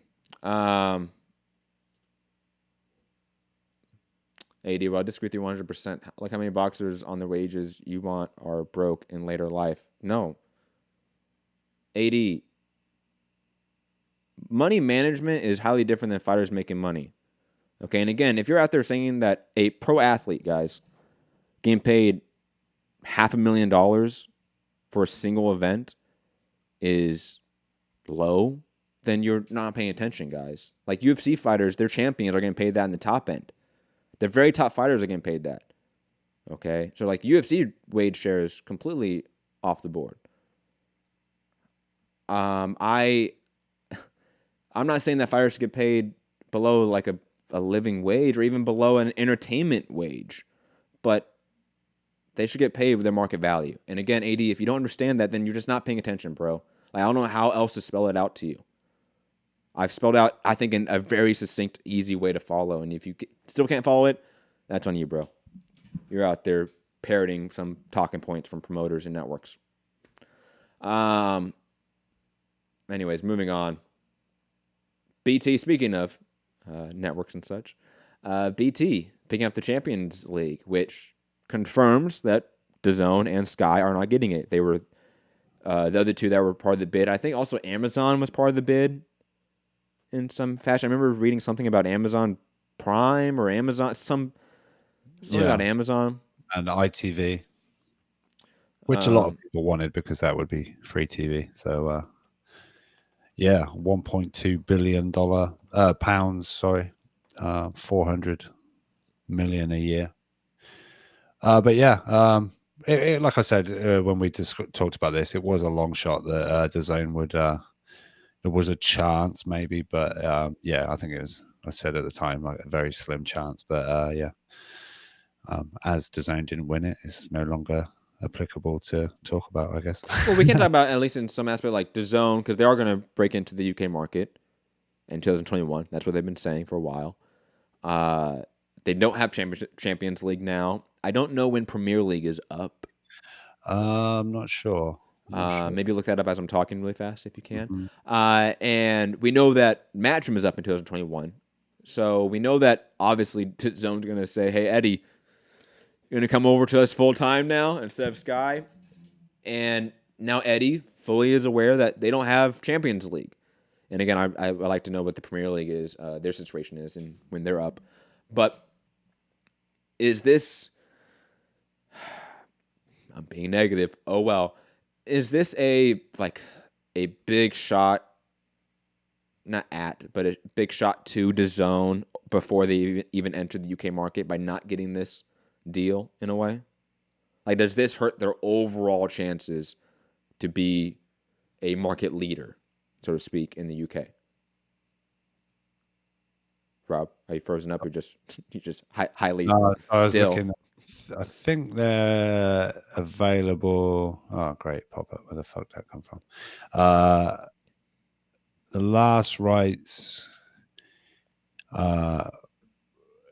AD, well, I disagree with you 100%. Like how many boxers on the wages you want are broke in later life? No. AD, money management is highly different than fighters making money. Okay, and again, if you're out there saying that a pro athlete, guys, getting paid $500,000 for a single event is low, then you're not paying attention, guys. Like UFC fighters, their champions are getting paid that in the top end. The very top fighters are getting paid that. Okay? So, like, UFC wage share is completely off the board. I'm not saying that fighters should get paid below, like, a living wage or even below an entertainment wage. But they should get paid with their market value. And again, AD, if you don't understand that, then you're just not paying attention, bro. Like, I don't know how else to spell it out to you. I've spelled out, I think, in a very succinct, easy way to follow. And if you still can't follow it, that's on you, bro. You're out there parroting some talking points from promoters and networks. Anyways, moving on. BT, speaking of networks and such, BT picking up the Champions League, which confirms that DAZN and Sky are not getting it. They were the other two that were part of the bid. I think also Amazon was part of the bid in some fashion. I remember reading something about Amazon Prime or Amazon, something about Amazon. And ITV, which a lot of people wanted because that would be free TV. So, $1.2 billion pounds, sorry, 400 million a year. But yeah, like I said, when we just talked about this, it was a long shot that DAZN would, there was a chance maybe, but yeah, I think it was, I said at the time, like a very slim chance, but yeah. As DAZN didn't win it, it's no longer applicable to talk about, I guess. Well, we can talk about, at least in some aspect, like DAZN, because they are going to break into the UK market in 2021. That's what they've been saying for a while. They don't have Champions League now. I don't know when Premier League is up. I'm not sure. Maybe look that up as I'm talking really fast, if you can. And we know that Matchroom is up in 2021. So we know that, obviously, DAZN's going to say, hey, Eddie, you're going to come over to us full-time now instead of Sky. And now Eddie fully is aware that they don't have Champions League. And again, I like to know what the Premier League is, their situation is, and when they're up. But is this... I'm being negative. Oh, well. Is this a big shot, not at, but a big shot to DAZN before they even enter the UK market by not getting this deal in a way? Like, does this hurt their overall chances to be a market leader, so to speak, in the UK? Rob, are you frozen up or just highly still? I think they're available. Oh, great pop-up. Where the fuck did that come from? The last rights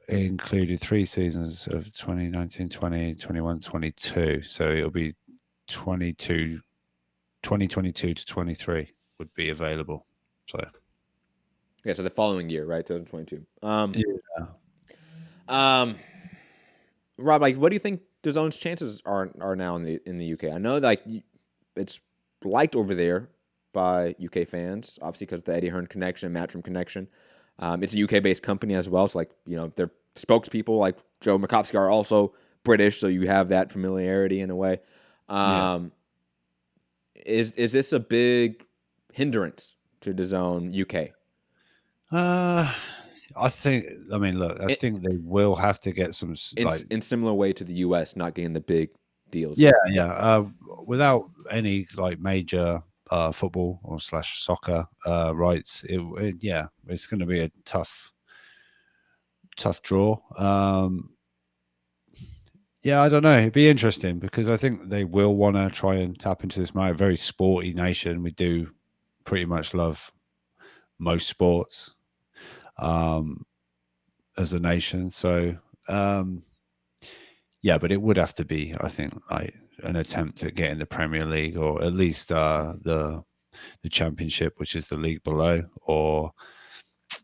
included 3 seasons of 2019, 20, 21, 22. So it'll be 2022 to 23 would be available. So yeah, so the following year, right? 2022. Rob, like, what do you think DAZN's chances are now in the UK? I know like it's liked over there by UK fans, obviously because of the Eddie Hearn connection, Matchroom connection. It's a UK-based company as well, so like, you know, their spokespeople like Joe Markowski are also British, so you have that familiarity in a way. Is this a big hindrance to DAZN UK? I think they will have to get some in similar way to the US not getting the big deals. Yeah. Without any like major football or /soccer rights, it's going to be a tough draw. I don't know. It'd be interesting because I think they will want to try and tap into this market. Very sporty nation. We do pretty much love most sports. as a nation. So yeah, but it would have to be, I think, like an attempt at getting the Premier League, or at least the Championship, which is the league below, or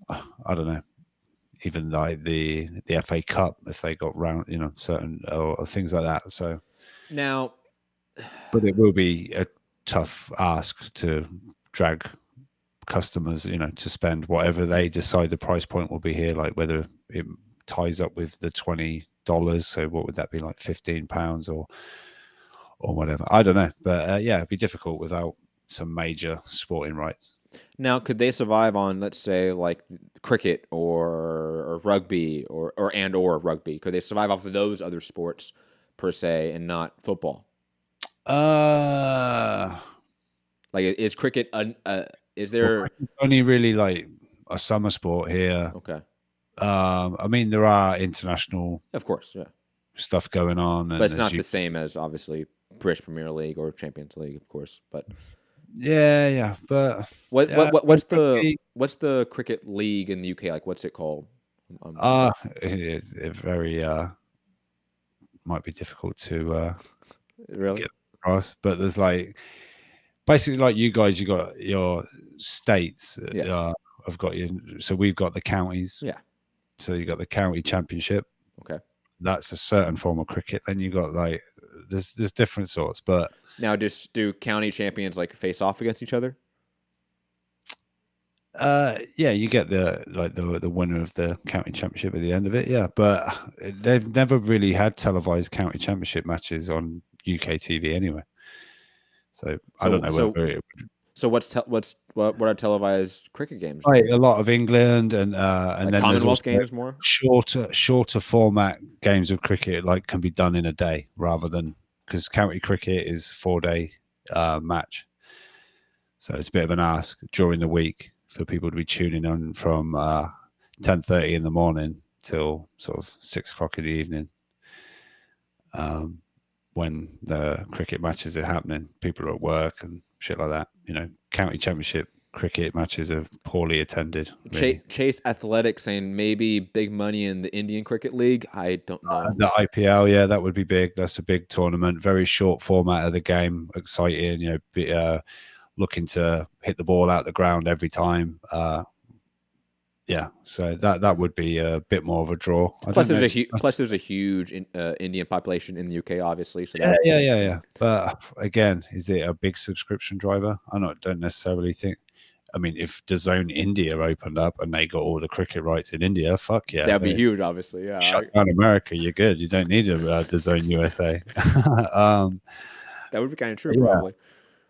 I don't know, even like the FA Cup if they got round, certain or things like that. So Now, but it will be a tough ask to drag customers, to spend whatever they decide the price point will be here, like whether it ties up with the $20. So what would that be, like £15 or whatever? I don't know, but yeah, it'd be difficult without some major sporting rights. Now, could they survive on, let's say, like cricket or rugby or rugby? Could they survive off of those other sports per se and not football? Like, is cricket is there only really like a summer sport here? Okay. I mean, there are international, Of course, yeah, stuff going on, but and it's not the same as obviously British Premier League or Champions League, of course. But yeah. But what's the cricket league in the UK like? What's it called? It very might be difficult to Really? get across, but there's like basically like you guys, you got your states. Yes. I've got you. So we've got the counties. Yeah. So you got the county championship. Okay. That's a certain form of cricket. Then you got like there's different sorts, but now just do county champions like face off against each other? yeah, you get the winner of the county championship at the end of it. Yeah, but they've never really had televised county championship matches on UK TV anyway. So I don't know whether So what are televised cricket games? Like a lot of England and like then Commonwealth there's games more shorter format games of cricket like can be done in a day rather than, because county cricket is 4-day match, so it's a bit of an ask during the week for people to be tuning on from 10:30 in the morning till sort of 6 o'clock in the evening. When the cricket matches are happening, people are at work and shit like that. County championship cricket matches are poorly attended. Chase Athletic saying maybe big money in the Indian Cricket League. I don't know. The IPL, yeah, that would be big. That's a big tournament. Very short format of the game. Exciting. Looking to hit the ball out the ground every time. Yeah, so that would be a bit more of a draw. Plus, there's a huge Indian population in the UK, obviously. So yeah. But again, is it a big subscription driver? Don't necessarily think. I mean, if DAZN India opened up and they got all the cricket rights in India, fuck yeah, that'd be huge. Obviously, yeah. Shut down America, you're good. You don't need a DAZN USA. That would be kind of true, probably.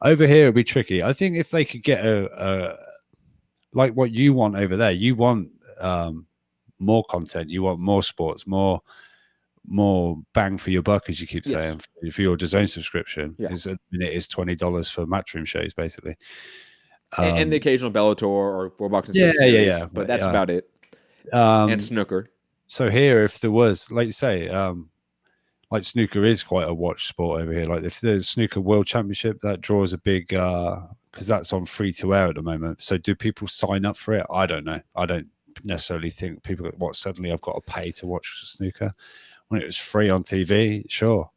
Over here, it'd be tricky. I think if they could get like what you want over there, you want more content, you want more sports, more bang for your buck, as you keep saying, for your DAZN subscription. It is $20 for Matchroom shows, basically, and the occasional Bellator or World Boxing Series. But that's about it. And snooker. So here, if there was, like you say, like snooker is quite a watch sport over here. Like if there's snooker world championship, that draws a big because that's on free to air at the moment. So do people sign up for it? I don't know. I don't necessarily think people suddenly I've got to pay to watch snooker when it was free on TV. Sure.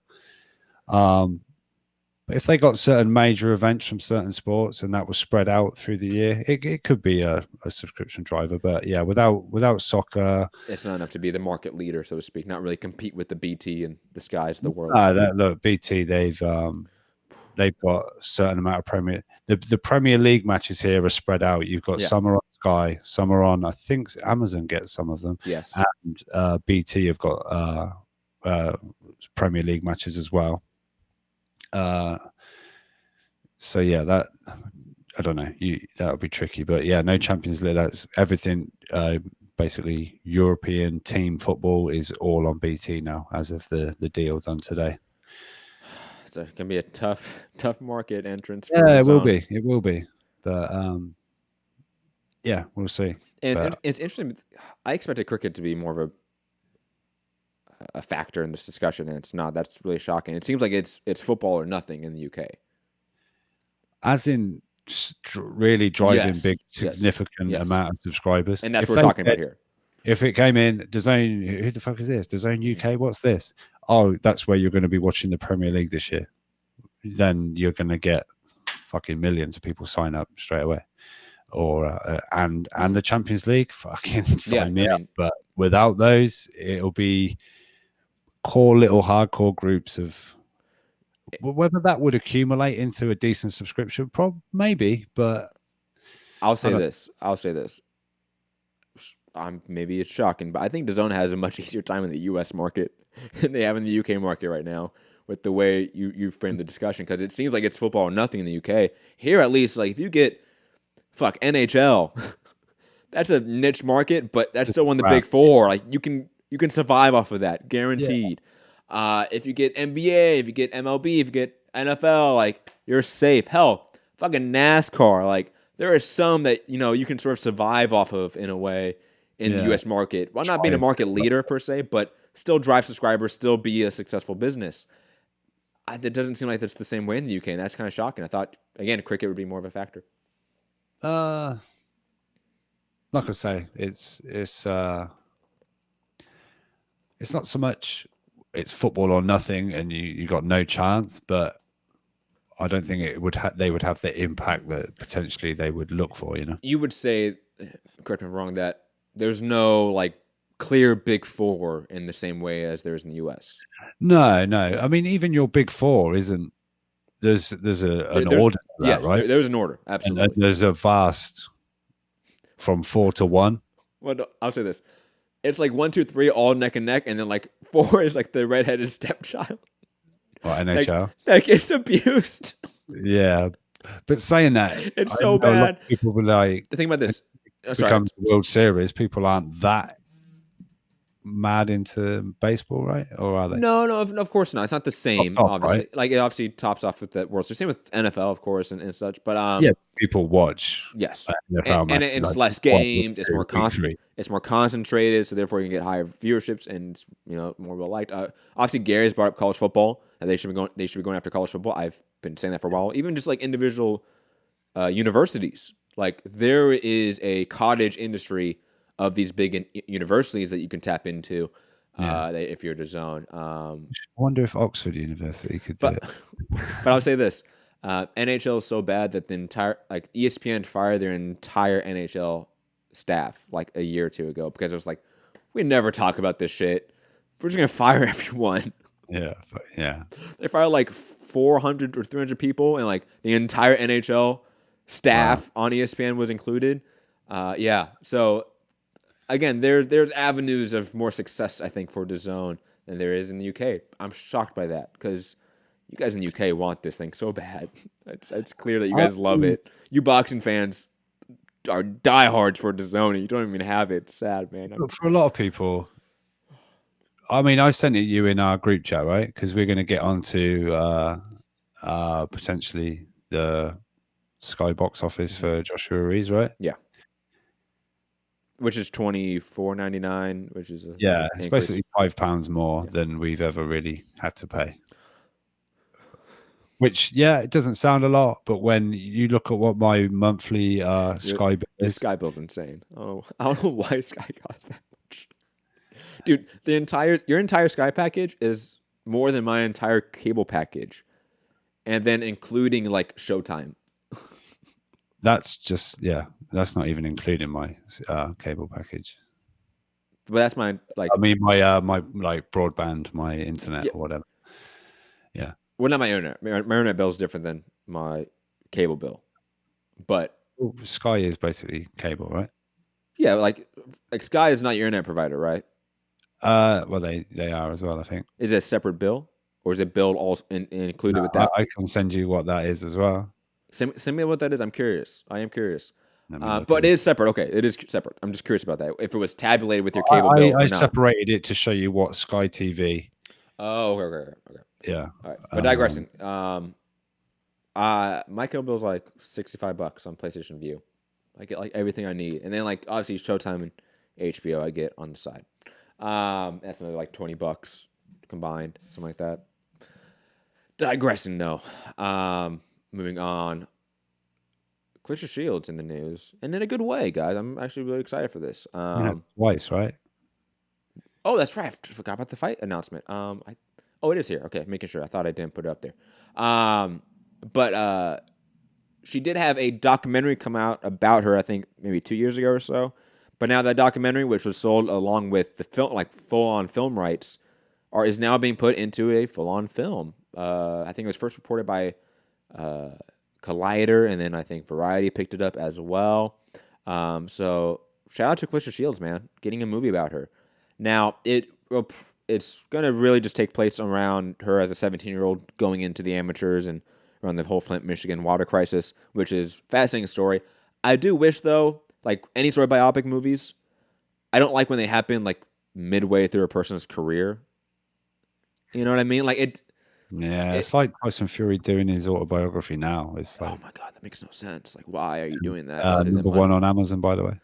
But if they got certain major events from certain sports and that was spread out through the year, it could be a subscription driver. But yeah, without soccer, it's not enough to be the market leader, so to speak. Not really compete with the BT and the Skies of the world. Look, BT, they've got a certain amount of Premier. The Premier League matches here are spread out. You've got summer on Sky, summer on. I think Amazon gets some of them. Yes, and BT have got Premier League matches as well. So yeah, that I don't know. That would be tricky, but yeah, no Champions League. That's everything. Basically, European team football is all on BT now, as of the deal done today. So it can be a tough market entrance. Yeah, it will be. It will be. But yeah, we'll see. And it's interesting. I expected cricket to be more of a factor in this discussion, and it's not. That's really shocking. It seems like it's football or nothing in the UK. As in really driving big, significant amount of subscribers. And that's what we're talking about here. If it came in, DAZN, who the fuck is this? DAZN UK, what's this? Oh, that's where you're going to be watching the Premier League this year. Then you're going to get fucking millions of people sign up straight away. Or and the Champions League, fucking sign me up. But without those, it'll be core little hardcore groups of. Whether that would accumulate into a decent subscription, maybe. But I'll say this. Maybe it's shocking, but I think DAZN has a much easier time in the U.S. market than they have in the U.K. market right now. With the way you frame the discussion, because it seems like it's football or nothing in the UK. Here, at least, like if you get NHL, that's a niche market, but that's still one of the big four. Like you can survive off of that, guaranteed. Yeah. If you get NBA, if you get MLB, if you get NFL, like you're safe. Hell, fucking NASCAR, like there are some that you can sort of survive off of in a way in the US market. While not being a market leader per se, but still drive subscribers, still be a successful business. It doesn't seem like that's the same way in the UK, and that's kind of shocking. I thought, again, cricket would be more of a factor. Like I say, it's not so much it's football or nothing, and you got no chance. But I don't think it would they would have the impact that potentially they would look for. You would say, correct me if I'm wrong, that there's no like clear big four in the same way as there is in the US. No. I mean, even your big four isn't. There's an order to that, right? There's an order, absolutely. And there's a vast from 4 to 1. Well, I'll say this: it's like 1, 2, 3, all neck and neck, and then like 4 is like the redheaded stepchild. Or NHL that gets abused. Yeah, but saying that, it's so bad. People were like, the thing about this. Becomes the World Series, people aren't that mad into baseball, right? Or are they? No, of course not. It's not the same, obviously. Right? Like it obviously tops off with that World Series. Same with NFL, of course, and such. But people watch. Yes, and it's less games. It's more It's more concentrated, so therefore you can get higher viewerships and more well liked. Obviously, Gary's brought up college football, and they should be going after college football. I've been saying that for a while. Even just like individual universities. Like there is a cottage industry of these big universities that you can tap into if you're DAZN. I wonder if Oxford University could do it. But I'll say this: NHL is so bad that the entire ESPN fired their entire NHL staff like a year or two ago because it was like, we never talk about this shit. We're just gonna fire everyone. Yeah. They fired like 400 or 300 people, and like the entire NHL staff on ESPN was included. So again, there's avenues of more success, I think, for DAZN than there is in the UK. I'm shocked by that because you guys in the UK want this thing so bad. It's clear that you guys love it. You boxing fans are diehards for DAZN. You don't even have it. It's sad, man. For a lot of people, I mean, I sent it you in our group chat, right? Because we're going to get onto potentially the Sky box office for Joshua Rees, right? Yeah. Which is $24.99, which is it's basically £5 more than we've ever really had to pay. Which it doesn't sound a lot, but when you look at what my monthly Sky bill is, Sky bill's insane. Oh, I don't know why Sky costs that much, dude. Your entire Sky package is more than my entire cable package, and then including like Showtime. That's just that's not even including my cable package. But that's my like. I mean my like broadband, my internet or whatever. Yeah. Well, not my internet. My internet bill is different than my cable bill, but Sky is basically cable, right? Yeah, like Sky is not your internet provider, right? Well, they are as well, I think. Is it a separate bill, or is it billed also included with that? I can send you what that is as well. Send me what that is. I'm curious. I am curious. But it is separate. Okay, it is separate. I'm just curious about that. If it was tabulated with your cable bill or I not. separated it to show you what Sky TV. Oh, okay. Yeah. All right. But digressing. My cable bill is like $65 on PlayStation View. I get like everything I need, and then like obviously Showtime and HBO I get on the side. That's another like $20 combined, something like that. Digressing though. Moving on. Claressa Shields in the news, and in a good way, guys. I'm actually really excited for this. Twice, right? Oh, that's right. I forgot about the fight announcement. It is here. Okay, making sure. I thought I didn't put it up there. But she did have a documentary come out about her, I think maybe 2 years ago or so. But now that documentary, which was sold along with the film, like full-on film rights, is now being put into a full-on film. I think it was first reported by Collider, and then I think Variety picked it up as well. So shout out to Claressa Shields, man, getting a movie about her. Now, it's going to really just take place around her as a 17-year-old going into the amateurs and around the whole Flint, Michigan water crisis, which is a fascinating story. I do wish, though, like any sort of biopic movies, I don't like when they happen like midway through a person's career. You know what I mean? Like it's like Tyson Fury doing his autobiography now. It's like, oh my God, that makes no sense. Like, why are you doing that? number one on Amazon, by the way.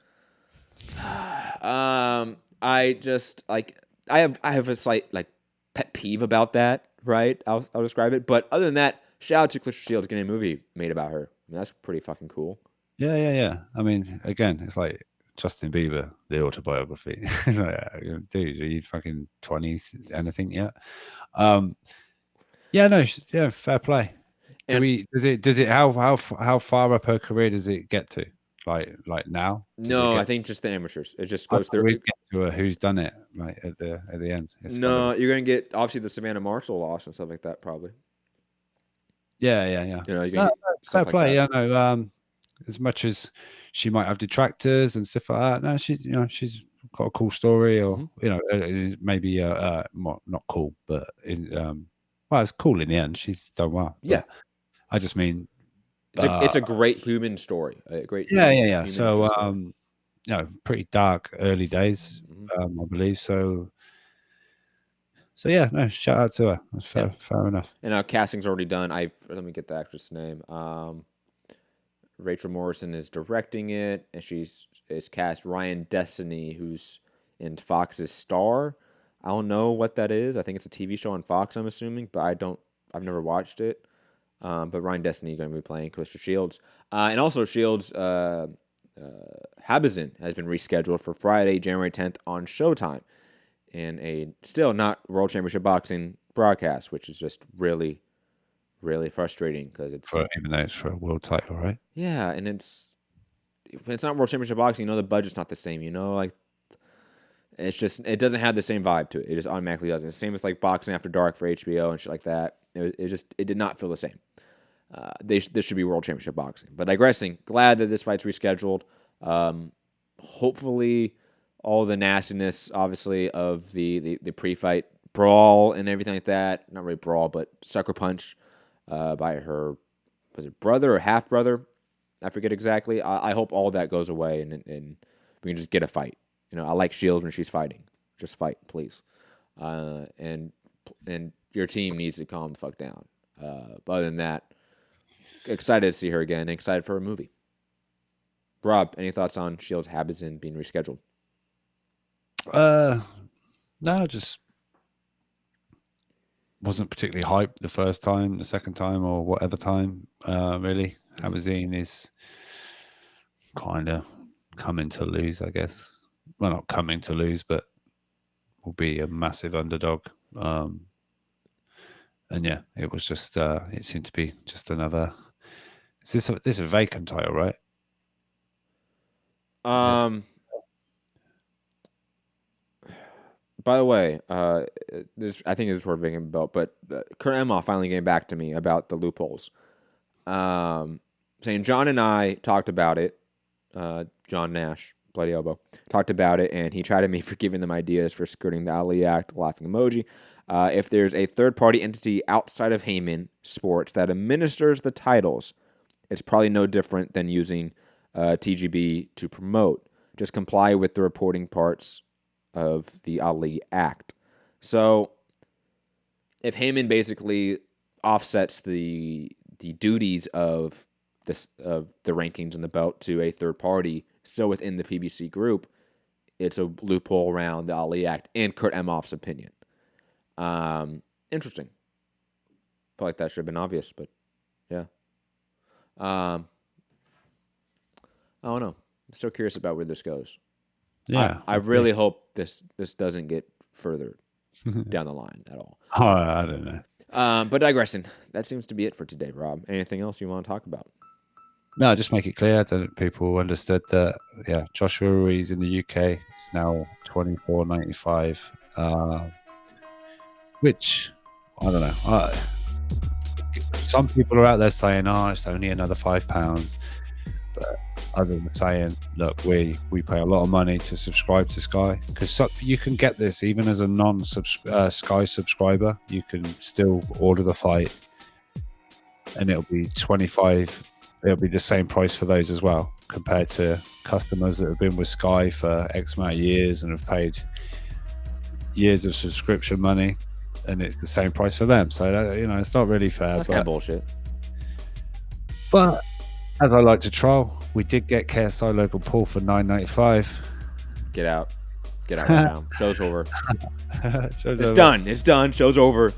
I just like I have a slight like pet peeve about that. Right? I'll describe it. But other than that, shout out to Claressa Shields getting a movie made about her. I mean, that's pretty fucking cool. Yeah. I mean, again, it's like Justin Bieber, the autobiography. It's like, dude, are you fucking 20 anything yet? Fair play. How far up her career does it get to? Like now? No, I think just the amateurs. It just goes through. We get to who's done it right at the end. No, you're gonna get obviously the Savannah Marshall loss and stuff like that, probably. Yeah. You know, you're gonna get fair stuff play. like that. Yeah, no. As much as she might have detractors and stuff like that, no, she's got a cool story, or maybe not cool, but it's cool in the end. She's done well. Yeah, I just mean it's a great human story. A great yeah. So pretty dark early days, I believe. So yeah, no, shout out to her. That's fair enough. And our casting's already done. Let me get the actress name. Rachel Morrison is directing it, and is cast Ryan Destiny, who's in Fox's Star. I don't know what that is. I think it's a TV show on Fox, I'm assuming, but I've never watched it. But Ryan Destiny is going to be playing Claressa Shields. And also Shields, Habazin has been rescheduled for Friday, January 10th on Showtime in a still not World Championship Boxing broadcast, which is just really, really frustrating because even though it's for a world title, right? Yeah, and it's not World Championship Boxing, the budget's not the same, like it's just, it doesn't have the same vibe to it. It just automatically doesn't. Same with like Boxing After Dark for HBO and shit like that. It did not feel the same. This should be World Championship Boxing. But digressing, glad that this fight's rescheduled. Hopefully all the nastiness, obviously, of the pre-fight brawl and everything like that, not really brawl, but sucker punch by her, was it brother or half-brother? I forget exactly. I hope all that goes away and we can just get a fight. I like Shields when she's fighting. Just fight, please. And your team needs to calm the fuck down. But other than that, excited to see her again. Excited for a movie. Rob, any thoughts on Shields Habazin being rescheduled? No, just wasn't particularly hyped the first time, the second time, or whatever time. Really, Habazin is kind of coming to lose, I guess. Well, not coming to lose, but will be a massive underdog. And yeah, it was just it seemed to be just another. This is a vacant title, right? By the way, I think this is for a vacant belt, but Kurt Emhoff finally came back to me about the loopholes, saying John and I talked about it. John Nash, Bloody Elbow, talked about it, and he tried me for giving them ideas for skirting the Ali Act, laughing emoji. If there's a third-party entity outside of Heyman Sports that administers the titles, it's probably no different than using TGB to promote. Just comply with the reporting parts of the Ali Act. So, if Heyman basically offsets the duties of the rankings and the belt to a third party, still within the PBC group, it's a loophole around the Ali Act in Kurt Emhoff's opinion. Interesting. Felt like that should have been obvious, but yeah. I don't know. I'm still curious about where this goes. Yeah. I really hope this doesn't get further down the line at all. Oh, I don't know. But digressing, that seems to be it for today, Rob. Anything else you want to talk about? No, just make it clear that people understood that. Yeah, Joshua Ruiz in the UK is now $24.95, which I don't know. Some people are out there saying, "Oh, it's only another £5," but others are saying, "Look, we pay a lot of money to subscribe to Sky because you can get this even as a non-Sky subscriber. You can still order the fight, and it'll be 25." It'll be the same price for those as well, compared to customers that have been with Sky for X amount of years and have paid years of subscription money, and it's the same price for them. So that, it's not really fair. That's kind of bullshit. But as I like to troll, we did get KSI Logan Paul for $9.95. Get out right now. Show's over. Show's It's over. done. It's done. Show's over.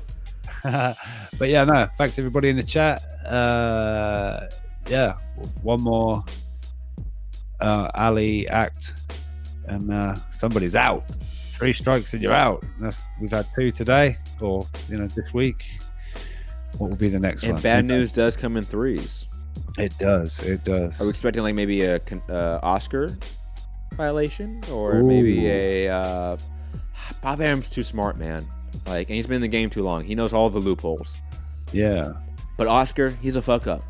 But yeah, no. Thanks everybody in the chat. Yeah, one more Ali act, and somebody's out. 3 strikes and you're out. We've had 2 today, or this week. What will be the next one? And bad news does come in 3s. It does. Are we expecting like maybe a Oscar violation, or Ooh. maybe a Bob Arum's too smart, man. Like, and he's been in the game too long. He knows all the loopholes. Yeah. But Oscar, he's a fuck up.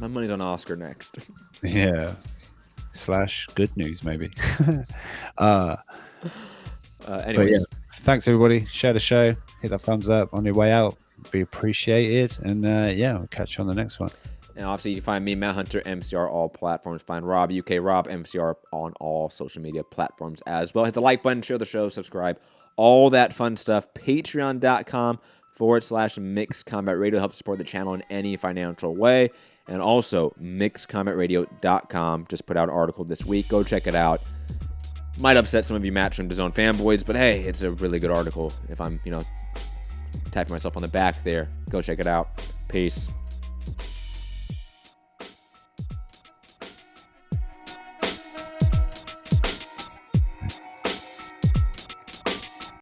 My money's on Oscar next. Yeah. / good news, maybe. Anyways, yeah, thanks everybody. Share the show. Hit that thumbs up on your way out. Be appreciated. And yeah, we'll catch you on the next one. and obviously you can find me, Matt Hunter, MCR, all platforms. Find Rob, UK Rob, MCR on all social media platforms as well. Hit the like button, share the show, subscribe, all that fun stuff. Patreon.com/Mixed Combat Radio helps support the channel in any financial way. And also, mixedcombatradio.com just put out an article this week. Go check it out. Might upset some of you Match from DAZN fanboys, but hey, it's a really good article. If I'm, tapping myself on the back there, go check it out. Peace.